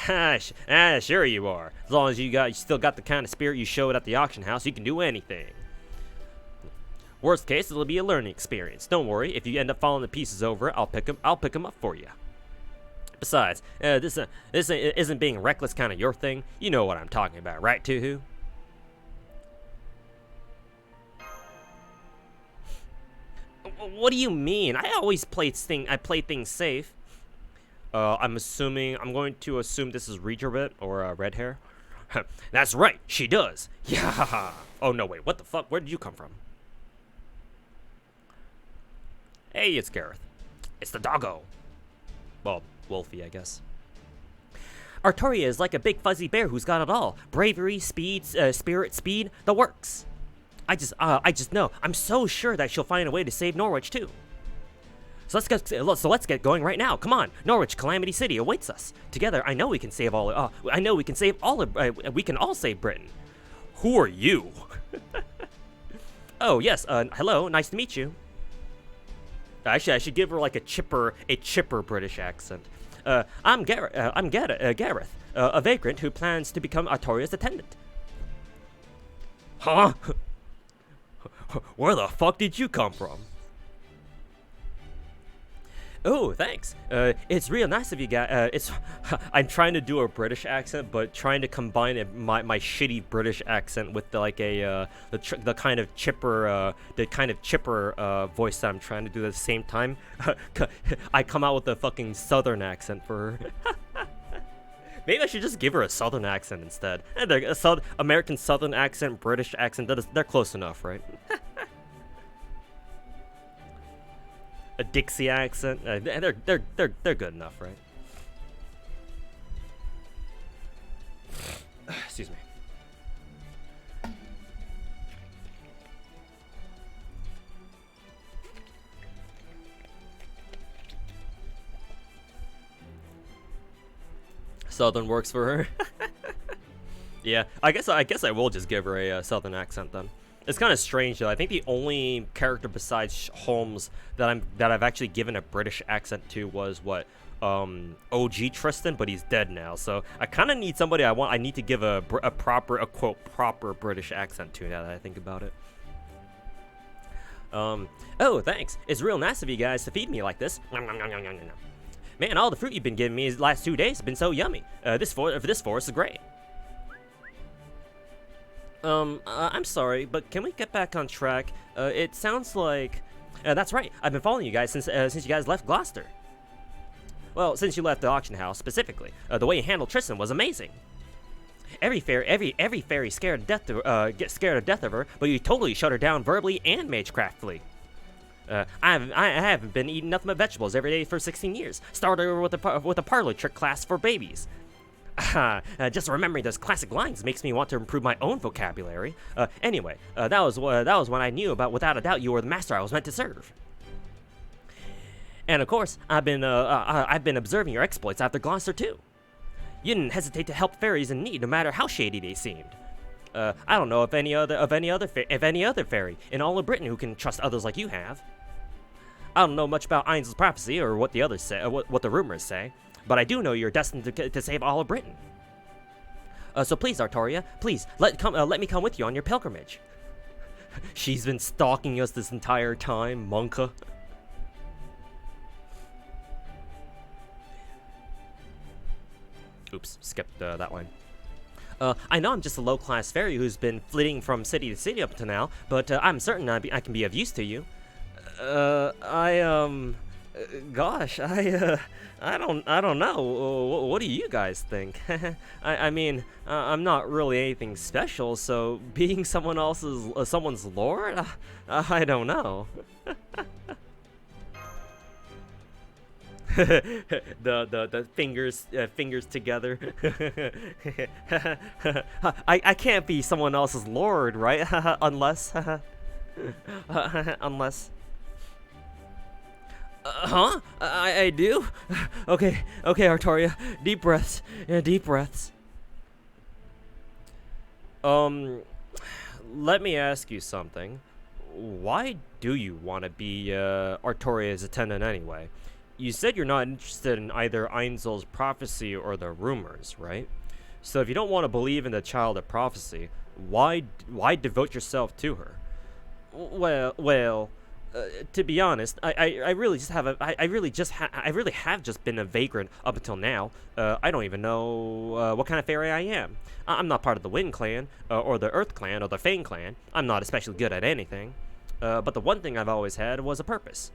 Sure you are. As long as you still got the kind of spirit you showed at the auction house, you can do anything. Worst case, it'll be a learning experience. Don't worry, if you end up falling the pieces over, I'll pick them up for you. Besides, this isn't being reckless kind of your thing. You know what I'm talking about, right, Tuhu? What do you mean? I always play things safe. I'm going to assume this is Regerbit or red hair. That's right, she does. Yeah. Oh no, wait, what the fuck? Where did you come from? Hey, it's Gareth. It's the doggo. Well, Wolfie, I guess. Artoria is like a big fuzzy bear who's got it all: bravery, speed, spirit, speed, the works. I just know. I'm so sure that she'll find a way to save Norwich too. So let's get going right now. Come on, Norwich, Calamity City awaits us. Together, I know we can save all. We can all save Britain. Who are you? Oh yes. Hello. Nice to meet you. Actually, I should give her like a chipper British accent. I'm Gareth, a vagrant who plans to become Artoria's attendant. Huh? Where the fuck did you come from? Oh, thanks. It's real nice of you guys. It's I'm trying to do a British accent, but trying to combine my shitty British accent with the kind of chipper voice that I'm trying to do at the same time. I come out with a fucking Southern accent for her. Maybe I should just give her a Southern accent instead. American Southern accent, British accent. They're close enough, right? A Dixie accent. They're good enough, right? Excuse me. Southern works for her. Yeah, I guess I will just give her a Southern accent then. It's kind of strange though. I think the only character besides Holmes that I've actually given a British accent to was OG Tristan, but he's dead now. So I kind of need somebody I need to give a quote proper British accent to now that I think about it. Oh, thanks. It's real nice of you guys to feed me like this. Man, all the fruit you've been giving me these last 2 days have been so yummy. This forest is great. I'm sorry, but can we get back on track? It sounds like... that's right, I've been following you guys since you guys left Gloucester. Well, since you left the auction house, specifically. The way you handled Tristan was amazing. Every fairy scared to death of her, but you totally shut her down verbally and magecraftily. I haven't been eating nothing but vegetables every day for 16 years. Started over with a parlor trick class for babies. Just remembering those classic lines makes me want to improve my own vocabulary. Anyway, that was when I knew about without a doubt you were the master I was meant to serve. And of course, I've been observing your exploits after Gloucester too. You didn't hesitate to help fairies in need, no matter how shady they seemed. I don't know of any other fairy in all of Britain who can trust others like you have. I don't know much about Ainsl's prophecy or what the others say, what the rumors say. But I do know you're destined to save all of Britain. So please, Artoria, please, let me come with you on your pilgrimage. She's been stalking us this entire time, Monka. Oops, skipped that line. I know I'm just a low-class fairy who's been flitting from city to city up to now, but I'm certain I can be of use to you. Gosh, I don't know. What do you guys think? I mean, I'm not really anything special, so being someone's lord, I don't know. the fingers together. I can't be someone else's lord, right? unless. Huh? I do? Okay, Artoria. Deep breaths. Yeah, deep breaths. Let me ask you something. Why do you want to be Artoria's attendant anyway? You said you're not interested in either Ainsl's prophecy or the rumors, right? So if you don't want to believe in the child of prophecy, why devote yourself to her? Well, to be honest, I really have just been a vagrant up until now. I don't even know what kind of fairy I am. I'm not part of the Wind Clan, or the Earth Clan, or the Fang Clan. I'm not especially good at anything. But the one thing I've always had was a purpose.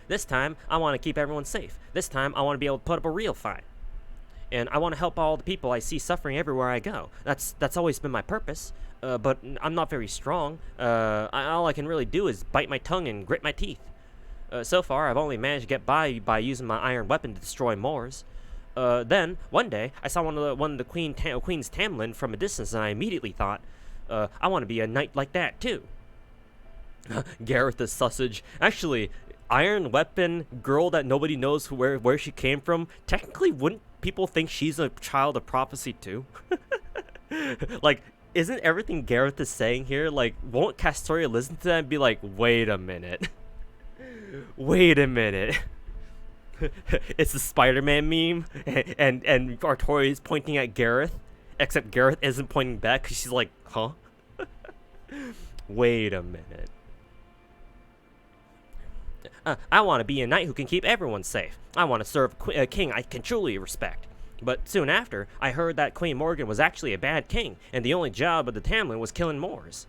This time, I want to keep everyone safe. This time, I want to be able to put up a real fight. And I want to help all the people I see suffering everywhere I go. That's always been my purpose. But I'm not very strong. All I can really do is bite my tongue and grit my teeth. So far, I've only managed to get by using my iron weapon to destroy Moors. Then, one day, I saw one of the Queen's Tam Lin from a distance, and I immediately thought, I want to be a knight like that, too. Gareth the sausage. Actually, iron weapon, girl that nobody knows where she came from, technically, wouldn't people think she's a child of prophecy, too? Like, isn't everything Gareth is saying here, like, won't Castoria listen to that and be like, wait a minute. Wait a minute. It's the Spider-Man meme, and Artoria is pointing at Gareth, except Gareth isn't pointing back because she's like, huh? Wait a minute. I want to be a knight who can keep everyone safe. I want to serve a king I can truly respect. But soon after, I heard that Queen Morgan was actually a bad king, and the only job of the Tam Lin was killing Moors.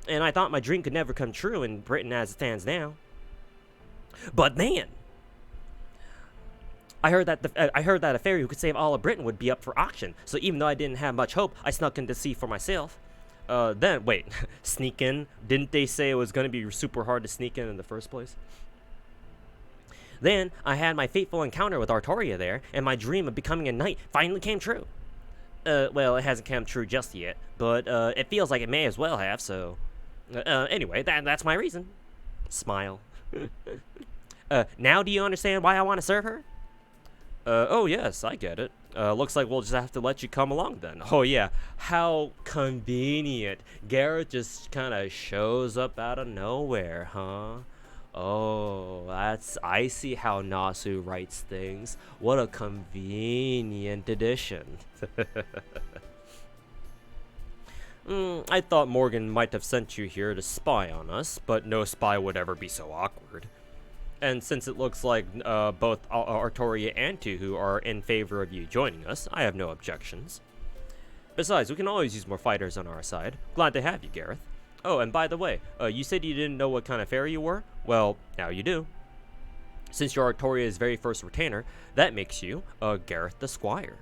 And I thought my dream could never come true in Britain as it stands now. But then, I heard that a fairy who could save all of Britain would be up for auction. So even though I didn't have much hope, I snuck in to see for myself. Then wait, sneak in? Didn't they say it was gonna be super hard to sneak in the first place? Then I had my fateful encounter with Artoria there, and my dream of becoming a knight finally came true. Well, it hasn't come true just yet, but it feels like it may as well have. So, anyway, that's my reason. Smile. Now do you understand why I want to serve her? Oh yes, I get it. Looks like we'll just have to let you come along then. Oh yeah, how convenient. Garrett just kind of shows up out of nowhere, huh? Oh, I see how Nasu writes things. What a convenient addition. I thought Morgan might have sent you here to spy on us, but no spy would ever be so awkward. And since it looks like both Artoria and Tuhu are in favor of you joining us, I have no objections. Besides, we can always use more fighters on our side. Glad to have you, Gareth. Oh, and by the way, you said you didn't know what kind of fairy you were? Well, now you do. Since you're Artoria's very first retainer, that makes you Gareth the Squire.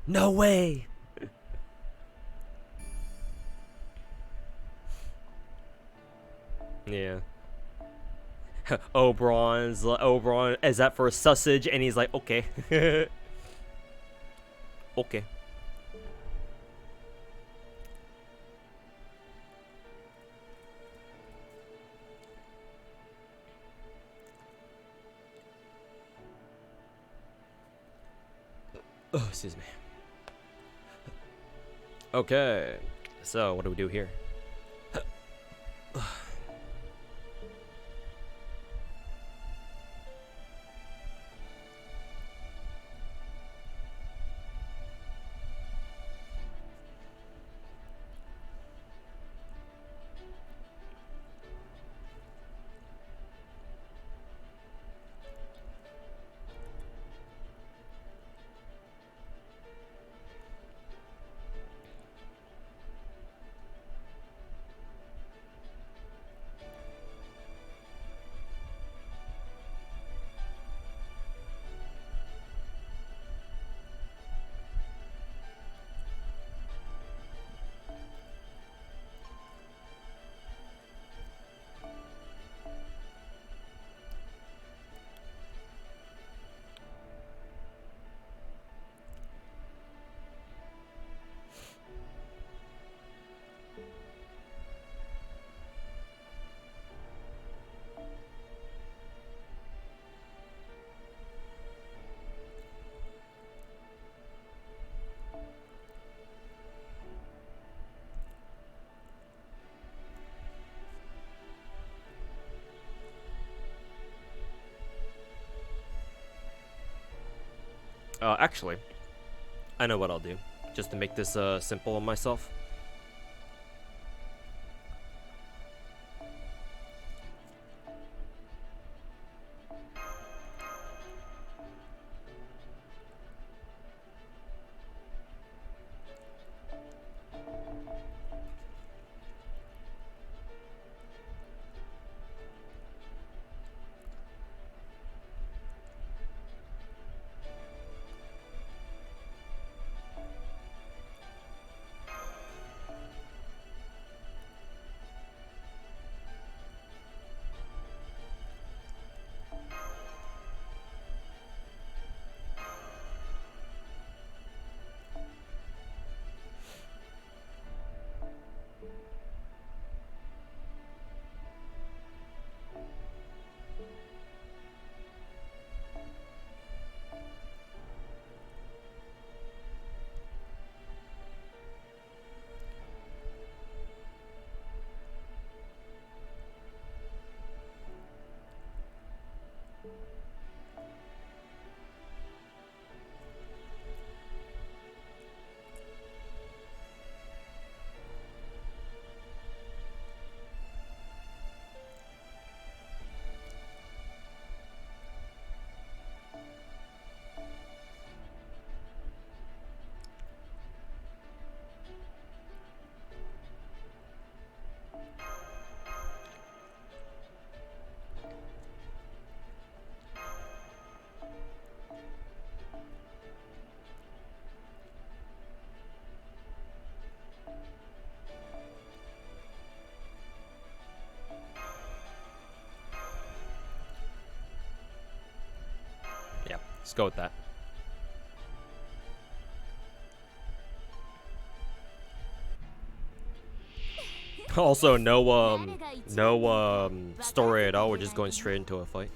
No way! Yeah. Oberon, is that for a sausage? And he's like, okay. Okay. Oh, excuse me. Okay. So, what do we do here? Actually, I know what I'll do, just to make this simple on myself. Let's go with that. Also, no story at all. We're just going straight into a fight.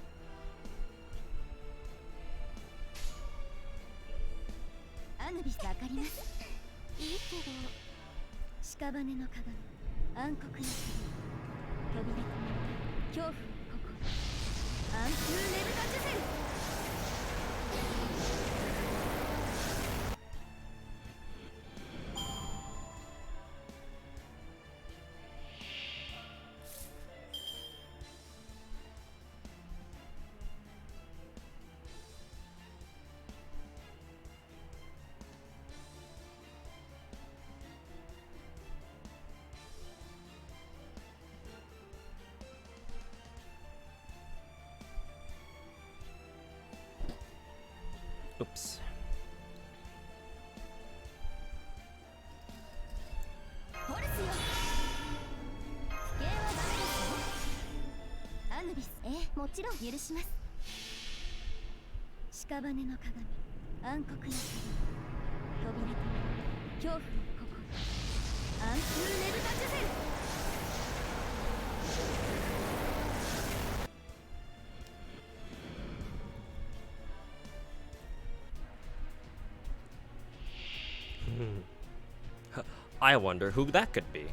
アヌビスわかります。いいけど、屍の鏡、暗黒の鍵、扉と恐怖の心、アンプーネルタジュゼル。Oops. I wonder who that could be.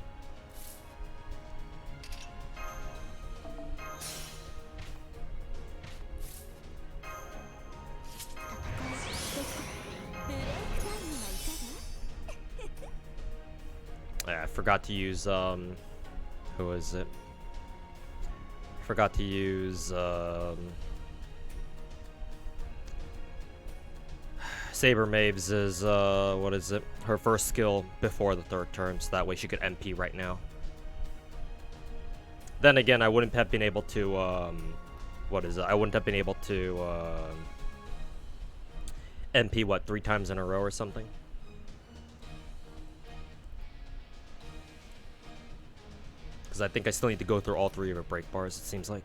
Yeah, I forgot to use who is it? Forgot to use Saber Maves is what is it? Her first skill before the third turn, so that way she could MP right now. Then again, I wouldn't have been able to what is it? I wouldn't have been able to MP what 3 times in a row or something. Because I think I still need to go through all 3 of her break bars, it seems like.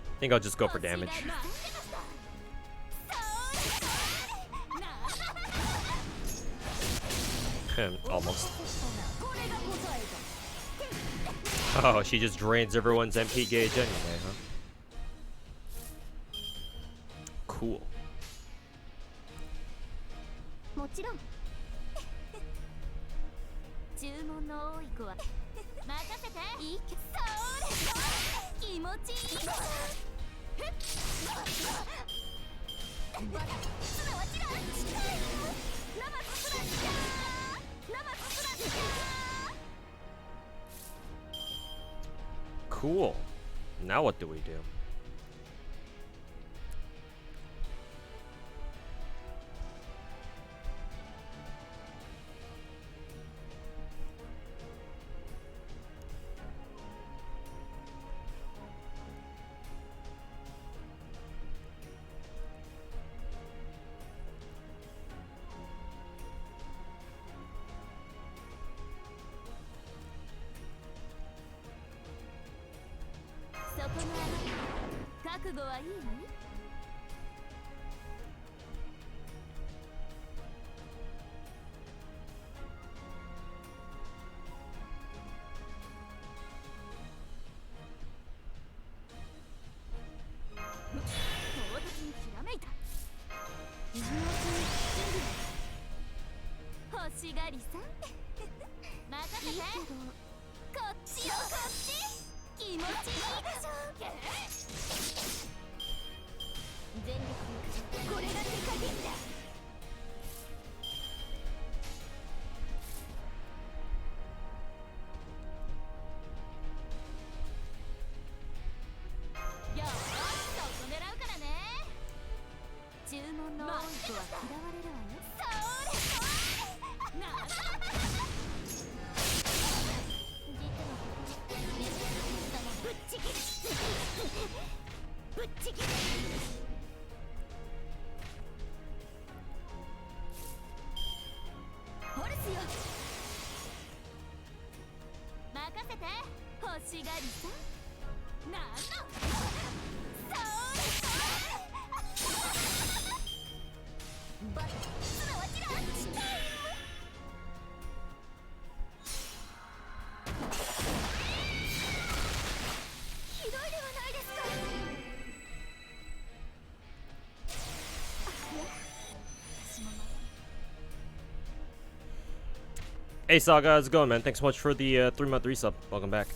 I think I'll just go for damage. Almost. Oh, she just drains everyone's MP gauge anyway, huh? Cool. Cool. Now what do we do? 気持ちいいでしょ全力でこれが手加減だよーしそこ狙うからね注文の多い子は嫌われるわよそれそれなあぶっちぎりぶっちぎりホルスよ任せて欲しがりさなんのそれそれバッツナはチラッチタイひどいではないですか。Hey Saga, how's it going, man? Thanks so much for the 3-month resub. Welcome back.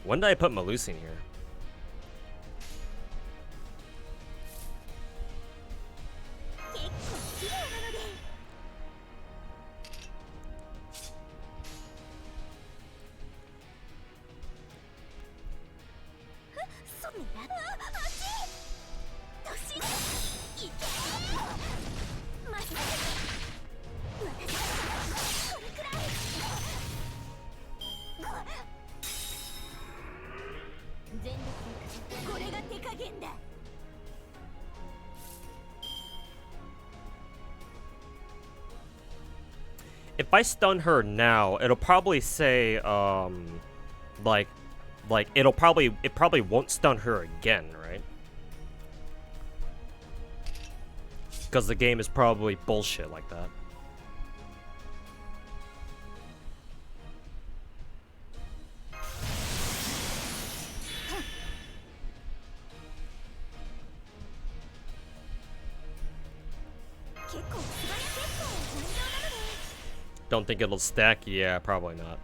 When did I put Malus in here? If I stun her now, it'll probably say, it probably won't stun her again, right? Because the game is probably bullshit like that. Don't think it'll stack? Yeah, probably not.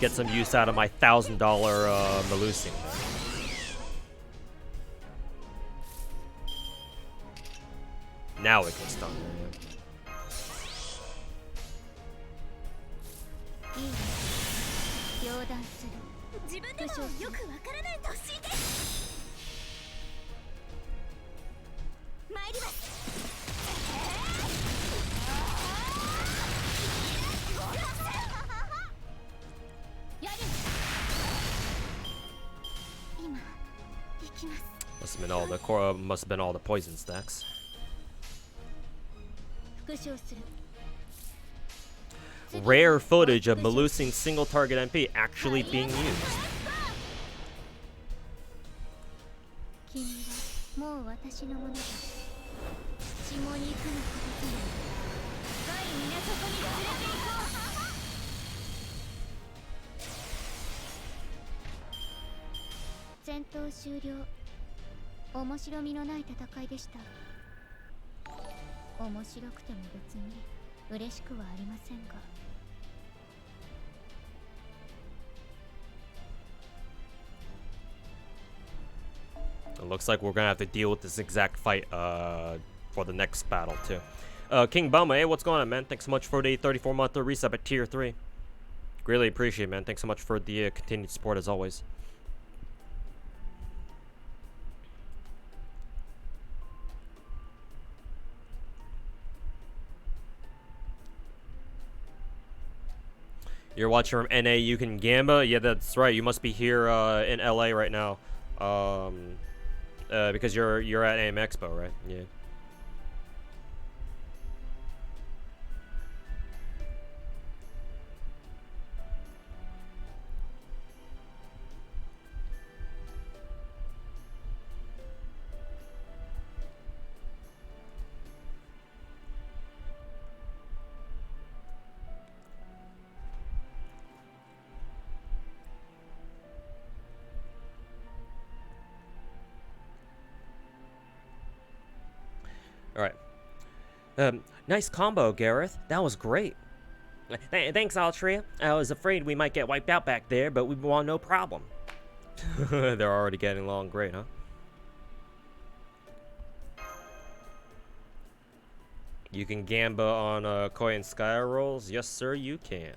Get some use out of my $1,000 Malusing. Now it can stun her. Must have been all the poison stacks. Rare footage of Malusing single target MP actually being used. It looks like we're gonna have to deal with this exact fight for the next battle too. King Bama, hey, what's going on, man? Thanks so much for the 34-month resub at tier 3. Greatly appreciate it, man. Thanks so much for the continued support as always. You're watching from NA, you can Gamba? Yeah, that's right. You must be here in LA right now. Because you're at AM Expo, right? Yeah. Alright. Nice combo, Gareth. That was great. Thanks, Altria. I was afraid we might get wiped out back there, but we want no problem. They're already getting along great, huh? You can gamba on Koi and Sky rolls? Yes, sir, you can.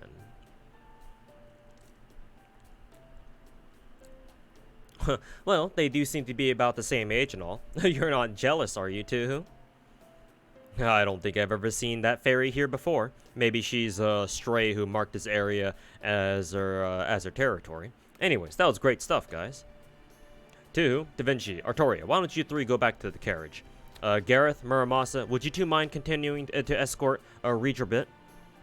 Well, they do seem to be about the same age and all. You're not jealous, are you, too? I don't think I've ever seen that fairy here before. Maybe she's a stray who marked this area as her territory. Anyways, that was great stuff, guys. Two, Da Vinci, Artoria, why don't you three go back to the carriage? Gareth, Muramasa, would you two mind continuing to escort Reach a bit?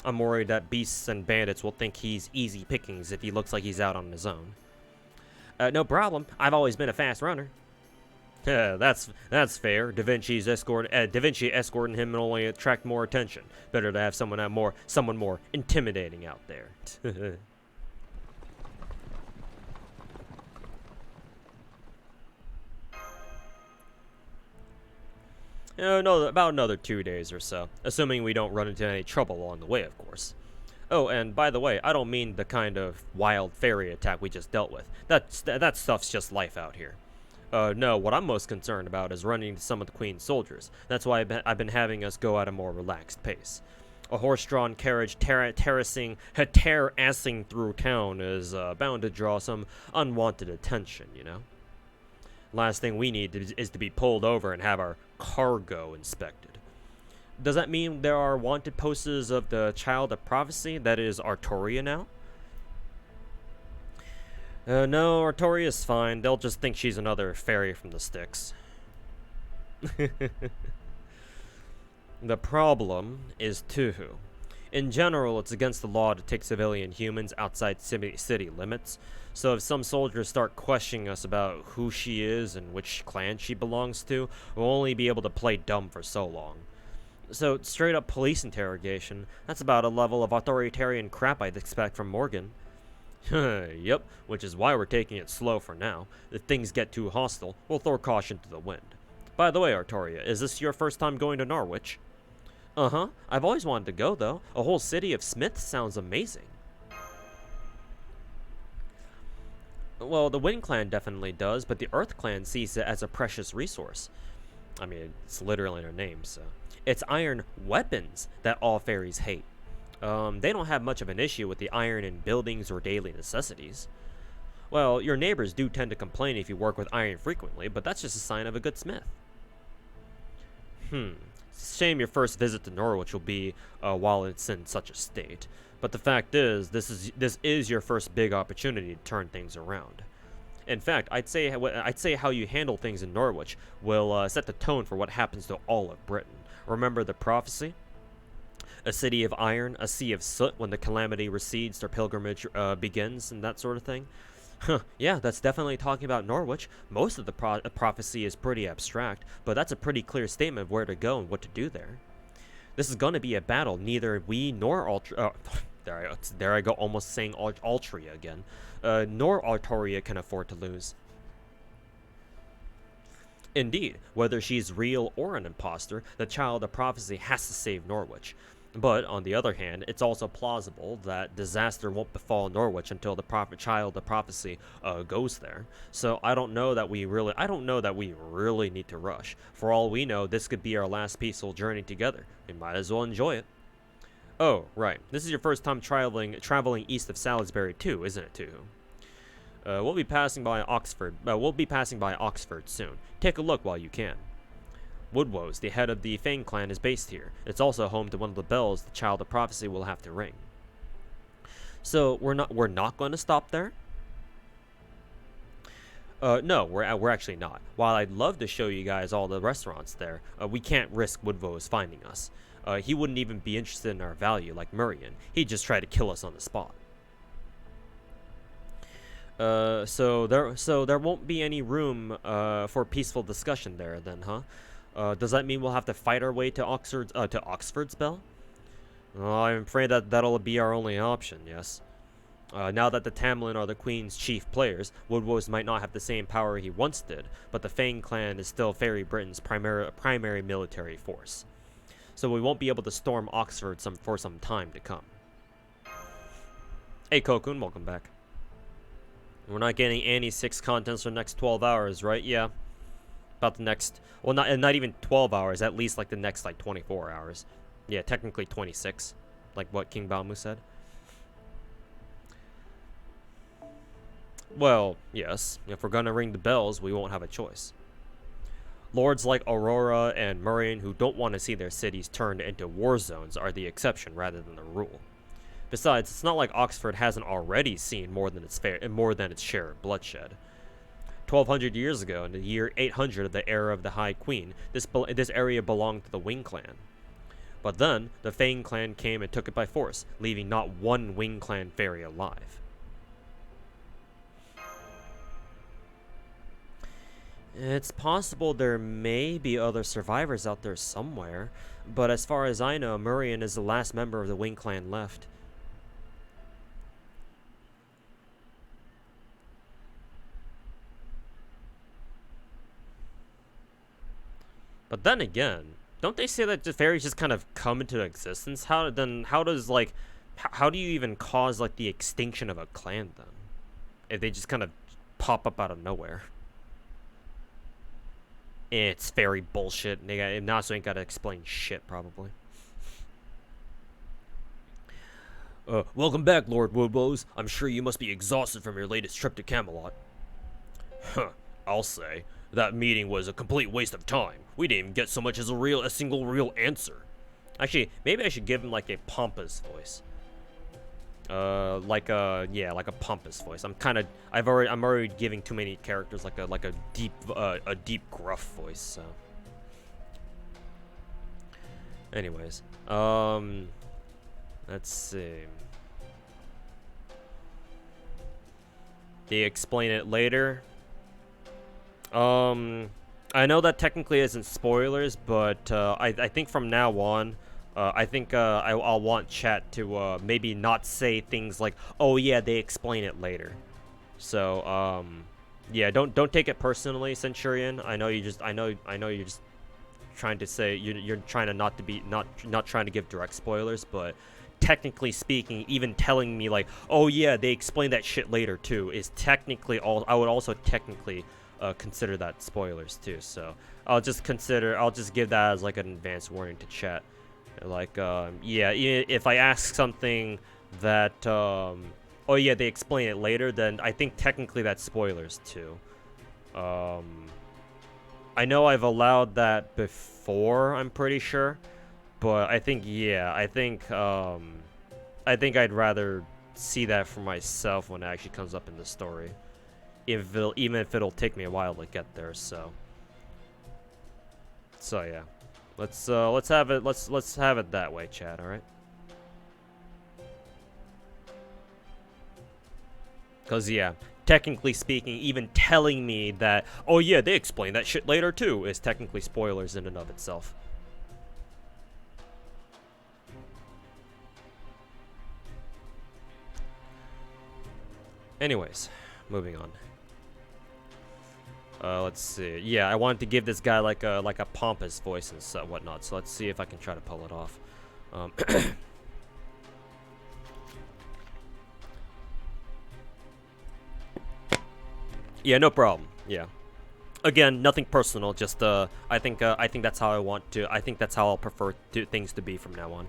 I'm worried that beasts and bandits will think he's easy pickings if he looks like he's out on his own. No problem. I've always been a fast runner. That's fair. Da Vinci escorting him will only attract more attention. Better to have someone more intimidating out there. No, about another 2 days or so, assuming we don't run into any trouble along the way, of course. Oh, and by the way, I don't mean the kind of wild fairy attack we just dealt with. That stuff's just life out here. No, what I'm most concerned about is running into some of the Queen's soldiers. That's why I've been having us go at a more relaxed pace. A horse-drawn carriage terracing through town is bound to draw some unwanted attention, you know? Last thing we need is to be pulled over and have our cargo inspected. Does that mean there are wanted posters of the Child of Prophecy, that is Artoria now? No, Artoria's fine. They'll just think she's another fairy from the sticks. The problem is Tuhu. In general, it's against the law to take civilian humans outside city limits, so if some soldiers start questioning us about who she is and which clan she belongs to, we'll only be able to play dumb for so long. So, straight up police interrogation, that's about a level of authoritarian crap I'd expect from Morgan. Yep, which is why we're taking it slow for now. If things get too hostile, we'll throw caution to the wind. By the way, Artoria, is this your first time going to Norwich? Uh-huh. I've always wanted to go, though. A whole city of Smiths sounds amazing. Well, the Wind Clan definitely does, but the Earth Clan sees it as a precious resource. I mean, it's literally in their name, so. It's iron weapons that all fairies hate. They don't have much of an issue with the iron in buildings or daily necessities. Well, your neighbors do tend to complain if you work with iron frequently, but that's just a sign of a good smith. It's a shame your first visit to Norwich will be while it's in such a state. But the fact is, this is your first big opportunity to turn things around. In fact, I'd say how you handle things in Norwich will set the tone for what happens to all of Britain. Remember the prophecy? A city of iron, a sea of soot. When the calamity recedes, their pilgrimage begins, and that sort of thing. Yeah, that's definitely talking about Norwich. Most of the prophecy is pretty abstract, but that's a pretty clear statement of where to go and what to do there. This is going to be a battle neither we nor there I go, almost saying Altria again. Nor Artoria can afford to lose. Indeed, whether she's real or an imposter, the Child of Prophecy has to save Norwich. But, on the other hand, it's also plausible that disaster won't befall Norwich until the Child of Prophecy goes there. So I don't know that we really need to rush. For all we know, this could be our last peaceful journey together. We might as well enjoy it. Oh, right. This is your first time traveling east of Salisbury too, isn't it, too? We'll be passing by Oxford soon. Take a look while you can. Woodwoes, the head of the Fang clan, is based here. It's also home to one of the bells the Child of Prophecy will have to ring. So we're not going to stop there? No, we're actually not. While I'd love to show you guys all the restaurants there, we can't risk Woodwoes finding us. He wouldn't even be interested in our value like Murrian. He'd just try to kill us on the spot. So there won't be any room for peaceful discussion there then, huh? Does that mean we'll have to fight our way to Oxford's bell? I'm afraid that'll be our only option, yes. Now that the Tam Lin are the Queen's chief players, Woodwose might not have the same power he once did, but the Fang clan is still Fairy Britain's primary military force. So we won't be able to storm Oxford for some time to come. Hey Kokun, welcome back. We're not getting any 6 contents for the next 12 hours, right? Yeah. About the next, well, not even 12 hours, at least like the next like 24 hours. Yeah, technically 26, like what King Baomu said. Well, yes, if we're gonna ring the bells, we won't have a choice. Lords like Aurora and Murian who don't want to see their cities turned into war zones are the exception rather than the rule. Besides, it's not like Oxford hasn't already seen more than its share of bloodshed. 1200 years ago, in the year 800 of the era of the High Queen, this area belonged to the Wing Clan. But then, the Fang clan came and took it by force, leaving not one Wing Clan fairy alive. It's possible there may be other survivors out there somewhere, but as far as I know, Murian is the last member of the Wing Clan left. But then again, don't they say that the fairies just kind of come into existence? How do you even cause like the extinction of a clan then? If they just kind of pop up out of nowhere. It's fairy bullshit. Nasu ain't gotta explain shit, probably. Welcome back, Lord Woodwose. I'm sure you must be exhausted from your latest trip to Camelot. Huh, I'll say. That meeting was a complete waste of time. We didn't even get so much as a single real answer. Actually, maybe I should give him like a pompous voice. Like a pompous voice. I'm already giving too many characters like a deep gruff voice. So, anyways, let's see. They explain it later. I know that technically isn't spoilers, but I think from now on. I think I'll want chat to maybe not say things like, "Oh yeah, they explain it later." So yeah, don't take it personally, Centurion. I know you're just trying to say you're trying to not trying to give direct spoilers, but technically speaking, even telling me like, "Oh yeah, they explain that shit later too," is technically all. I would also technically consider that spoilers too. So I'll just give that as like an advance warning to chat. Like, yeah, if I ask something that, oh yeah, they explain it later, then I think technically that's spoilers too. I know I've allowed that before, I'm pretty sure, but I think, yeah, I think I'd rather see that for myself when it actually comes up in the story, even if it'll take me a while to get there. So yeah. Let's have it that way, chat, all right? Cause yeah, technically speaking, even telling me that, oh yeah, they explain that shit later too, is technically spoilers in and of itself. Anyways, moving on. Let's see. Yeah, I wanted to give this guy like a pompous voice and whatnot. So let's see if I can try to pull it off. Yeah, no problem. Yeah. Again, nothing personal. Just I think that's how I want to. I think that's how I'll prefer things to be from now on.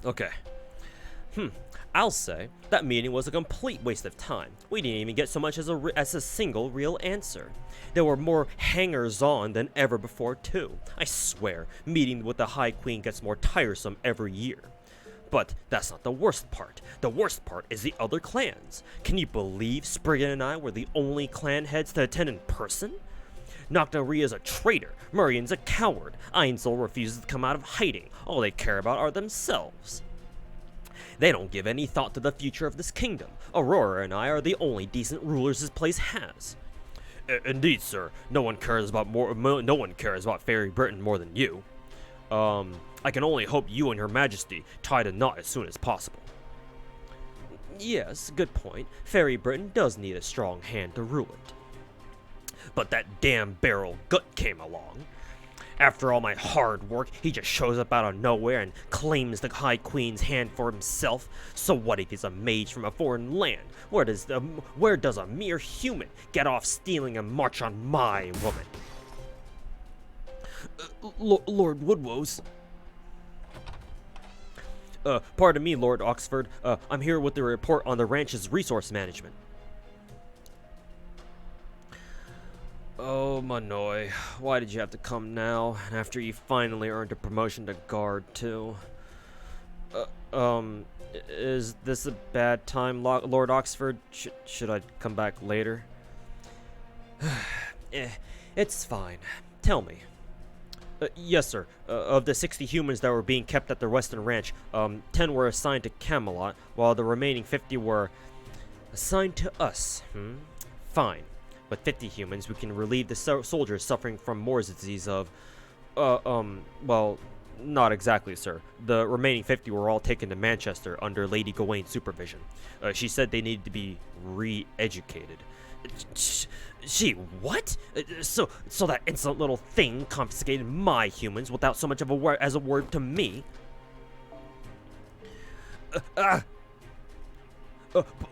Okay. I'll say that meeting was a complete waste of time. We didn't even get so much as a single real answer. There were more hangers-on than ever before too. I swear, meeting with the High Queen gets more tiresome every year. But that's not the worst part. The worst part is the other clans. Can you believe Spriggan and I were the only clan heads to attend in person? Noctaria's a traitor. Murian's a coward. Ainsel refuses to come out of hiding. All they care about are themselves. They don't give any thought to the future of this kingdom. Aurora and I are the only decent rulers this place has. Indeed, sir. No one cares about Fairy Britain more than you. I can only hope you and Her Majesty tie the knot as soon as possible. Yes, good point. Fairy Britain does need a strong hand to rule it. But that damn Beryl Gut came along. After all my hard work, he just shows up out of nowhere and claims the High Queen's hand for himself. So what if he's a mage from a foreign land? Where does a mere human get off stealing a march on my woman? Lord Woodrose. Pardon me, Lord Oxford. I'm here with the report on the ranch's resource management. Oh, Manoy, why did you have to come now, after you finally earned a promotion to guard, too? Is this a bad time, Lord Oxford? Should I come back later? It's fine. Tell me. Yes, sir. Of the 60 humans that were being kept at the Western Ranch, 10 were assigned to Camelot, while the remaining 50 were assigned to us. Fine. With 50 humans, we can relieve the soldiers suffering from Moore's disease of, well, not exactly, sir. The remaining 50 were all taken to Manchester under Lady Gawain's supervision. She said they needed to be re-educated. Gee, what? So that insolent little thing confiscated my humans without so much of a word as a word to me?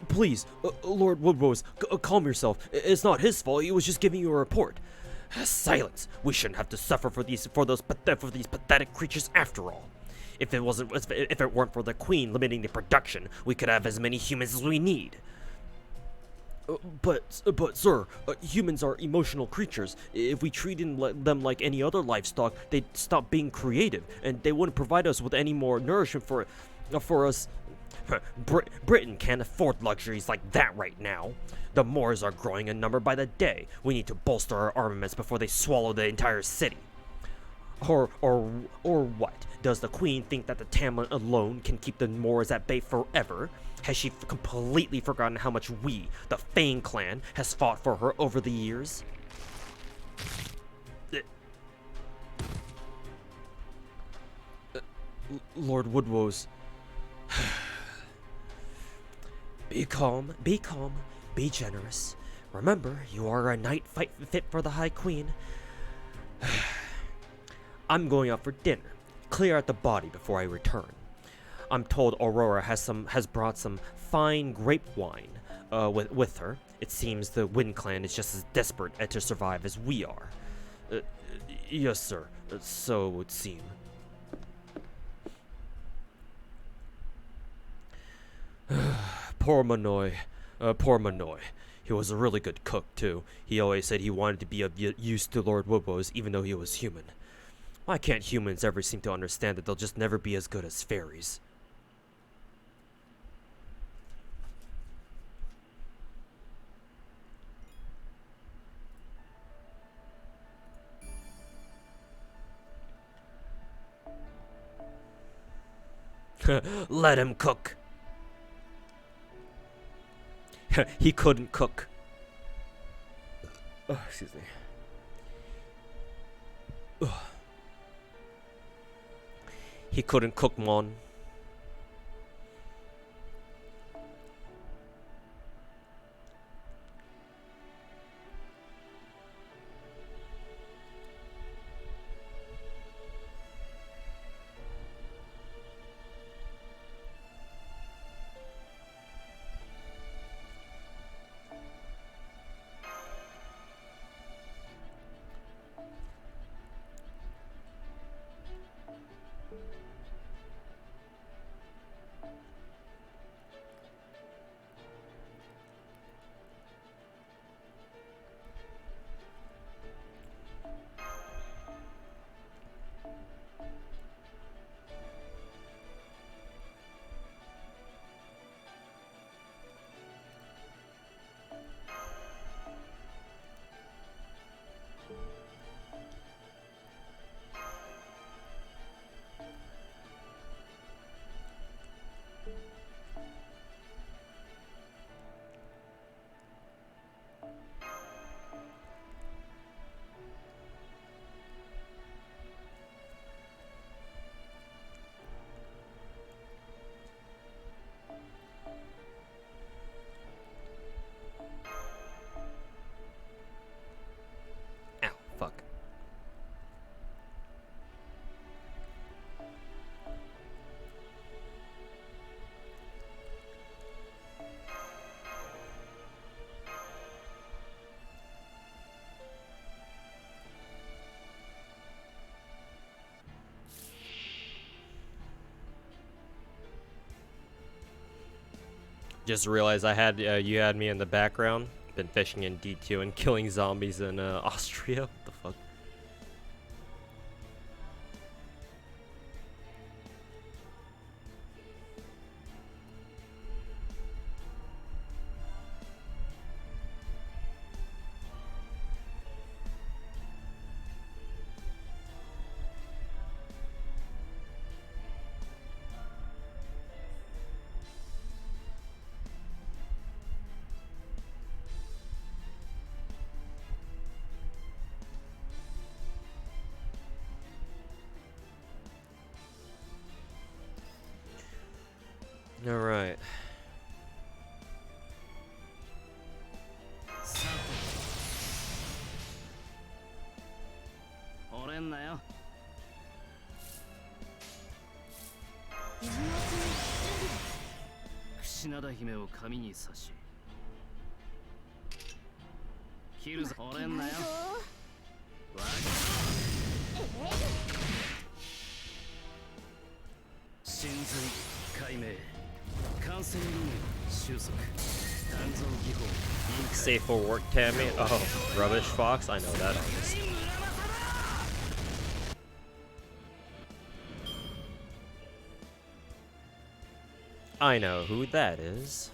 Please, Lord Woodrose, calm yourself. It's not his fault. He was just giving you a report. Silence. We shouldn't have to suffer for these pathetic creatures after all. If it weren't for the Queen limiting the production, we could have as many humans as we need. But sir, humans are emotional creatures. If we treated them like any other livestock, they'd stop being creative, and they wouldn't provide us with any more nourishment for us. Britain can't afford luxuries like that right now. The Moors are growing in number by the day. We need to bolster our armaments before they swallow the entire city. Or what? Does the Queen think that the Tam Lin alone can keep the Moors at bay forever? Has she completely forgotten how much we, the Fane clan, has fought for her over the years? Lord Woodrose. Be calm, be generous. Remember, you are a knight fit for the High Queen. I'm going out for dinner. Clear out the body before I return. I'm told Aurora has brought some fine grape wine with her. It seems the Wind Clan is just as desperate to survive as we are. Yes, sir. So it would seem. Poor Manoy. He was a really good cook, too. He always said he wanted to be of use to Lord Woodrose, even though he was human. Why can't humans ever seem to understand that they'll just never be as good as fairies? Let him cook. He couldn't cook. Oh, excuse me. Ugh. He couldn't cook, Mon. Just realized I had you had me in the background. Been fishing in D2 and killing zombies in Austria. What the fuck? All right. Safe for work, Tammy. Oh, Rubbish Fox. I know that artist. I know who that is.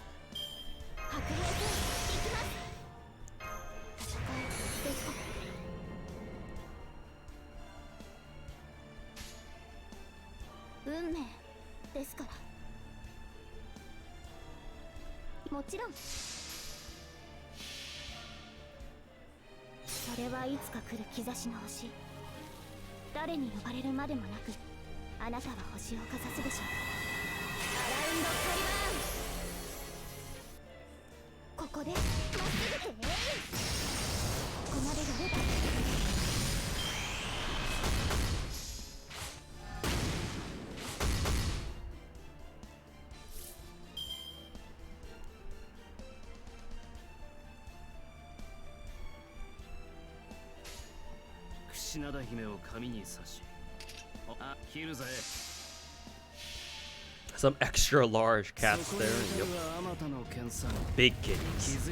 Some extra large cats there. Yep. Big kitties.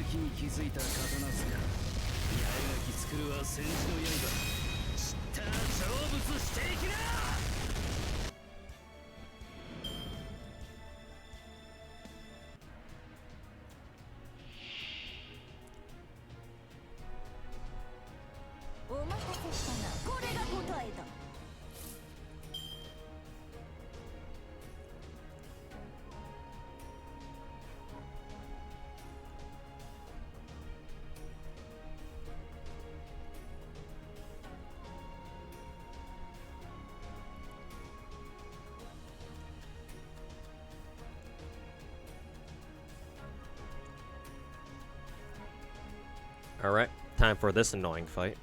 Alright, time for this annoying fight.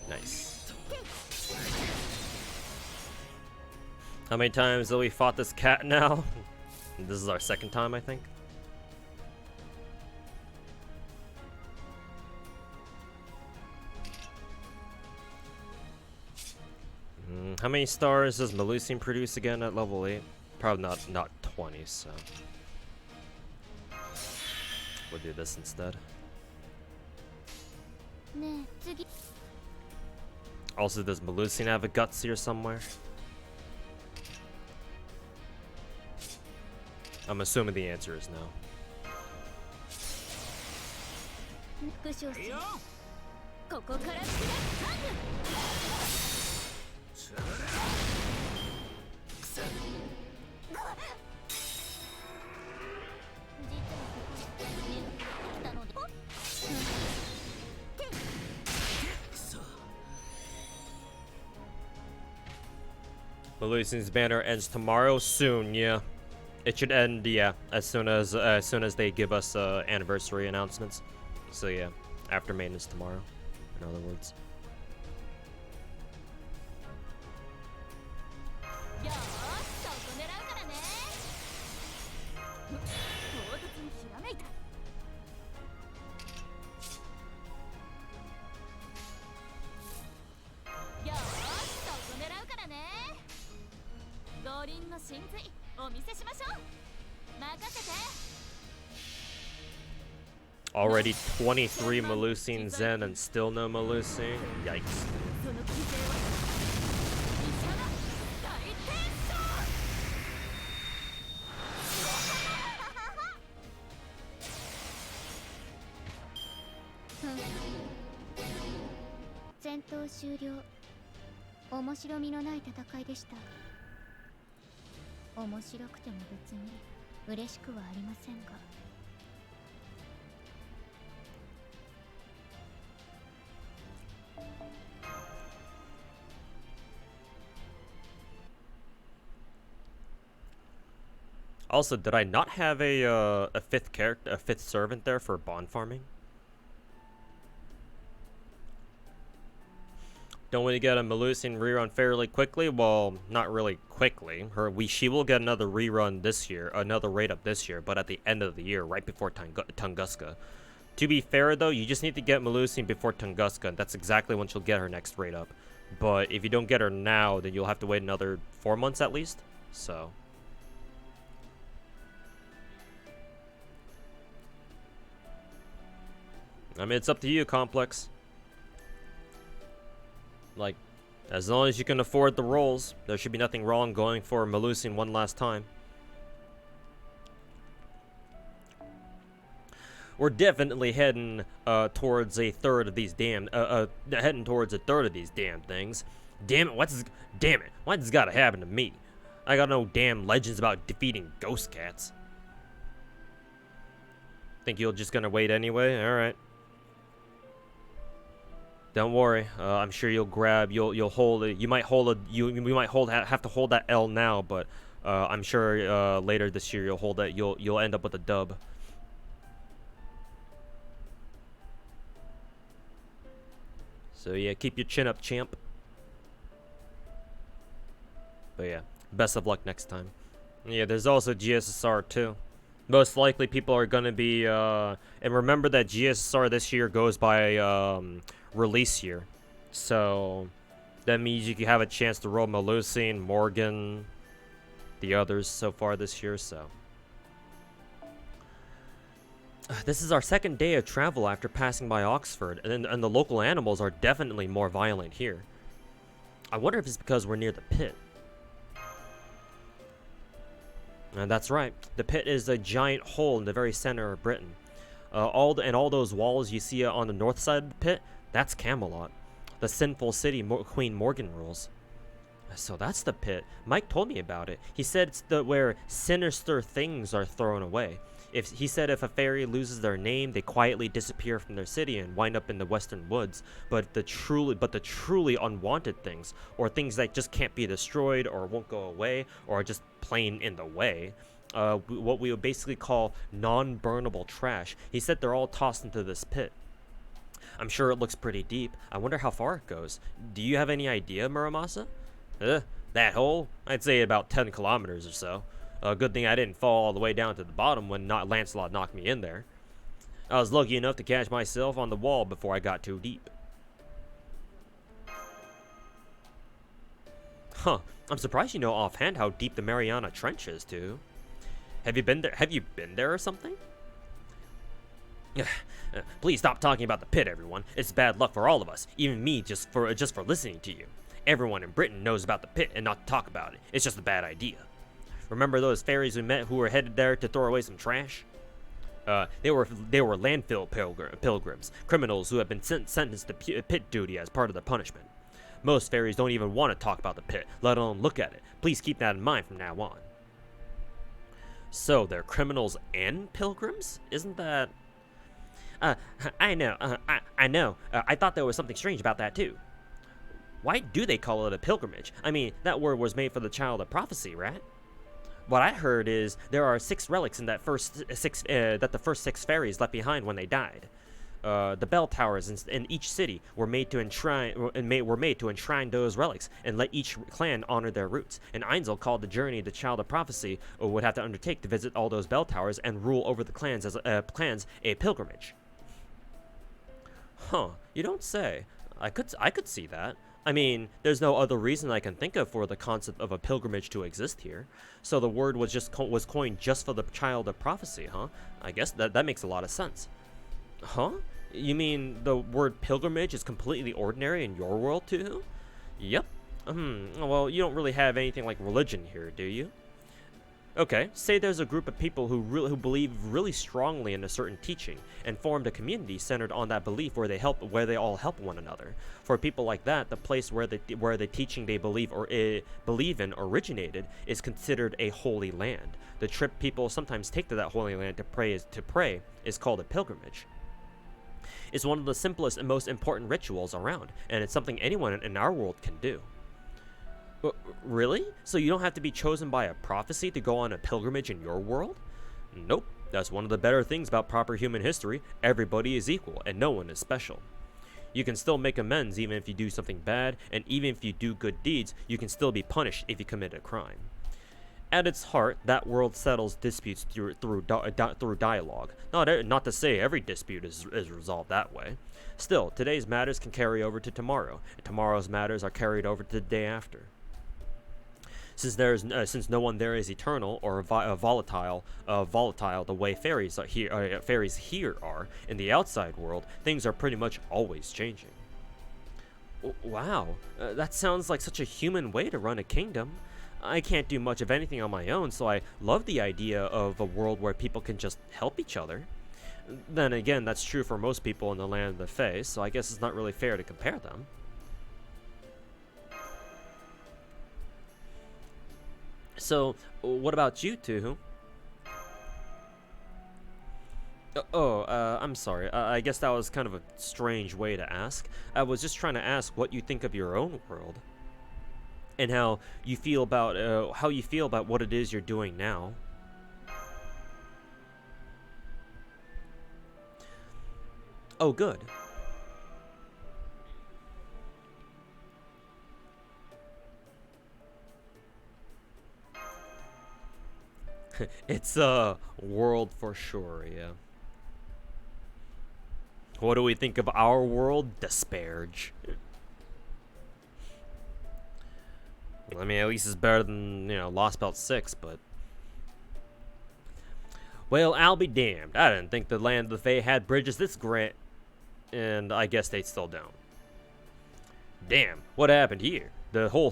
Nice. How many times have we fought this cat now? This is our second time, I think. How many stars does Melusine produce again at level 8? Probably not 20, so we'll do this instead. Also, does Melusine have a guts here somewhere? I'm assuming the answer is no. 副将士ここからクラッハグ Melusin's banner ends tomorrow. Soon, yeah. It should end, yeah, as soon as they give us anniversary announcements. So yeah, after maintenance tomorrow. In other words. よーしそこ狙うからね唐突にひらめいたよーしそこ狙うからね五輪の真髄お見せしましょう任せて Already 23 Melusine Zen and still no Melusine? Yikes. その規制は医者が大転生戦闘終了面白みのない戦いでした面白くても別に嬉しくはありませんが Also, did I not have a fifth servant there for bond farming? Don't we get a Melusine rerun fairly quickly? Well, not really quickly. She will get another rerun this year, another raid up this year, but at the end of the year, right before Tunguska. To be fair though, you just need to get Melusine before Tunguska, and that's exactly when she'll get her next raid up. But if you don't get her now, then you'll have to wait another 4 months at least. So. I mean, it's up to you, Complex. Like, as long as you can afford the rolls, there should be nothing wrong going for Melusine one last time. We're definitely heading towards a third of these damn things. Damn it, why's this gotta happen to me? I got no damn legends about defeating ghost cats. Think you're just gonna wait anyway? Alright. Don't worry. I'm sure you'll hold it. You might have to hold that L now, but I'm sure later this year you'll hold that. You'll end up with a dub. So yeah, keep your chin up, champ. But yeah, best of luck next time. Yeah, there's also GSSR too. Most likely people are gonna be and remember that GSSR this year goes by release year, so that means you can have a chance to roll Melusine, Morgan, the others so far this year. So this is our second day of travel after passing by Oxford, and the local animals are definitely more violent here. I wonder if it's because we're near the pit. And that's right, the pit is a giant hole in the very center of Britain. All those walls you see on the north side of the pit, that's Camelot, the sinful city Queen Morgan rules. So that's the pit. Mike told me about it. He said it's where sinister things are thrown away. He said if a fairy loses their name, they quietly disappear from their city and wind up in the western woods. But the truly unwanted things, or things that just can't be destroyed or won't go away, or are just plain in the way, what we would basically call non-burnable trash. He said they're all tossed into this pit. I'm sure it looks pretty deep. I wonder how far it goes. Do you have any idea, Muramasa? That hole? I'd say about 10 kilometers or so. Good thing I didn't fall all the way down to the bottom when Lancelot knocked me in there. I was lucky enough to catch myself on the wall before I got too deep. Huh, I'm surprised you know offhand how deep the Mariana Trench is, too. Have you been there? Have you been there or something? Please stop talking about the pit, everyone. It's bad luck for all of us, even me just for listening to you. Everyone in Britain knows about the pit and not to talk about it. It's just a bad idea. Remember those fairies we met who were headed there to throw away some trash? They were landfill pilgrims, criminals who have been sentenced to pit duty as part of their punishment. Most fairies don't even want to talk about the pit, let alone look at it. Please keep that in mind from now on. So, they're criminals and pilgrims? Isn't that... I know. I thought there was something strange about that, too. Why do they call it a pilgrimage? I mean, that word was made for the child of prophecy, right? What I heard is there are 6 relics in that the first 6 fairies left behind when they died. The bell towers in each city were made to enshrine those relics and let each clan honor their roots. And Einzel called the journey the Child of Prophecy would have to undertake to visit all those bell towers and rule over the clans as a pilgrimage. Huh? You don't say. I could see that. I mean, there's no other reason I can think of for the concept of a pilgrimage to exist here. So the word was coined just for the Child of Prophecy, huh? I guess that makes a lot of sense. Huh? You mean the word pilgrimage is completely ordinary in your world too? Yep. Well, you don't really have anything like religion here, do you? Okay, say there's a group of people who believe really strongly in a certain teaching and formed a community centered on that belief where they all help one another. For people like that, the place where the teaching they believe in originated is considered a holy land. The trip people sometimes take to that holy land to pray is called a pilgrimage. It's one of the simplest and most important rituals around, and it's something anyone in our world can do. Really? So you don't have to be chosen by a prophecy to go on a pilgrimage in your world? Nope. That's one of the better things about proper human history. Everybody is equal, and no one is special. You can still make amends even if you do something bad, and even if you do good deeds, you can still be punished if you commit a crime. At its heart, that world settles disputes through dialogue. Not to say every dispute is resolved that way. Still, today's matters can carry over to tomorrow, and tomorrow's matters are carried over to the day after. Since no one there is eternal or volatile the way fairies here are in the outside world, things are pretty much always changing. Wow, that sounds like such a human way to run a kingdom. I can't do much of anything on my own, so I love the idea of a world where people can just help each other. Then again, that's true for most people in the land of the Fae, so I guess it's not really fair to compare them. So, what about you two? I'm sorry. I guess that was kind of a strange way to ask. I was just trying to ask what you think of your own world, and how you feel about what it is you're doing now. Oh, good. It's a world for sure, yeah. What do we think of our world? Disparage. I mean, at least it's better than, Lost Belt 6, but... Well, I'll be damned. I didn't think the land of the Fae had bridges this great, and I guess they still don't. Damn, what happened here? The whole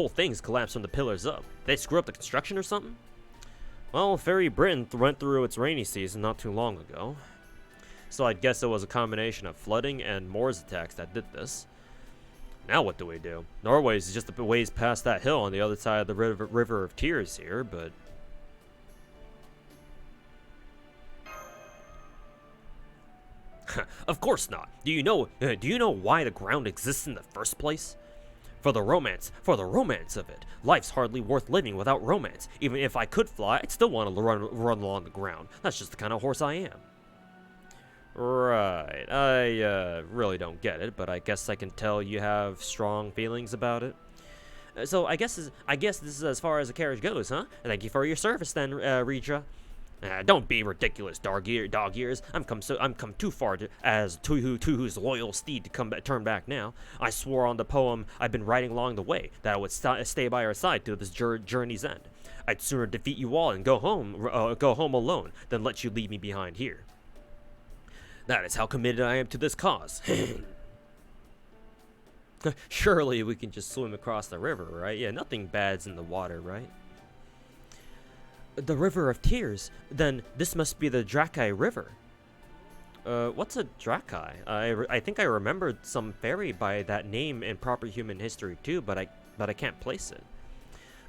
thing's collapsed from the pillars up. Did they screw up the construction or something? Well, Fairy Britain went through its rainy season not too long ago. So I'd guess it was a combination of flooding and Moors attacks that did this. Now what do we do? Norwich is just a ways past that hill on the other side of the river of Tears here, but... Of course not. Do you know why the ground exists in the first place? For the romance of it. Life's hardly worth living without romance. Even if I could fly, I'd still want to run along the ground. That's just the kind of horse I am. Right. I really don't get it, but I guess I can tell you have strong feelings about it. So I guess this is as far as the carriage goes, huh? Thank you for your service, then, Regia. Don't be ridiculous, dog ears. I'm come too far as to whose loyal steed to turn back now. I swore on the poem I've been writing along the way that I would stay by your side to this journey's end. I'd sooner defeat you all and go home alone than let you leave me behind here. That is how committed I am to this cause. Surely we can just swim across the river, right? Yeah, nothing bad's in the water, right? The River of Tears. Then this must be the Drakkai River. What's a Drakkai? I think I remembered some fairy by that name in proper human history too, but I can't place it.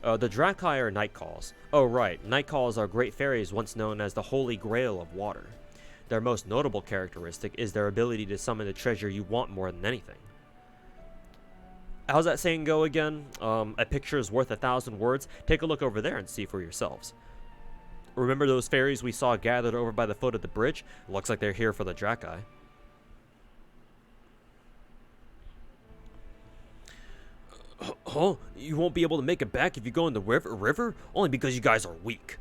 The Drakkai are night calls. Oh right, night calls are great fairies once known as the Holy Grail of water. Their most notable characteristic is their ability to summon the treasure you want more than anything. How's that saying go again? A picture is worth 1,000 words. Take a look over there and see for yourselves. Remember those fairies we saw gathered over by the foot of the bridge? Looks like they're here for the Drakkai. Huh? You won't be able to make it back if you go in the river? Only because you guys are weak.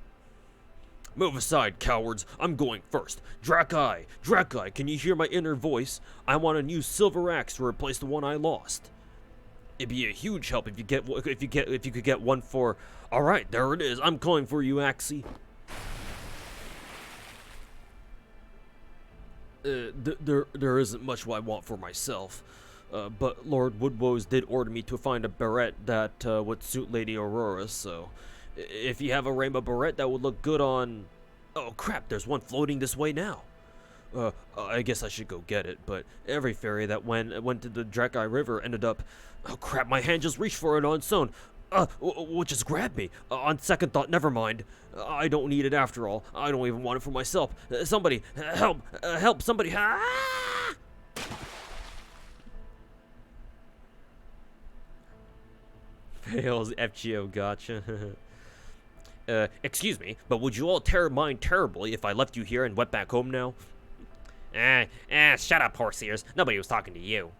Move aside, cowards. I'm going first. Drakkai! Drakkai, can you hear my inner voice? I want a new silver axe to replace the one I lost. It'd be a huge help if you could get one for... Alright, there it is. I'm calling for you, Axie. There isn't much I want for myself. But Lord Woodwoes did order me to find a beret that would suit Lady Aurora, so... If you have a rainbow beret that would look good on... Oh crap, there's one floating this way now. I guess I should go get it, but every fairy that went to the Drakkai River ended up... Oh crap, my hand just reached for it on its own. What just grabbed me? On second thought, never mind. I don't need it after all. I don't even want it for myself. Somebody, help! Help, somebody! Ah! Fails FGO Gacha. Excuse me, but would you all mind terribly if I left you here and went back home now? Shut up, horse ears. Nobody was talking to you.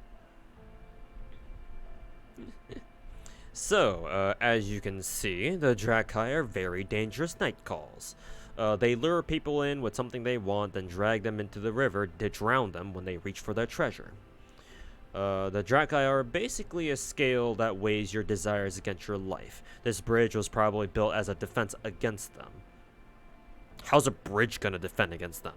So, as you can see, the Drakkai are very dangerous night calls. They lure people in with something they want, then drag them into the river to drown them when they reach for their treasure. The Drakkai are basically a scale that weighs your desires against your life. This bridge was probably built as a defense against them. How's a bridge gonna defend against them?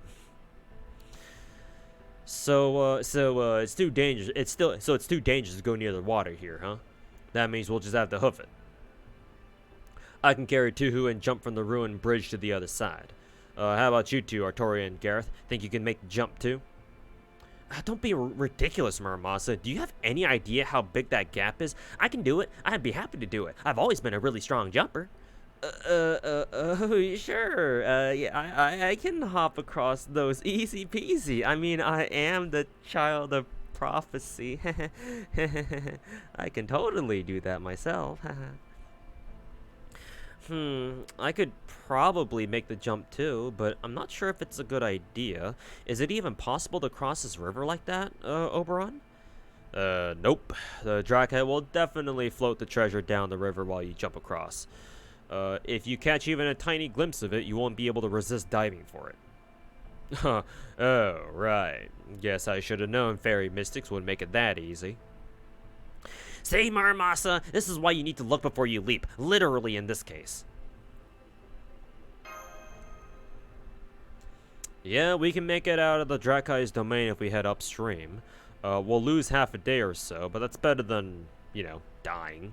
So it's too dangerous. It's too dangerous to go near the water here, huh? That means we'll just have to hoof it. I can carry Tuhu and jump from the ruined bridge to the other side. How about you two, Artoria and Gareth? Think you can make the jump too? Don't be ridiculous, Muramasa. Do you have any idea how big that gap is? I can do it. I'd be happy to do it. I've always been a really strong jumper. Sure. Yeah, I can hop across those easy peasy. I mean, I am the child of prophecy. I can totally do that myself. I could probably make the jump too, but I'm not sure if it's a good idea. Is it even possible to cross this river like that, Oberon? Nope. The Drakkai will definitely float the treasure down the river while you jump across. If you catch even a tiny glimpse of it, you won't be able to resist diving for it. Oh, right. Guess I should have known fairy mystics would make it that easy. See, Muramasa, this is why you need to look before you leap, literally in this case. Yeah, we can make it out of the Drakkai's domain if we head upstream. We'll lose half a day or so, but that's better than, dying.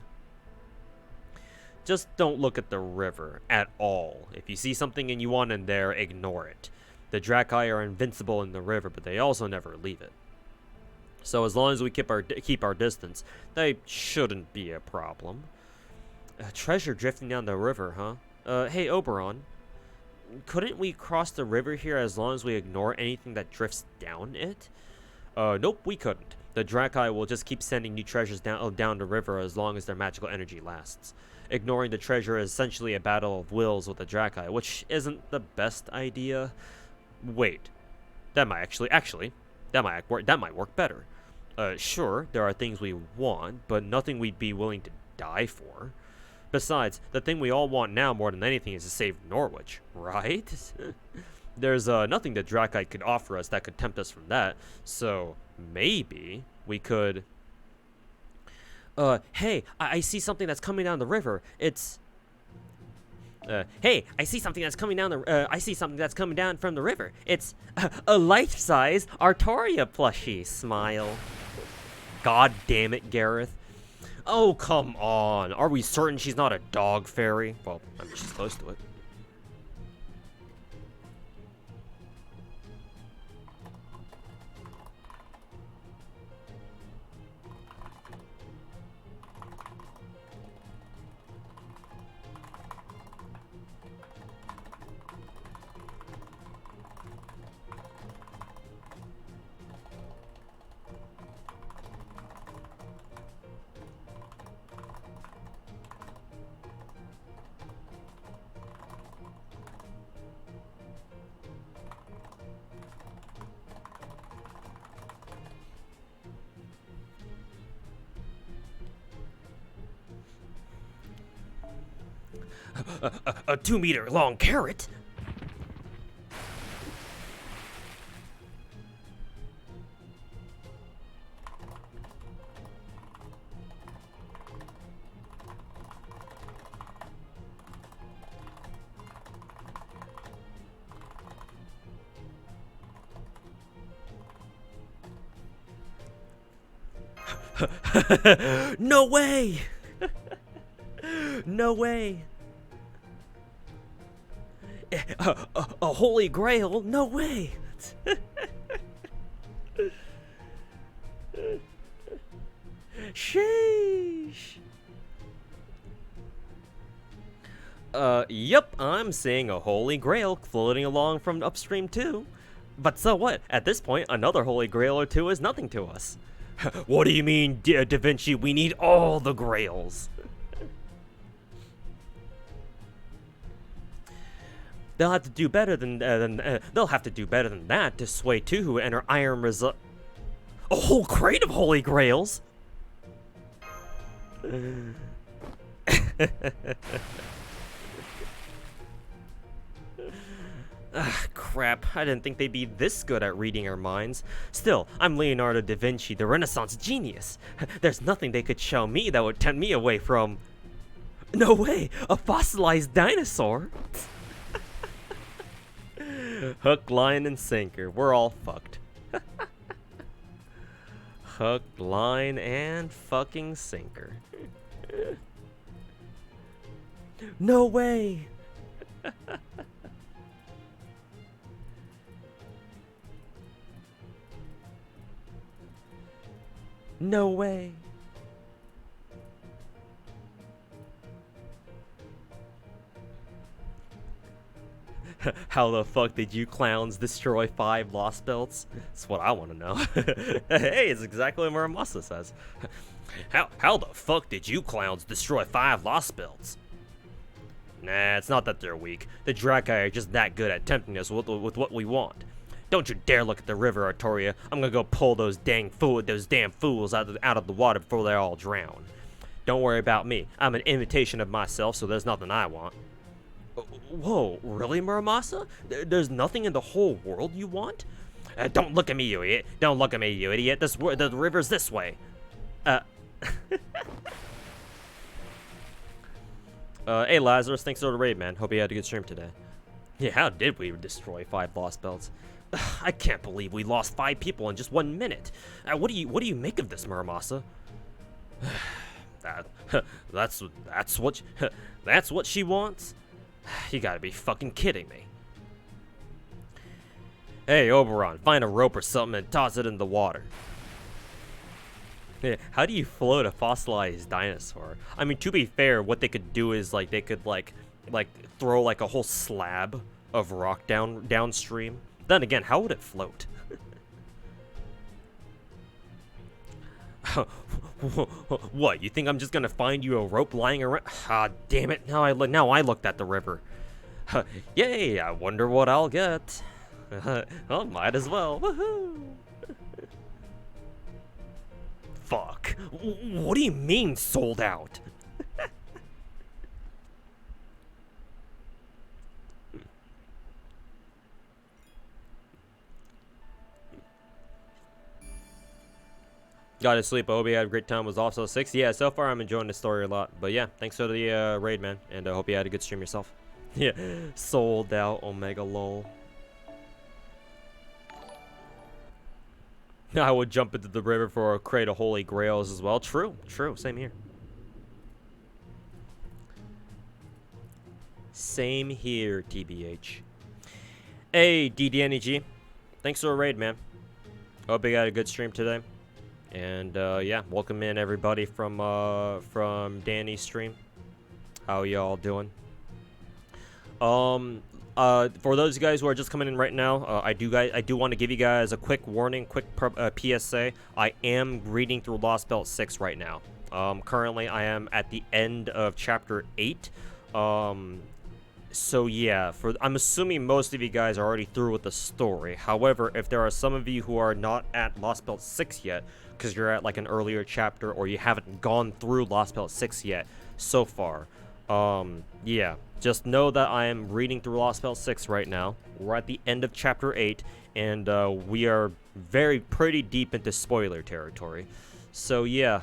Just don't look at the river at all. If you see something and you want in there, ignore it. The Drakkai are invincible in the river, but they also never leave it. So as long as we keep our distance, they shouldn't be a problem. Treasure drifting down the river, huh? Hey, Oberon. Couldn't we cross the river here as long as we ignore anything that drifts down it? Nope, we couldn't. The Drakkai will just keep sending new treasures down the river as long as their magical energy lasts. Ignoring the treasure is essentially a battle of wills with the Drakkai, which isn't the best idea. Wait, that might that might work better. Sure, there are things we want, but nothing we'd be willing to die for. Besides, the thing we all want now more than anything is to save Norwich, right? There's nothing that Drakkai could offer us that could tempt us from that, so maybe we could... hey, I see something that's coming down the river. It's... hey, I see something that's coming down from the river. It's a life-size Artoria plushie. Smile. God damn it, Gareth. Oh, come on. Are we certain she's not a dog fairy? Well, I mean, she's close to it. A 2-meter long carrot? No way! No way! A holy grail? No way! Sheesh! Yep, I'm seeing a holy grail floating along from upstream too. But so what? At this point, another holy grail or two is nothing to us. What do you mean, Da Vinci? We need all the grails. They'll have to do better than they'll have to do better than that to sway two who enter iron result. A whole crate of holy grails. Ah, crap. I didn't think they'd be this good at reading our minds. Still, I'm Leonardo da Vinci, the Renaissance genius. There's nothing they could show me that would tempt me away from... No way! A fossilized dinosaur! Hook, line, and sinker. We're all fucked. Hook, line, and fucking sinker. No way! No way. How the fuck did you clowns destroy 5 lost belts? That's what I want to know. Hey, it's exactly what Muramasa says. How the fuck did you clowns destroy 5 lost belts? Nah, it's not that they're weak. The Drakkai are just that good at tempting us with what we want. Don't you dare look at the river, Artoria. I'm gonna go pull those damn fools out of the water before they all drown. Don't worry about me. I'm an imitation of myself, so there's nothing I want. Whoa, really, Muramasa? There's nothing in the whole world you want? Don't look at me, you idiot. Don't look at me, you idiot. The river's this way. Hey, Lazarus. Thanks for the raid, man. Hope you had a good stream today. Yeah, how did we destroy 5 lost belts? I can't believe we lost 5 people in just 1 minute. What do you make of this, Muramasa? That's what she wants? You gotta be fucking kidding me. Hey, Oberon, find a rope or something and toss it in the water. Yeah, how do you float a fossilized dinosaur? I mean, to be fair, what they could do is like they could like throw like a whole slab of rock downstream. Then again, how would it float? What? You think I'm just gonna find you a rope lying around? Ah, damn it! Now I looked at the river. Yay! I wonder what I'll get. Well, might as well. Woohoo! Fuck. What do you mean sold out? Got to sleep. I hope you had a great time. Was also 6. Yeah, so far I'm enjoying the story a lot. But yeah, thanks for the raid, man. And I hope you had a good stream yourself. Yeah, sold out Omega lol. I would jump into the river for a crate of holy grails as well. True, same here. Same here, TBH. Hey, DDNEG. Thanks for the raid, man. Hope you got a good stream today. And yeah, welcome in everybody from Danny's stream. How y'all doing? For those guys who are just coming in right now, I do want to give you guys a quick warning, quick PSA. I am reading through Lost Belt 6 right now. Currently I am at the end of chapter 8. So yeah, I'm assuming most of you guys are already through with the story. However, if there are some of you who are not at Lost Belt 6 yet, because you're at like an earlier chapter or you haven't gone through Lost Belt 6 yet so far, Yeah, just know that I am reading through LB6 right now. We're at the end of chapter 8, and we are pretty deep into spoiler territory. So yeah,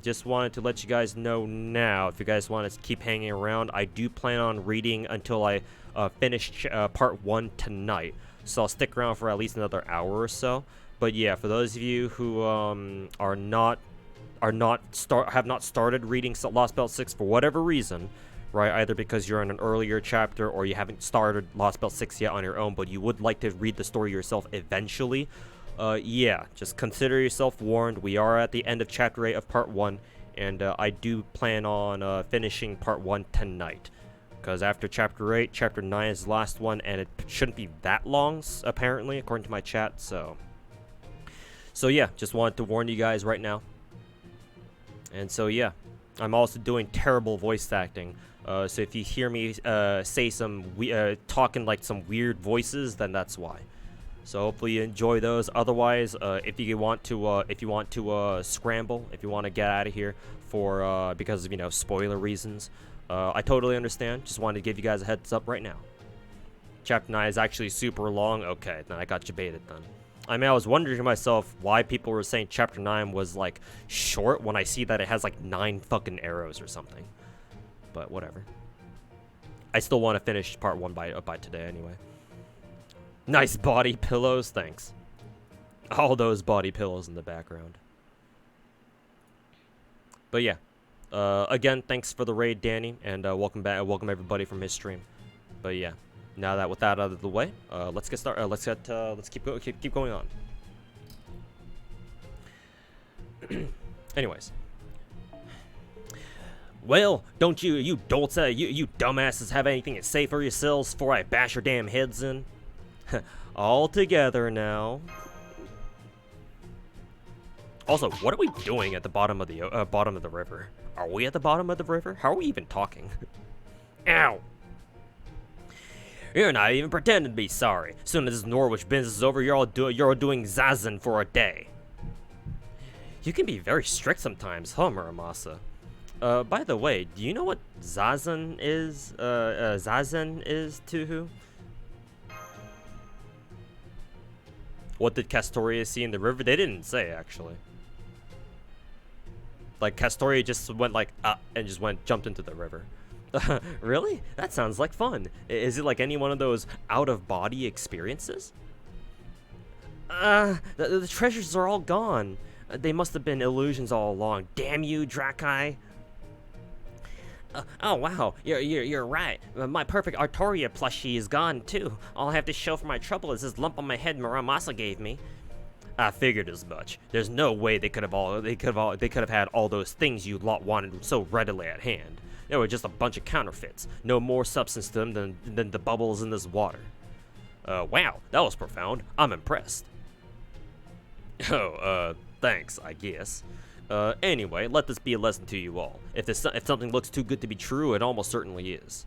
just wanted to let you guys know now, if you guys want to keep hanging around, I do plan on reading until I finish part 1 tonight. So I'll stick around for at least another hour or so. But yeah, for those of you who have not started reading LB6 for whatever reason, right? Either because you're in an earlier chapter or you haven't started LB6 yet on your own, but you would like to read the story yourself eventually. Yeah, just consider yourself warned. We are at the end of chapter 8 of part 1, and I do plan on finishing part 1 tonight. Because after chapter 8, chapter 9 is the last one, and it shouldn't be that long, apparently, according to my chat, so yeah, just wanted to warn you guys right now. And so yeah, I'm also doing terrible voice acting. So if you hear me say talking like some weird voices, then that's why. So hopefully you enjoy those. Otherwise, if you want to scramble, if you want to get out of here for because of spoiler reasons, I totally understand. Just wanted to give you guys a heads up right now. Chapter 9 is actually super long. Okay, then I got you baited then. I mean, I was wondering to myself why people were saying chapter 9 was, like, short when I see that it has, like, 9 fucking arrows or something. But whatever. I still want to finish part 1 by today anyway. Nice body pillows, thanks. All those body pillows in the background. But yeah. Again, thanks for the raid, Danny, and welcome back. Welcome everybody from his stream. But yeah. Now that with that out of the way, let's get started. Let's keep going on. Anyways, well, don't you dolts, you dumbasses have anything to say for yourselves before I bash your damn heads in? All together now. Also, what are we doing at the bottom of the river? Are we at the bottom of the river? How are we even talking? Ow. You're not even pretending to be sorry. Soon as this Norwich business is over, you're all doing zazen for a day. You can be very strict sometimes, huh, Muramasa? By the way, do you know what zazen is? Zazen is to who? What did Castoria see in the river? They didn't say, actually. Like, Castoria just went like, and just jumped into the river. Really? That sounds like fun. Is it like any one of those out-of-body experiences? The treasures are all gone. They must have been illusions all along. Damn you, Drakkai. Oh wow, you're right. My perfect Artoria plushie is gone too. All I have to show for my trouble is this lump on my head Muramasa gave me. I figured as much. There's no way they could have had all those things you lot wanted so readily at hand. They were just a bunch of counterfeits. No more substance to them than the bubbles in this water. Wow, that was profound. I'm impressed. Oh, thanks, I guess. Anyway, let this be a lesson to you all. If something looks too good to be true, it almost certainly is.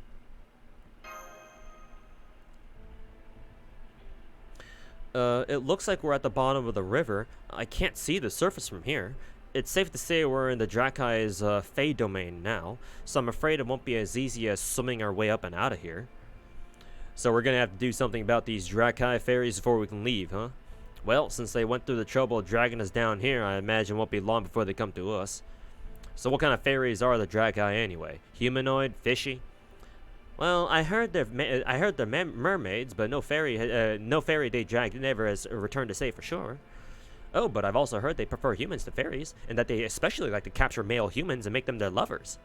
It looks like we're at the bottom of the river. I can't see the surface from here. It's safe to say we're in the Drakkai's Fey domain now, so I'm afraid it won't be as easy as swimming our way up and out of here. So we're gonna have to do something about these Drakkai fairies before we can leave, huh? Well, since they went through the trouble of dragging us down here, I imagine it won't be long before they come to us. So what kind of fairies are the Drakkai anyway? Humanoid? Fishy? Well, I heard they're mermaids, but no fairy they dragged never has returned to say for sure. Oh, but I've also heard they prefer humans to fairies, and that they especially like to capture male humans and make them their lovers.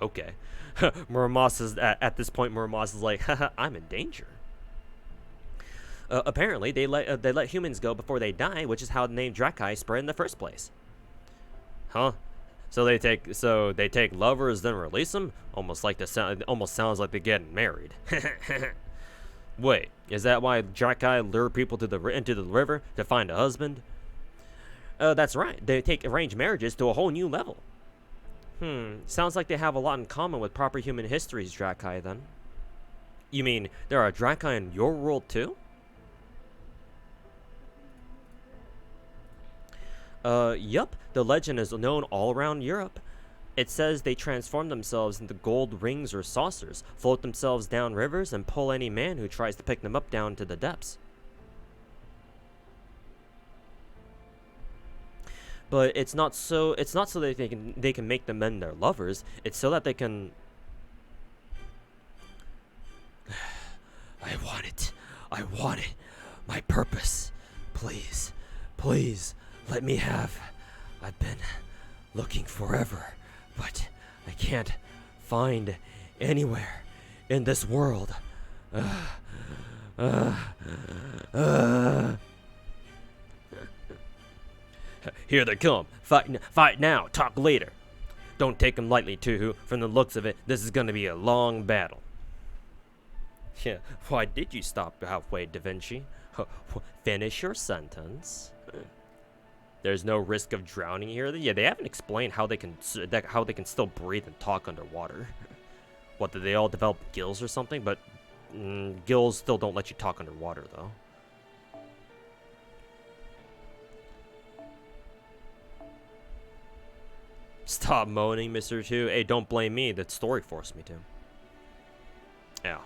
Okay. At this point, Muramasa's like, haha, I'm in danger. Apparently, they let humans go before they die, which is how the name Drakkai spread in the first place. Huh? So they take lovers, then release them? Almost sounds like they're getting married. Wait, is that why Drakkai lure people into the river to find a husband? That's right. They take arranged marriages to a whole new level. Sounds like they have a lot in common with proper human histories, Drakkai, then. You mean there are Drakkai in your world, too? Yup. The legend is known all around Europe. It says they transform themselves into gold rings or saucers, float themselves down rivers, and pull any man who tries to pick them up down to the depths. But it's not so that they can make the men their lovers. It's so that they can. I want it. I want it. My purpose. Please, please, let me have. I've been looking forever, but I can't find anywhere in this world. Here they come. Fight now. Talk later. Don't take them lightly, Tuhu. From the looks of it, this is going to be a long battle. Yeah. Why did you stop halfway, Da Vinci? Finish your sentence. There's no risk of drowning here. Yeah, they haven't explained how they can still breathe and talk underwater. What, did they all develop gills or something? But gills still don't let you talk underwater, though. Stop moaning, Mr. 2. Hey, don't blame me. That story forced me to. Yeah.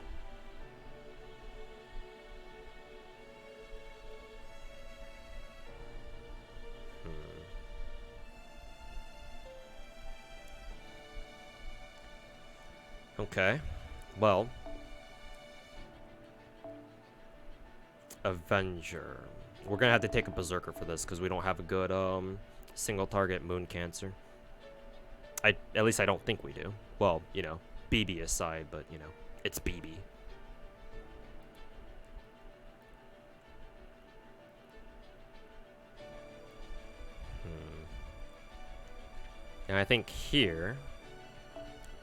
Okay. Well. Avenger. We're gonna have to take a Berserker for this because we don't have a good single target moon cancer. At least I don't think we do. Well, you know, BB aside, but you know, it's BB. And I think here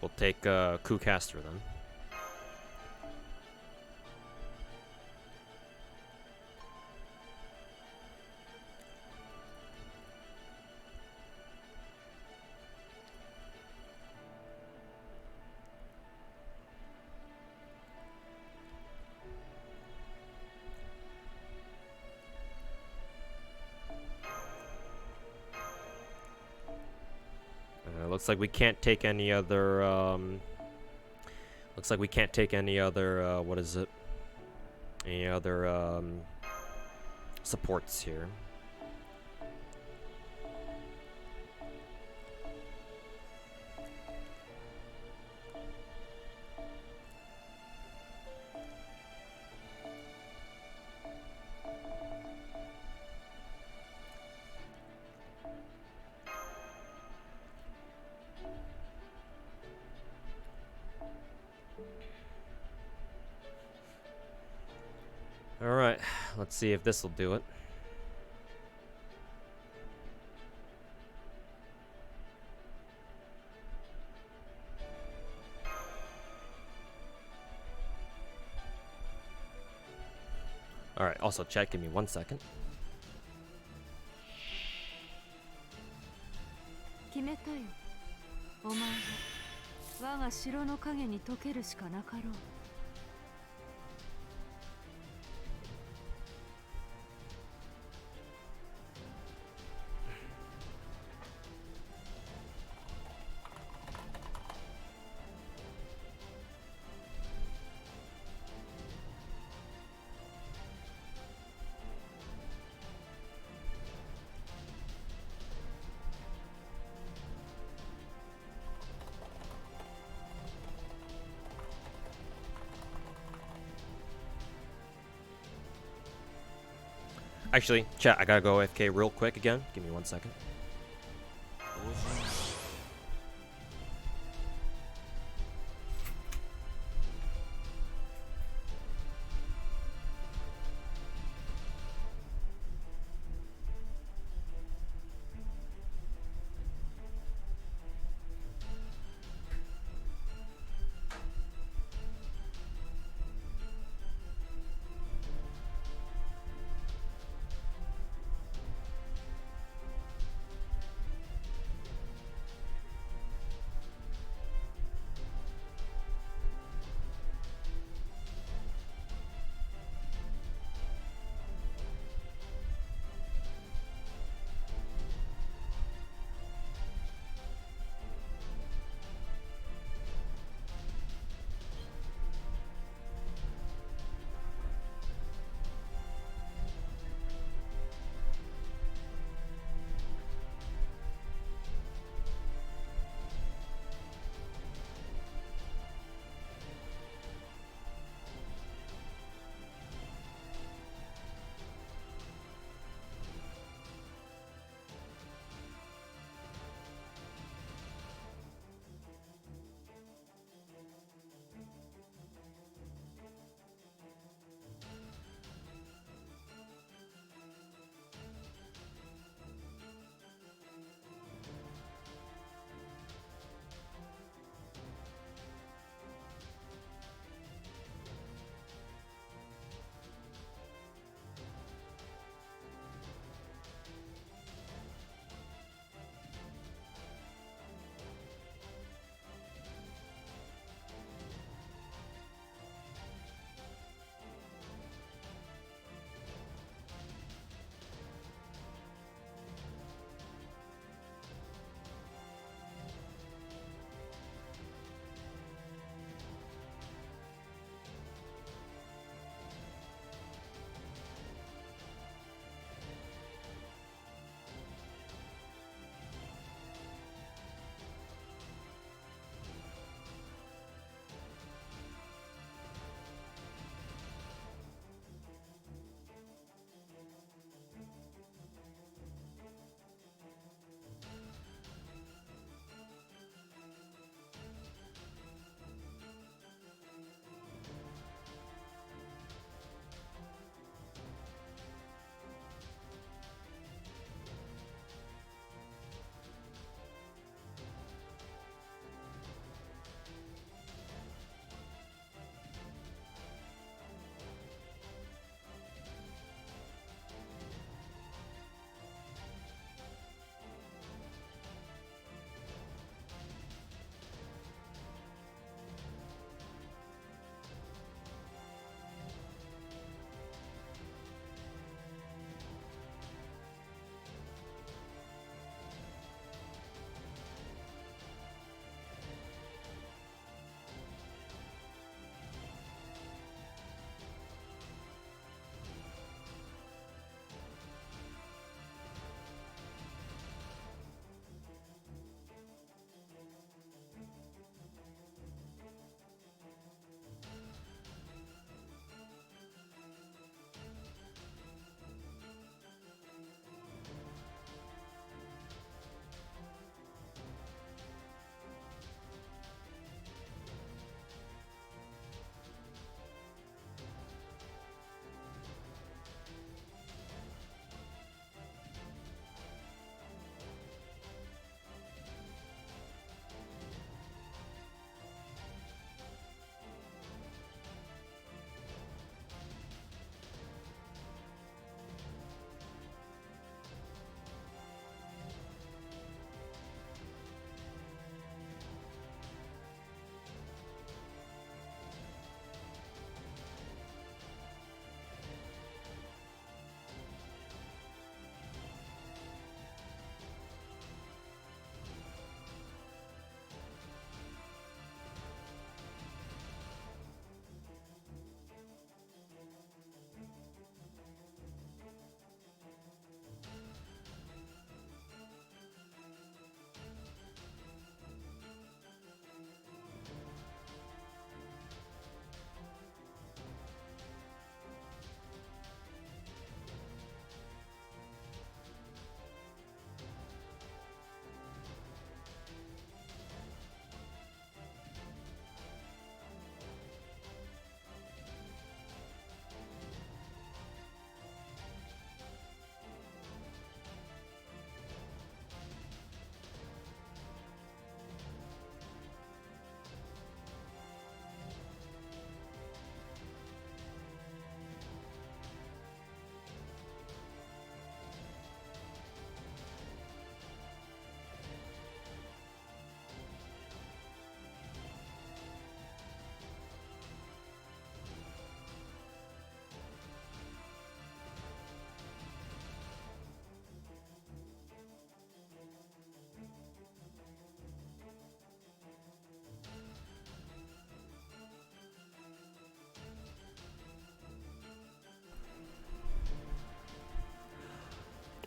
we'll take Kucaster then. Looks like we can't take any other, what is it? Any other, supports here. Alright, let's see if this will do it. Alright, also chat, give me 1 second. 決めたよ。お前は我が城の影に溶けるしかなかろう。Actually, chat, I gotta go AFK real quick again. Give me 1 second.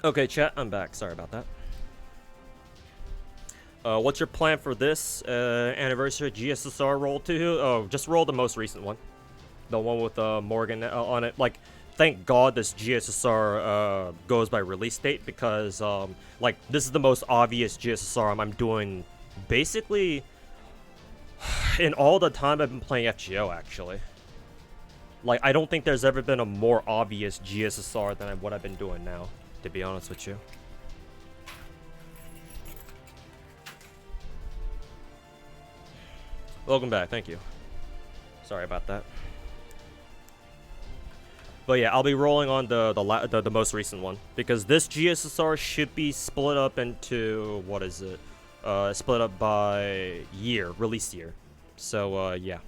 Okay, chat, I'm back. Sorry about that. What's your plan for this anniversary GSSR roll too? Oh, just roll the most recent one. The one with Morgan on it. Like, thank God this GSSR goes by release date because, like, this is the most obvious GSSR I'm doing basically in all the time I've been playing FGO, actually. Like, I don't think there's ever been a more obvious GSSR than what I've been doing now, to be honest with you. Welcome back, thank you. Sorry about that. But yeah, I'll be rolling on the most recent one because this GSSR should be split up into, what is it? Split up by year, release year. So yeah,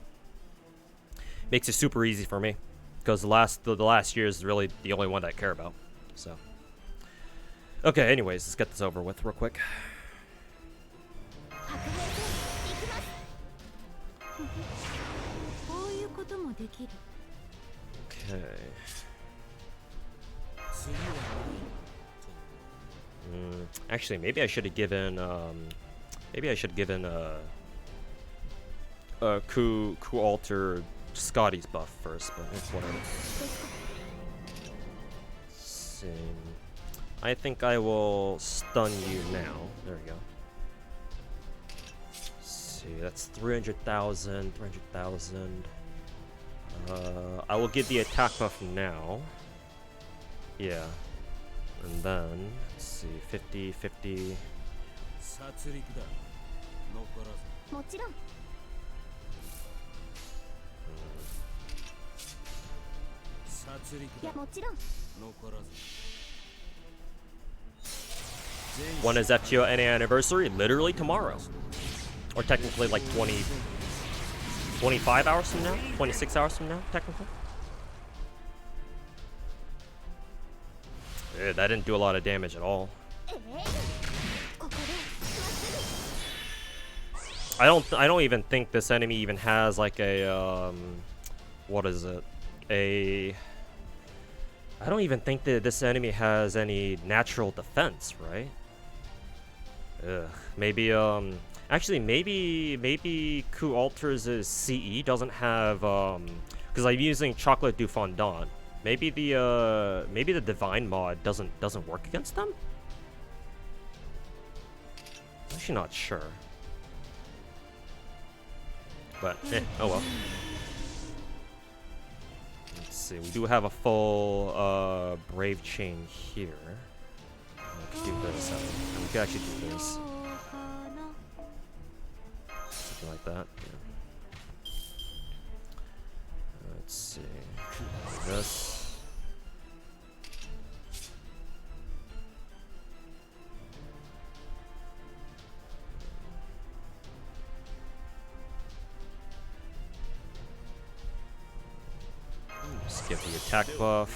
makes it super easy for me because the last year is really the only one that I care about. So okay, anyways, let's get this over with real quick. Okay. Actually, maybe I should have given Coup Alter Scotty's buff first, but it's whatever. See. I think I will stun you now. There we go. See, that's 300,000, 300,000. I will give the attack buff now. Yeah. And then, let's see, 50, 50. When is FGO NA anniversary? Literally tomorrow. Or technically like 25 hours from now? 26 hours from now, technically? Yeah, that didn't do a lot of damage at all. I don't even think this enemy even has like a what is it? I don't even think that this enemy has any natural defense, right? Ugh. Maybe actually maybe Coup Alter's CE doesn't have because I'm using Chocolate du Fondant. Maybe the Divine mod doesn't work against them? I'm actually not sure. But oh well. Let's see, we do have a full Brave Chain here. We could do this. We could actually do this. Something like that. Yeah. Let's see. Like this. Skip the attack buff.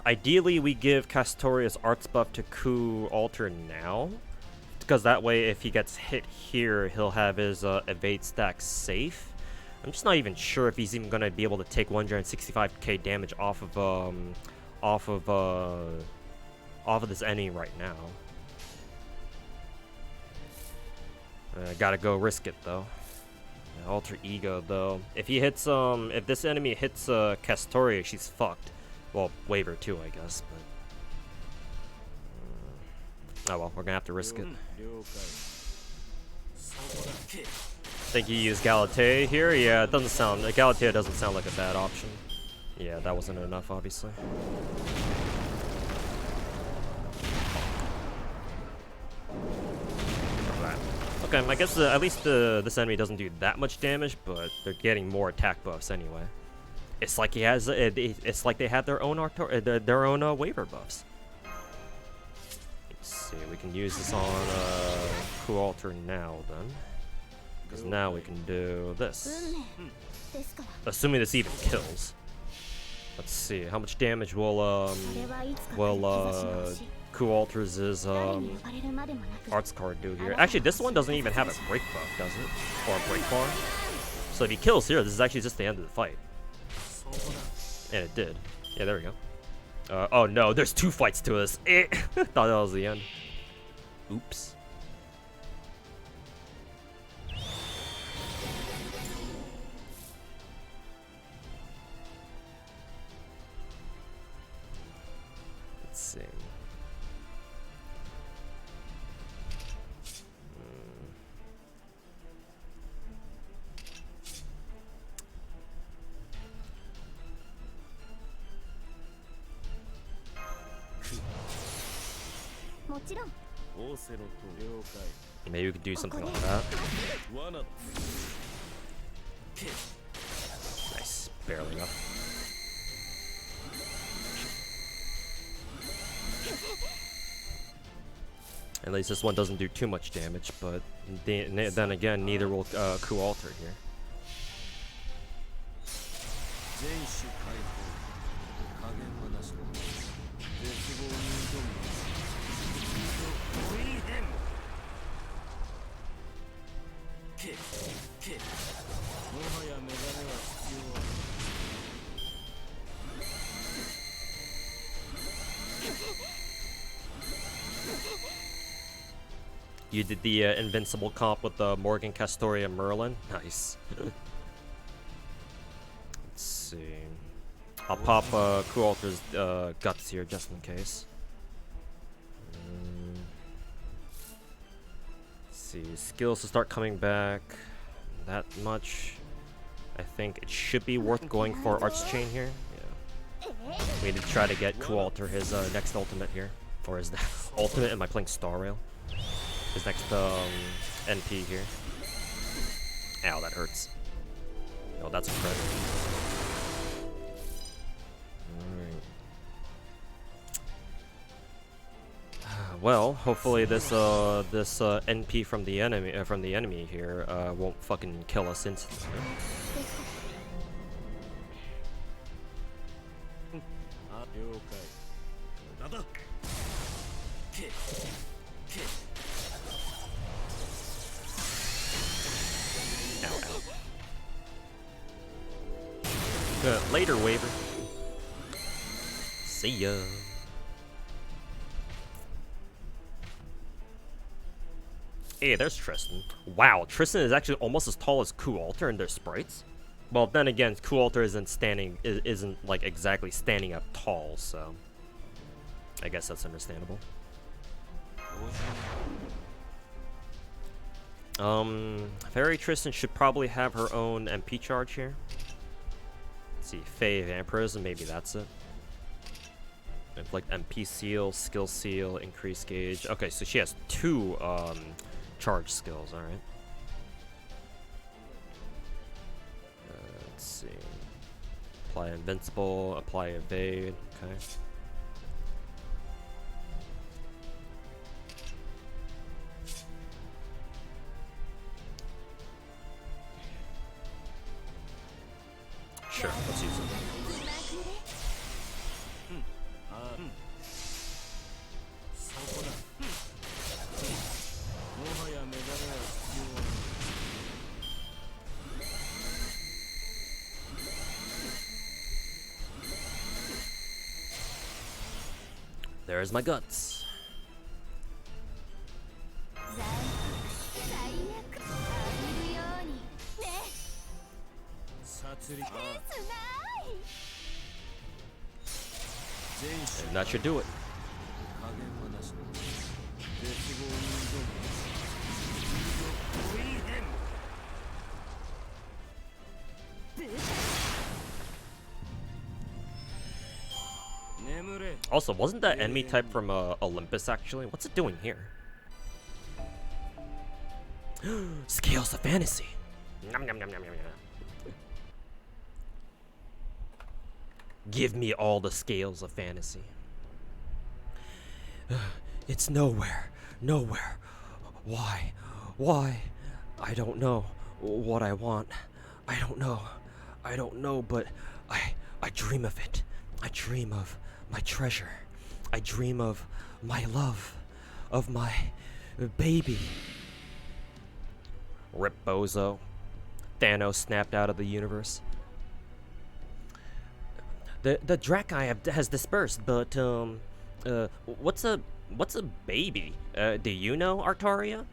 Ideally, we give Castorius Arts buff to Coup Alter now, because that way, if he gets hit here, he'll have his evade stack safe. I'm just not even sure if he's even gonna be able to take 165k damage off of this enemy right now. Gotta go risk it though. Alter Ego though. If he hits if this enemy hits Castoria, she's fucked. Well, Waver too, I guess, but oh well, we're gonna have to risk it. Think you use Galatea here? Yeah, it doesn't sound Galatea doesn't sound like a bad option. Yeah, that wasn't enough, obviously. Okay, I guess at least this enemy doesn't do that much damage, but they're getting more attack buffs anyway. It's like he has it's like they have their own waiver buffs. Let's see, we can use this on Coup Alter now then, because now we can do this. Assuming this even kills. Let's see how much damage will Who alters his arts card dude here. Actually, this one doesn't even have a break buff, does it? Or a break bar. So if he kills here, this is actually just the end of the fight. And it did. Yeah, there we go. Oh no, there's 2 fights to this. Thought that was the end. Oops. Let's see. Maybe we could do something like that. Nice, barely enough. At least this one doesn't do too much damage, but then again, neither will Coup Alter here. You did the invincible comp with the Morgan Castoria Merlin. Nice. Let's see. I'll pop Coup Alter's guts here just in case. Let's see. Skills to start coming back. That much. I think it should be worth going for Arch Chain here. Yeah. We need to try to get Coup Alter his next ultimate here. Or his ultimate? Am I playing Star Rail? His next NP here. Ow, that hurts. Oh, that's a crit. Alright. Well, hopefully this NP from the enemy here won't fucking kill us instantly. Later, Waver. See ya. Hey, there's Tristan. Wow, Tristan is actually almost as tall as Coup Alter in their sprites. Well, then again, Coup Alter isn't like exactly standing up tall, so I guess that's understandable. Fairy Tristan should probably have her own MP charge here. Let's see, Fae Vampirism, maybe that's it. Like MP seal, skill seal, increase gauge. Okay, so she has 2 charge skills, alright. Let's see. Apply invincible, apply evade, okay. Sure, let's use it. There's my guts. And that should do it. Also, wasn't that enemy type from Olympus actually? What's it doing here? Scales of Fantasy. Nom, nom, nom, nom, nom, nom. Give me all the scales of fantasy. It's nowhere. Nowhere. Why? Why? I don't know what I want. I don't know. I don't know, but I dream of it. I dream of my treasure. I dream of my love, of my baby. Rip Bozo. Thanos snapped out of the universe. The Drakkai has dispersed, but what's a baby? Do you know, Artaria?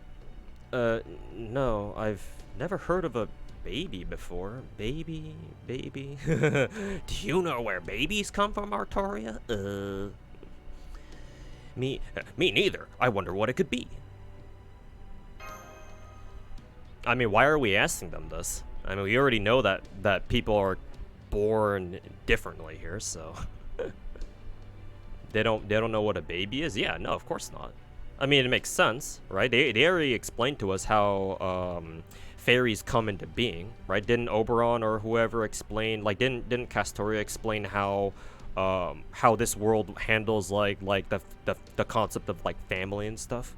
No, I've never heard of a baby before. Baby. Do you know where babies come from, Artaria? Me neither. I wonder what it could be. I mean, why are we asking them this? I mean, we already know that people are born differently here, so they don't know what a baby is. Yeah, no, of course not. I mean, it makes sense, right? They already explained to us how fairies come into being, right? Didn't Oberon or whoever explain, like, didn't Castoria explain how this world handles like the concept of like family and stuff?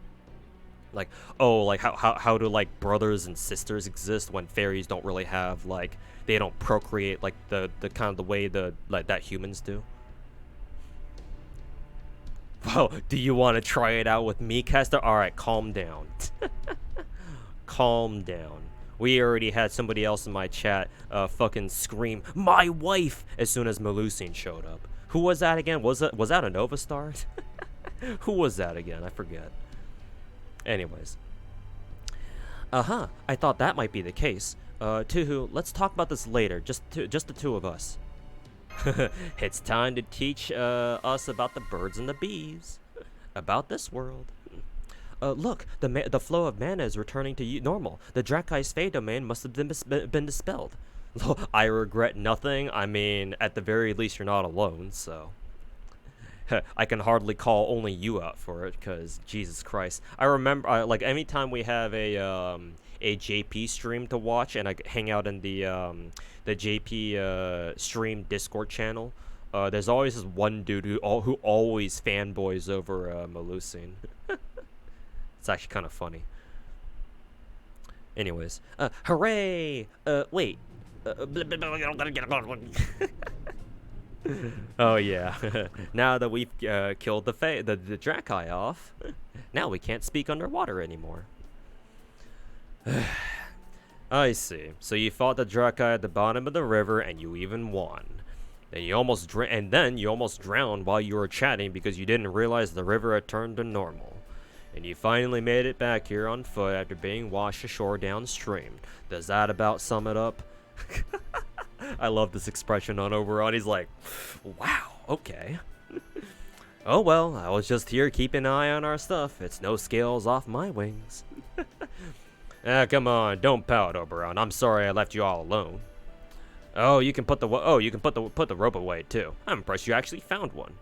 Like, oh, like how do like brothers and sisters exist when fairies don't really have, like, they don't procreate like the kind of the way that humans do? Well, do you want to try it out with me, Castor? All right, calm down. Calm down. We already had somebody else in my chat fucking scream "my wife" as soon as Melusine showed up. Who was that again? Was that a Nova Star? Who was that again? I forget. Anyways. I thought that might be the case. Tuhu, let's talk about this later. Just the two of us. It's time to teach us about the birds and the bees. About this world. Look, the flow of mana is returning to normal. The Drakkai's Fey domain must have been dispelled. I regret nothing. I mean, at the very least, you're not alone, so... I can hardly call only you out for it, because Jesus Christ. I remember, like, anytime we have a JP stream to watch, and I hang out in the JP stream Discord channel, there's always this one dude who always fanboys over Melusine. It's actually kind of funny. Anyways, hooray! Wait. Oh yeah. Now that we've killed the Drakkai off, now we can't speak underwater anymore. I see. So you fought the Drakkai at the bottom of the river, and you even won. Then you almost drowned while you were chatting because you didn't realize the river had turned to normal. And you finally made it back here on foot after being washed ashore downstream. Does that about sum it up? I love this expression on Oberon. He's like, wow, okay. Oh well, I was just here keeping an eye on our stuff. It's no scales off my wings. Come on, don't pout, Oberon. I'm sorry I left you all alone. Oh, you can put the rope away too. I'm impressed you actually found one.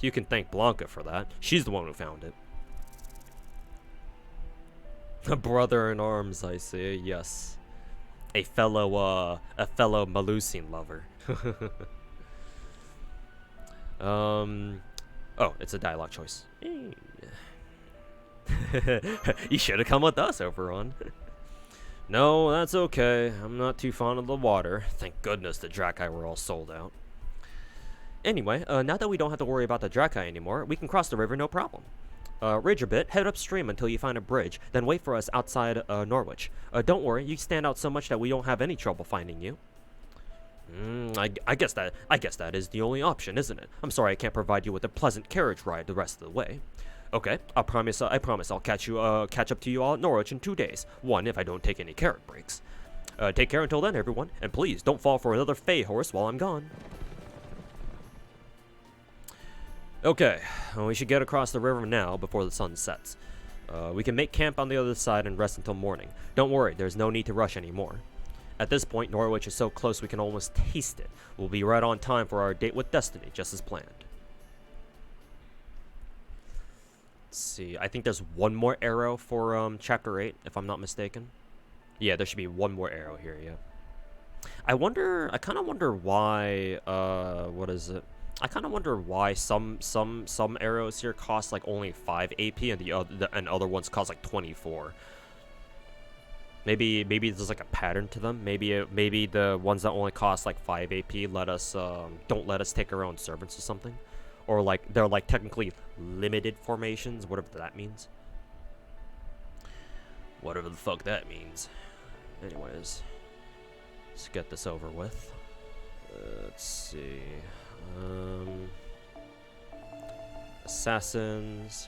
You can thank Blanca for that. She's the one who found it. A brother in arms, I see. Yes. A fellow Melusine lover. Oh, it's a dialogue choice. You should have come with us, Oberon. No, that's okay. I'm not too fond of the water. Thank goodness the Drakkai were all sold out. Anyway, now that we don't have to worry about the Drakkai anymore, we can cross the river no problem. Rage a bit, head upstream until you find a bridge, then wait for us outside Norwich. Don't worry, you stand out so much that we don't have any trouble finding you. I guess that is the only option, isn't it? I'm sorry I can't provide you with a pleasant carriage ride the rest of the way. Okay, I promise I'll catch up to you all at Norwich in 2 days. One, if I don't take any carrot breaks. Take care until then, everyone, and please don't fall for another Fey horse while I'm gone. Okay, well, we should get across the river now before the sun sets. We can make camp on the other side and rest until morning. Don't worry, there's no need to rush anymore. At this point, Norwich is so close we can almost taste it. We'll be right on time for our date with Destiny, just as planned. Let's see, I think there's one more arrow for Chapter 8, if I'm not mistaken. Yeah, there should be one more arrow here, yeah. I kind of wonder why, what is it? I kind of wonder why some arrows here cost like only 5 AP and other ones cost like 24. Maybe there's like a pattern to them. Maybe the ones that only cost like 5 AP don't let us take our own servants or something. or like they're like technically limited formations, whatever that means. Whatever the fuck that means. Anyways, let's get this over with. Let's see. Assassins.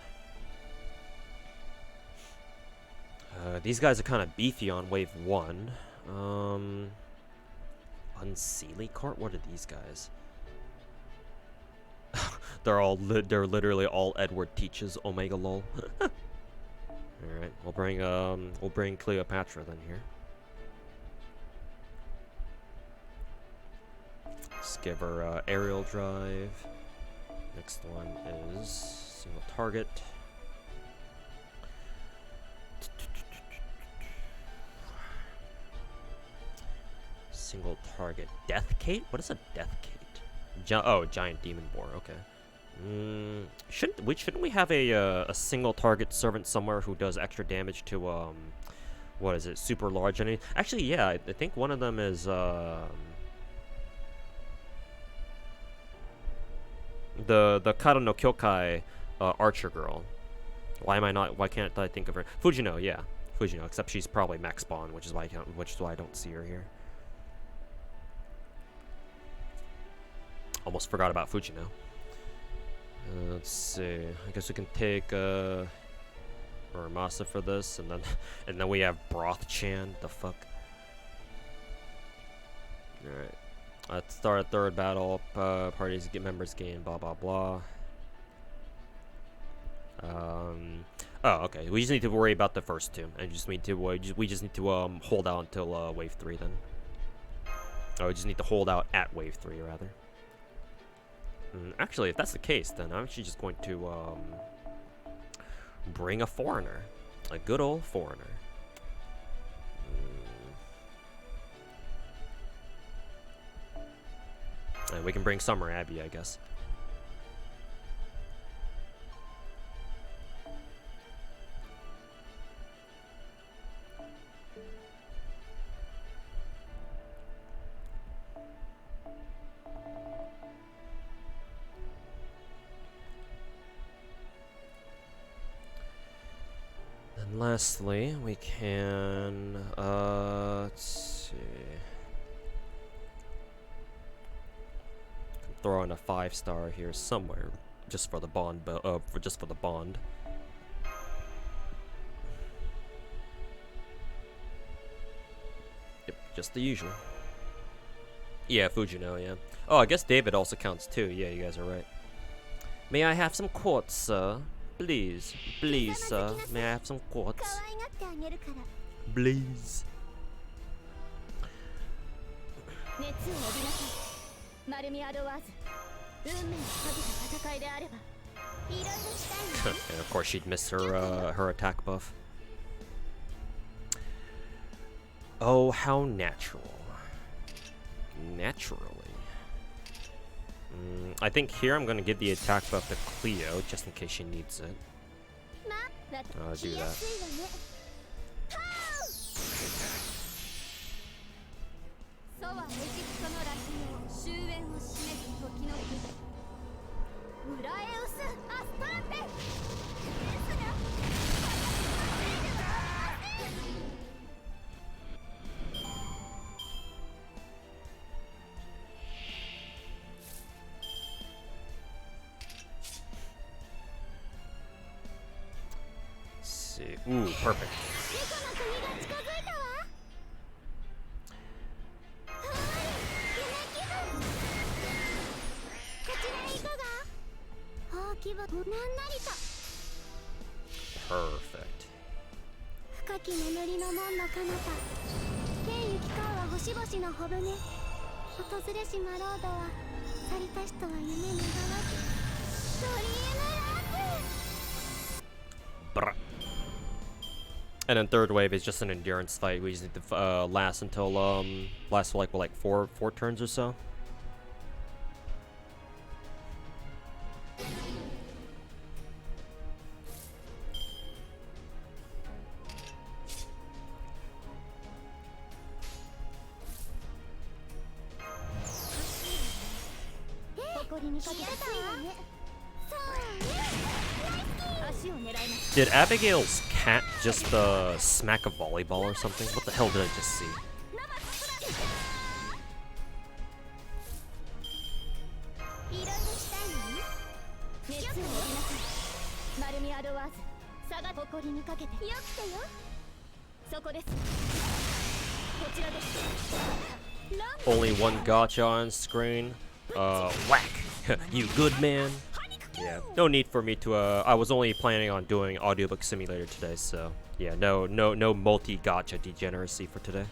These guys are kind of beefy on wave 1. Unseelie Cart? What are these guys? they're literally all Edward Teaches Omega lol. Alright, we'll bring Cleopatra then here. Let's give her aerial drive. Next one is single target. Single target. Death Kate? What is a Death Kate? Oh, giant demon boar. Okay. Shouldn't we have a single target servant somewhere who does extra damage to what is it? Super large enemy? Actually, yeah. I think one of them is the Kado no Kyokai archer girl. Why can't I think of her? Fujino, yeah. Fujino, except she's probably max spawn, which is why I don't see her here. Almost forgot about Fujino. Let's see. I guess we can take Uramasa for this, and then we have Broth-chan. The fuck. All right. Let's start a third battle. Parties get members gain. Blah blah blah. Oh, okay. We just need to worry about the first two, and we just need to hold out until wave 3 then. Oh, we just need to hold out at wave 3 rather. Actually, if that's the case, then I'm actually just going to bring a foreigner, a good old foreigner. And we can bring Summer Abbey, I guess. And lastly, we can let's see. Throw in a 5-star here somewhere, just for the bond. Just for the bond. Yep, just the usual. Yeah, Fujino. Yeah. Oh, I guess David also counts too. Yeah, you guys are right. May I have some quartz, sir? Please, please, sir. May I have some quartz? Please. And of course she'd miss her attack buff. Oh, how natural. Naturally. I think here I'm gonna give the attack buff to Cleo just in case she needs it. I'll do that. Ooh, perfect. Perfect. Brr. And then third wave is just an endurance fight. We just need to last until last for like four turns or so. Did Abigail's cat just smack a volleyball or something? What the hell did I just see? Only one gacha on screen. Whack. You good, man? Yeah, no need for me to, I was only planning on doing Audiobook Simulator today, so yeah, no multi-gacha degeneracy for today.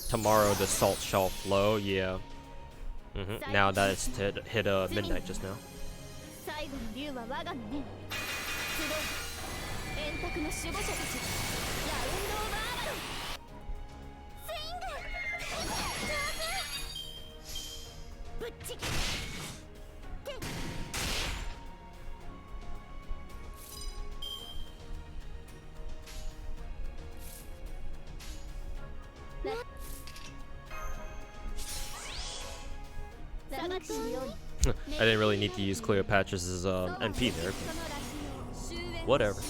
Tomorrow the salt shall flow, yeah. Now that it's hit midnight just now. I didn't really need to use Cleopatra's NP there. Whatever.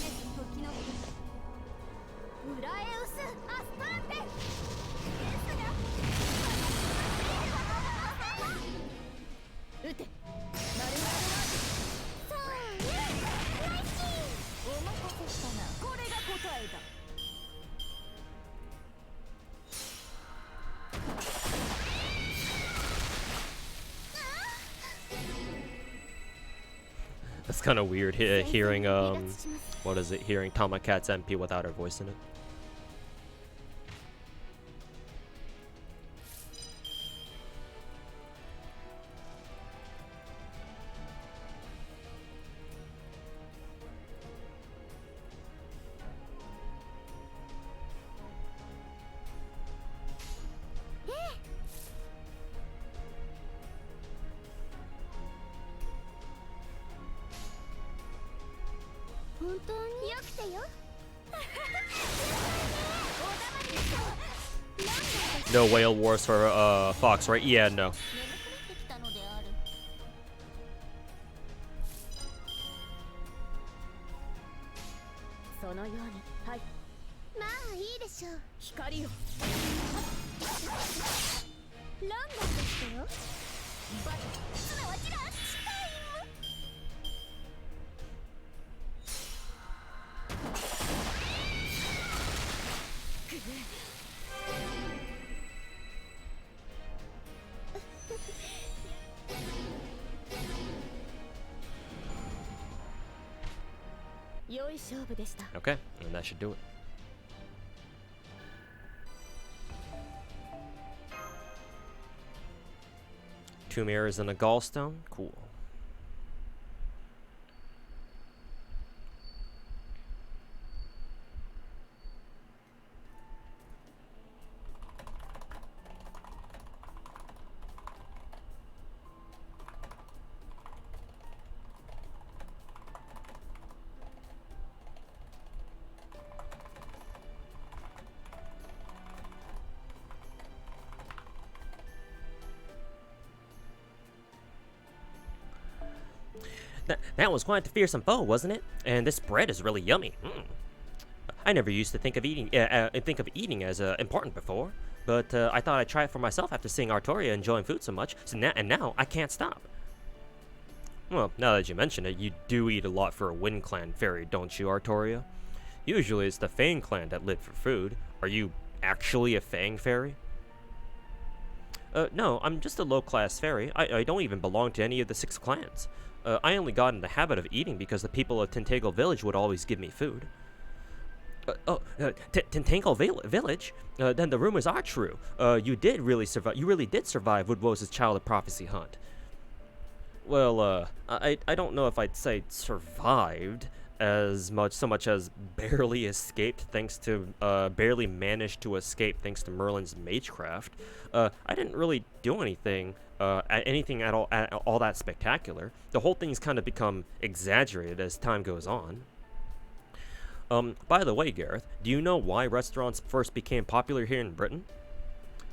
It's kind of weird hearing what is it? Hearing Tamakat's MP without her voice in it. No whale wars for Fox, right? Yeah, no. Okay, and that should do it. Two mirrors and a gallstone? Cool. That was quite the fearsome foe, wasn't it? And this bread is really yummy. I never used to think of eating as important before, but I thought I'd try it for myself after seeing Artoria enjoying food so much. So now I can't stop. Well, now that you mention it, you do eat a lot for a Wind Clan fairy, don't you, Artoria? Usually it's the Fang Clan that live for food. Are you actually a Fang fairy? No, I'm just a low-class fairy. I don't even belong to any of the 6 clans. I only got in the habit of eating because the people of Tintagle Village would always give me food. Tintagle Village? Then the rumors are true. You really did survive Woodrose's Child of Prophecy hunt. Well, I don't know if I'd say survived. so much as barely escaped thanks to barely managed to escape thanks to Merlin's magecraft. I didn't really do anything at all that spectacular. The whole thing's kind of become exaggerated as time goes on. By the way, Gareth, do you know why restaurants first became popular here in Britain?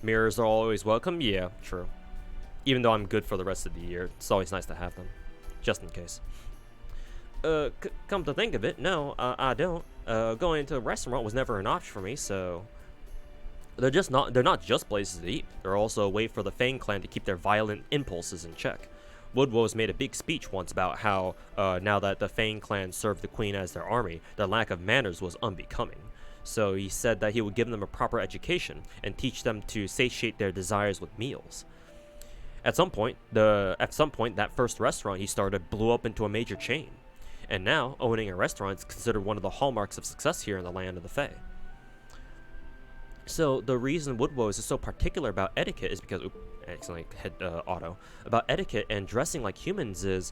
Mirrors are always welcome? Yeah, true. Even though I'm good for the rest of the year, it's always nice to have them. Just in case. Come to think of it, no, I don't. Going to a restaurant was never an option for me, so... They're not just places to eat. They're also a way for the Fang clan to keep their violent impulses in check. Woodrose made a big speech once about how, now that the Fang clan served the queen as their army, their lack of manners was unbecoming. So he said that he would give them a proper education and teach them to satiate their desires with meals. At some point, that first restaurant he started blew up into a major chain. And now, owning a restaurant is considered one of the hallmarks of success here in the land of the Fae. So the reason Woodrose is so particular about etiquette is because, about etiquette and dressing like humans is,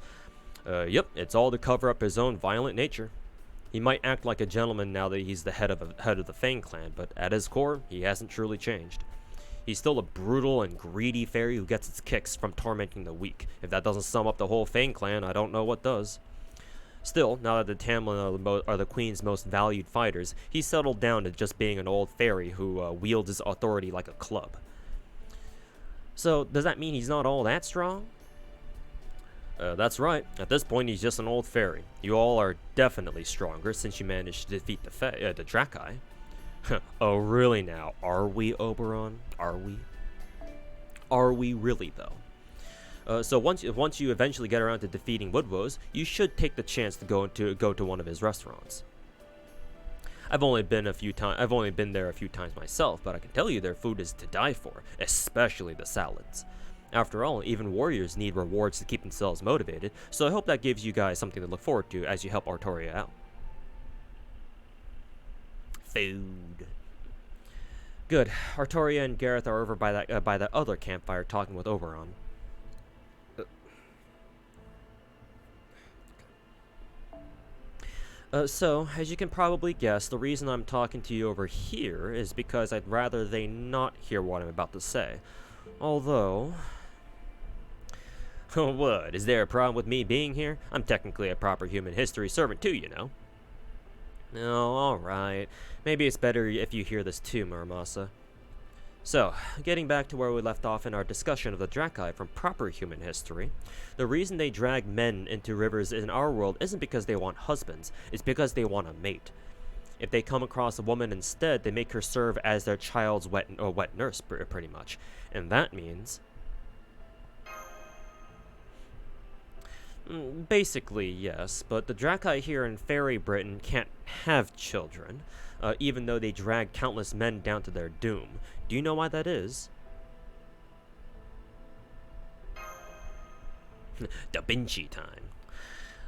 it's all to cover up his own violent nature. He might act like a gentleman now that he's the head of the Fang clan, but at his core, he hasn't truly changed. He's still a brutal and greedy fairy who gets its kicks from tormenting the weak. If that doesn't sum up the whole Fang clan, I don't know what does. Still, now that the Tam Lin are the queen's most valued fighters, he's settled down to just being an old fairy who wields his authority like a club. So, does that mean he's not all that strong? That's right. At this point, he's just an old fairy. You all are definitely stronger since you managed to defeat the Drakkai. Oh, really now? Are we, Oberon? Are we? Are we really, though? So once you eventually get around to defeating Woodrose, you should take the chance to go to one of his restaurants. I've only been there a few times myself, but I can tell you their food is to die for, especially the salads. After all, even warriors need rewards to keep themselves motivated, so I hope that gives you guys something to look forward to as you help Artoria out. Food. Good. Artoria and Gareth are over by that other campfire talking with Oberon. So, as you can probably guess, the reason I'm talking to you over here is because I'd rather they not hear what I'm about to say. Although... What? Is there a problem with me being here? I'm technically a proper human history servant too, you know. Oh, alright. Maybe it's better if you hear this too, Muramasa. So, getting back to where we left off in our discussion of the Drakkai from proper human history, the reason they drag men into rivers in our world isn't because they want husbands, it's because they want a mate. If they come across a woman instead, they make her serve as their child's wet nurse, pretty much. And that means... Basically, yes, but the Drakkai here in Fairy Britain can't have children, even though they drag countless men down to their doom. Do you know why that is? Da Vinci time.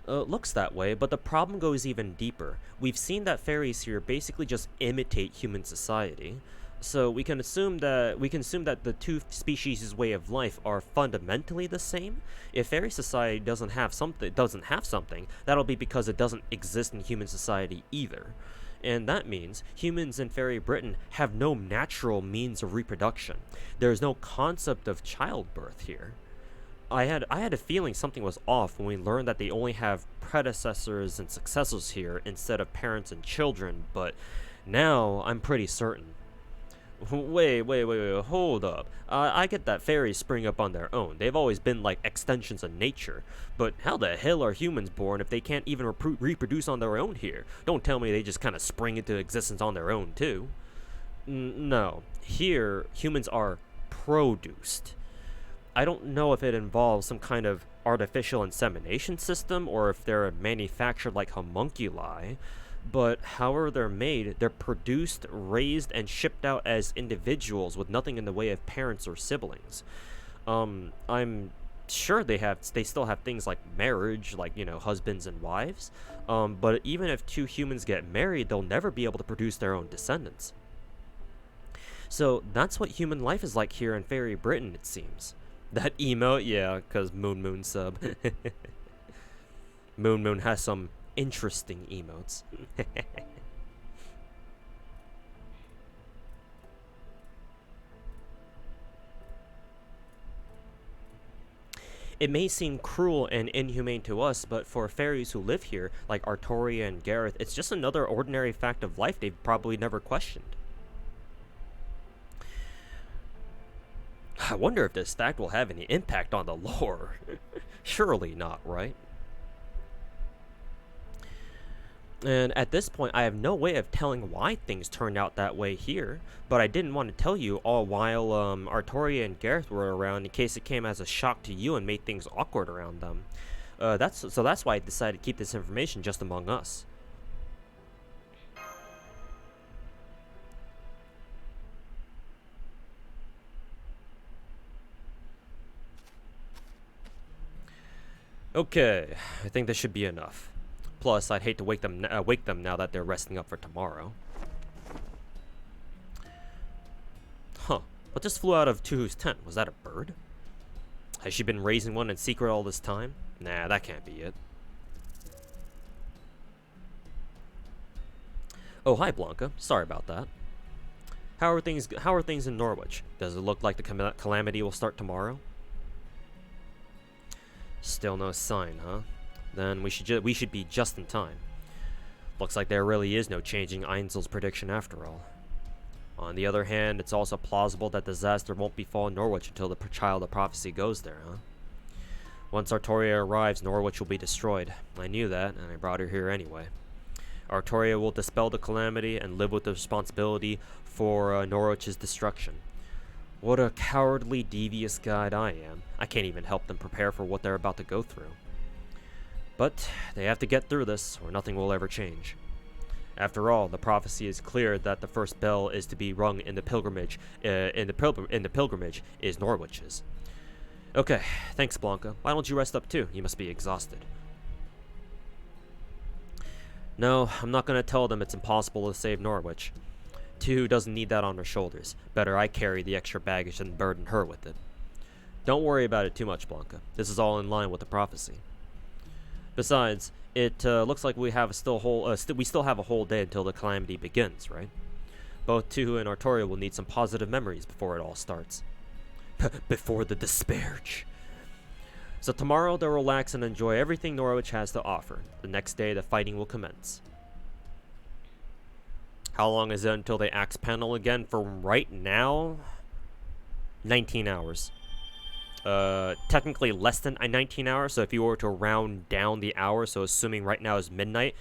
Looks that way, but the problem goes even deeper. We've seen that fairies here basically just imitate human society. So we can assume that the two species' way of life are fundamentally the same. If fairy society doesn't have something, that'll be because it doesn't exist in human society either. And that means humans in Fairy Britain have no natural means of reproduction. There's no concept of childbirth here. I had a feeling something was off when we learned that they only have predecessors and successors here instead of parents and children, but now I'm pretty certain. Wait, hold up. I get that fairies spring up on their own. They've always been like extensions of nature. But how the hell are humans born if they can't even reproduce on their own here? Don't tell me they just kind of spring into existence on their own too. No. Here, humans are produced. I don't know if it involves some kind of artificial insemination system or if they're manufactured like homunculi. But however they're made, they're produced, raised, and shipped out as individuals with nothing in the way of parents or siblings. I'm sure they still have things like marriage, like, you know, husbands and wives. But even if two humans get married, they'll never be able to produce their own descendants. So that's what human life is like here in Fairy Britain, it seems. That emote, yeah, because Moon sub. Moon has some interesting emotes. It may seem cruel and inhumane to us, but for fairies who live here, like Artoria and Gareth, it's just another ordinary fact of life they've probably never questioned. I wonder if this fact will have any impact on the lore. Surely not, right? And at this point, I have no way of telling why things turned out that way here, but I didn't want to tell you all while Artoria and Gareth were around in case it came as a shock to you and made things awkward around them. That's why I decided to keep this information just among us. Okay, I think this should be enough. Plus, I'd hate to wake them now that they're resting up for tomorrow. Huh. What just flew out of Tuhu's tent? Was that a bird? Has she been raising one in secret all this time? Nah, that can't be it. Oh, hi, Blanca. Sorry about that. How are things in Norwich? Does it look like the calamity will start tomorrow? Still no sign, huh? Then we should be just in time. Looks like there really is no changing Einzel's prediction after all. On the other hand, it's also plausible that disaster won't befall Norwich until the child of prophecy goes there, huh? Once Artoria arrives, Norwich will be destroyed. I knew that, and I brought her here anyway. Artoria will dispel the calamity and live with the responsibility for Norwich's destruction. What a cowardly, devious guide I am. I can't even help them prepare for what they're about to go through. But they have to get through this, or nothing will ever change. After all, the prophecy is clear that the first bell is to be rung in the pilgrimage. In the pilgrimage is Norwich's. Okay, thanks, Blanca. Why don't you rest up too? You must be exhausted. No, I'm not going to tell them it's impossible to save Norwich. Tuhu doesn't need that on her shoulders. Better I carry the extra baggage than burden her with it. Don't worry about it too much, Blanca. This is all in line with the prophecy. Besides, it looks like we still have a whole day until the calamity begins, right? Both Tuhu and Artoria will need some positive memories before it all starts. Before the disparage. So tomorrow they'll relax and enjoy everything Norwich has to offer. The next day the fighting will commence. How long is it until the axe panel again? From right now, 19 hours. Technically less than 19 hours, so if you were to round down the hours, so assuming right now is midnight,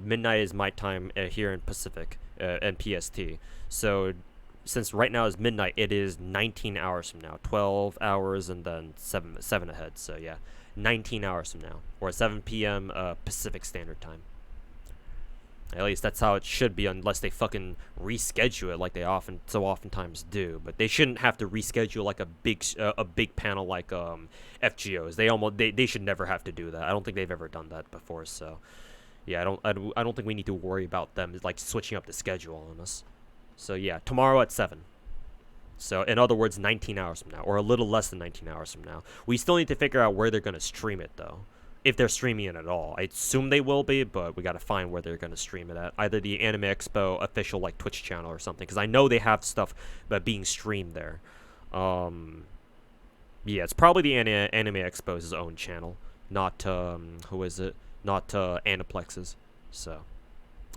midnight is my time here in Pacific, and PST. So since right now is midnight, it is 19 hours from now, 12 hours and then 7 ahead, so yeah, 19 hours from now, or 7 p.m. Pacific Standard Time. At least that's how it should be, unless they fucking reschedule it like they oftentimes do. But they shouldn't have to reschedule like a big panel like FGOs. They should never have to do that. I don't think they've ever done that before. So yeah, I don't think we need to worry about them like switching up the schedule on us. So yeah, tomorrow at 7. So in other words, 19 hours from now, or a little less than 19 hours from now. We still need to figure out where they're gonna stream it though. If they're streaming it at all. I assume they will be, but we gotta find where they're gonna stream it at. Either the Anime Expo official like Twitch channel or something, because I know they have stuff being streamed there. Yeah, it's probably the Anime Expo's own channel, not who is it? Not Aniplex's. So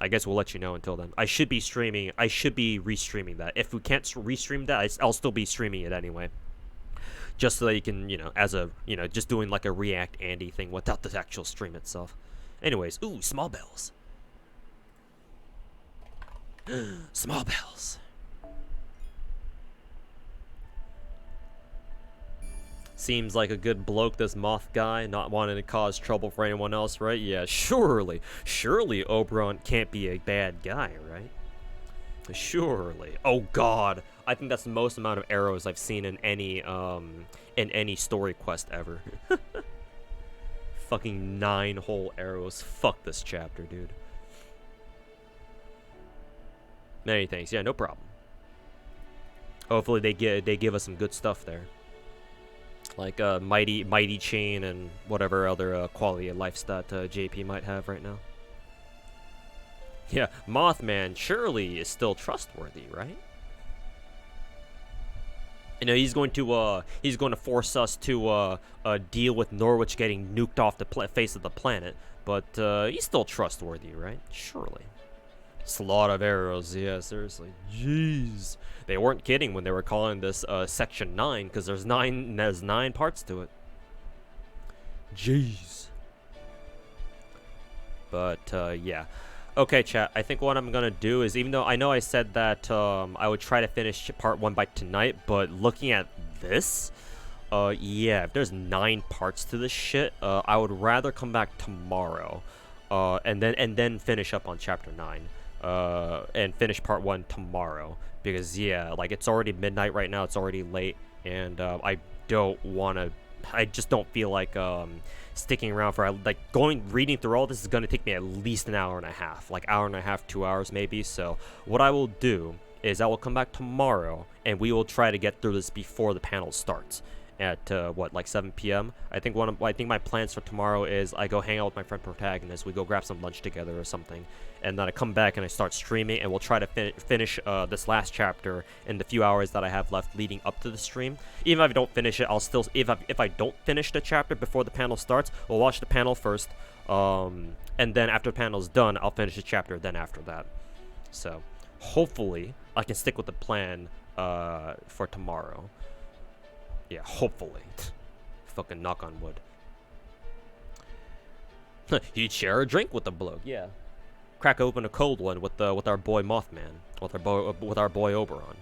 I guess we'll let you know until then. I should be restreaming that. If we can't restream that, I'll still be streaming it anyway. Just so that you can, just doing like a React Andy thing without the actual stream itself. Anyways, ooh, small bells. Small bells. Seems like a good bloke, this moth guy, not wanting to cause trouble for anyone else, right? Yeah, surely Oberon can't be a bad guy, right? Surely. Oh god, I think that's the most amount of arrows I've seen in any story quest ever. Fucking 9 whole arrows. Fuck this chapter, dude. Many thanks. Yeah, no problem. Hopefully they give us some good stuff there, like mighty chain and whatever other quality of life stat JP might have right now. Yeah, Mothman surely is still trustworthy, right? You know, he's going to force us to deal with Norwich getting nuked off the face of the planet, but he's still trustworthy, right? Surely. It's a lot of arrows, yeah, seriously. Jeez. They weren't kidding when they were calling this Section 9, because there's nine parts to it. Jeez. But, yeah. Okay, chat, I think what I'm gonna do is, even though I know I said that I would try to finish part 1 by tonight, but looking at this, yeah, if there's 9 parts to this shit, I would rather come back tomorrow, and then finish up on chapter 9, and finish part 1 tomorrow, because, yeah, like, it's already midnight right now, it's already late, and, I just don't feel like, sticking around for, like, reading through all this is going to take me at least an hour and a half, like, hour and a half, 2 hours maybe. So what I will do is I will come back tomorrow and we will try to get through this before the panel starts at like 7 p.m. I think my plans for tomorrow is I go hang out with my friend Protagonist, we go grab some lunch together or something, and then I come back and I start streaming, and we'll try to finish this last chapter in the few hours that I have left leading up to the stream. Even if I don't finish it, I'll still, if I don't finish the chapter before the panel starts, we'll watch the panel first, and then after the panel's done, I'll finish the chapter then after that. So hopefully I can stick with the plan for tomorrow. Yeah, hopefully. Fucking knock on wood. You'd share a drink with the bloke. Yeah. Crack open a cold one with our boy Mothman, with our boy Oberon.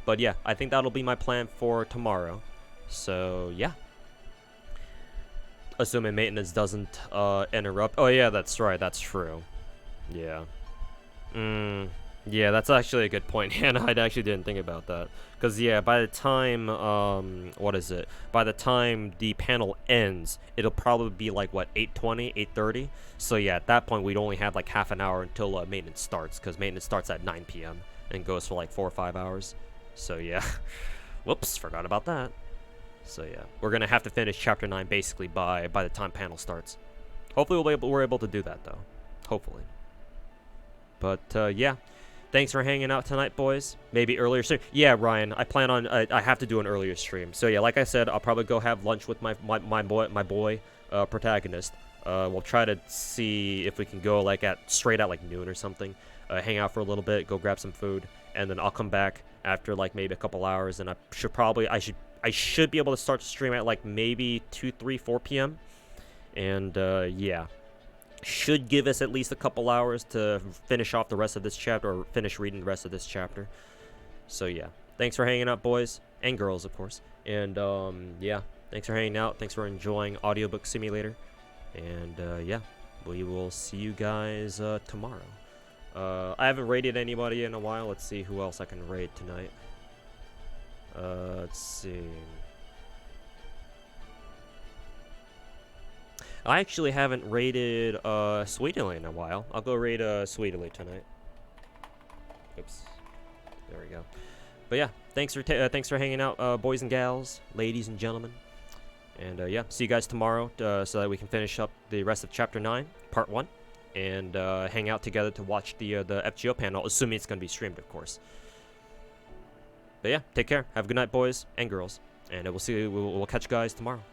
But yeah, I think that'll be my plan for tomorrow. So yeah. Assuming maintenance doesn't interrupt. Oh yeah, that's right. That's true. Yeah. Yeah, that's actually a good point, Hannah. I actually didn't think about that. Because, yeah, by the time, what is it? By the time the panel ends, it'll probably be like, what, 8:20, 8:30? So, yeah, at that point, we'd only have like half an hour until maintenance starts. Because maintenance starts at 9 p.m. and goes for like 4 or 5 hours. So, yeah. Whoops, forgot about that. So, yeah. We're going to have to finish Chapter 9 basically by the time panel starts. Hopefully, we're able to do that, though. Hopefully. But, yeah. Thanks for hanging out tonight, boys. Maybe earlier stream. Yeah, Ryan, I plan on, I have to do an earlier stream. So yeah, like I said, I'll probably go have lunch with my boy Protagonist. We'll try to see if we can go like straight at like noon or something. Hang out for a little bit, go grab some food, and then I'll come back after like maybe a couple hours, and I should be able to start to stream at like maybe 2, 3, 4 p.m. And yeah. Should give us at least a couple hours to finish off the rest of this chapter, or finish reading the rest of this chapter. So yeah, thanks for hanging out, boys and girls, of course. And yeah, thanks for hanging out. Thanks for enjoying Audiobook Simulator. And yeah, we will see you guys tomorrow. I haven't rated anybody in a while. Let's see who else I can raid tonight. Let's see. I actually haven't raided Sweetly in a while. I'll go raid Sweetly tonight. Oops. There we go. But yeah, thanks for hanging out, boys and gals, ladies and gentlemen. And yeah, see you guys tomorrow so that we can finish up the rest of Chapter 9, Part 1, and hang out together to watch the FGO panel, assuming it's going to be streamed, of course. But yeah, take care. Have a good night, boys and girls. And we'll catch you guys tomorrow.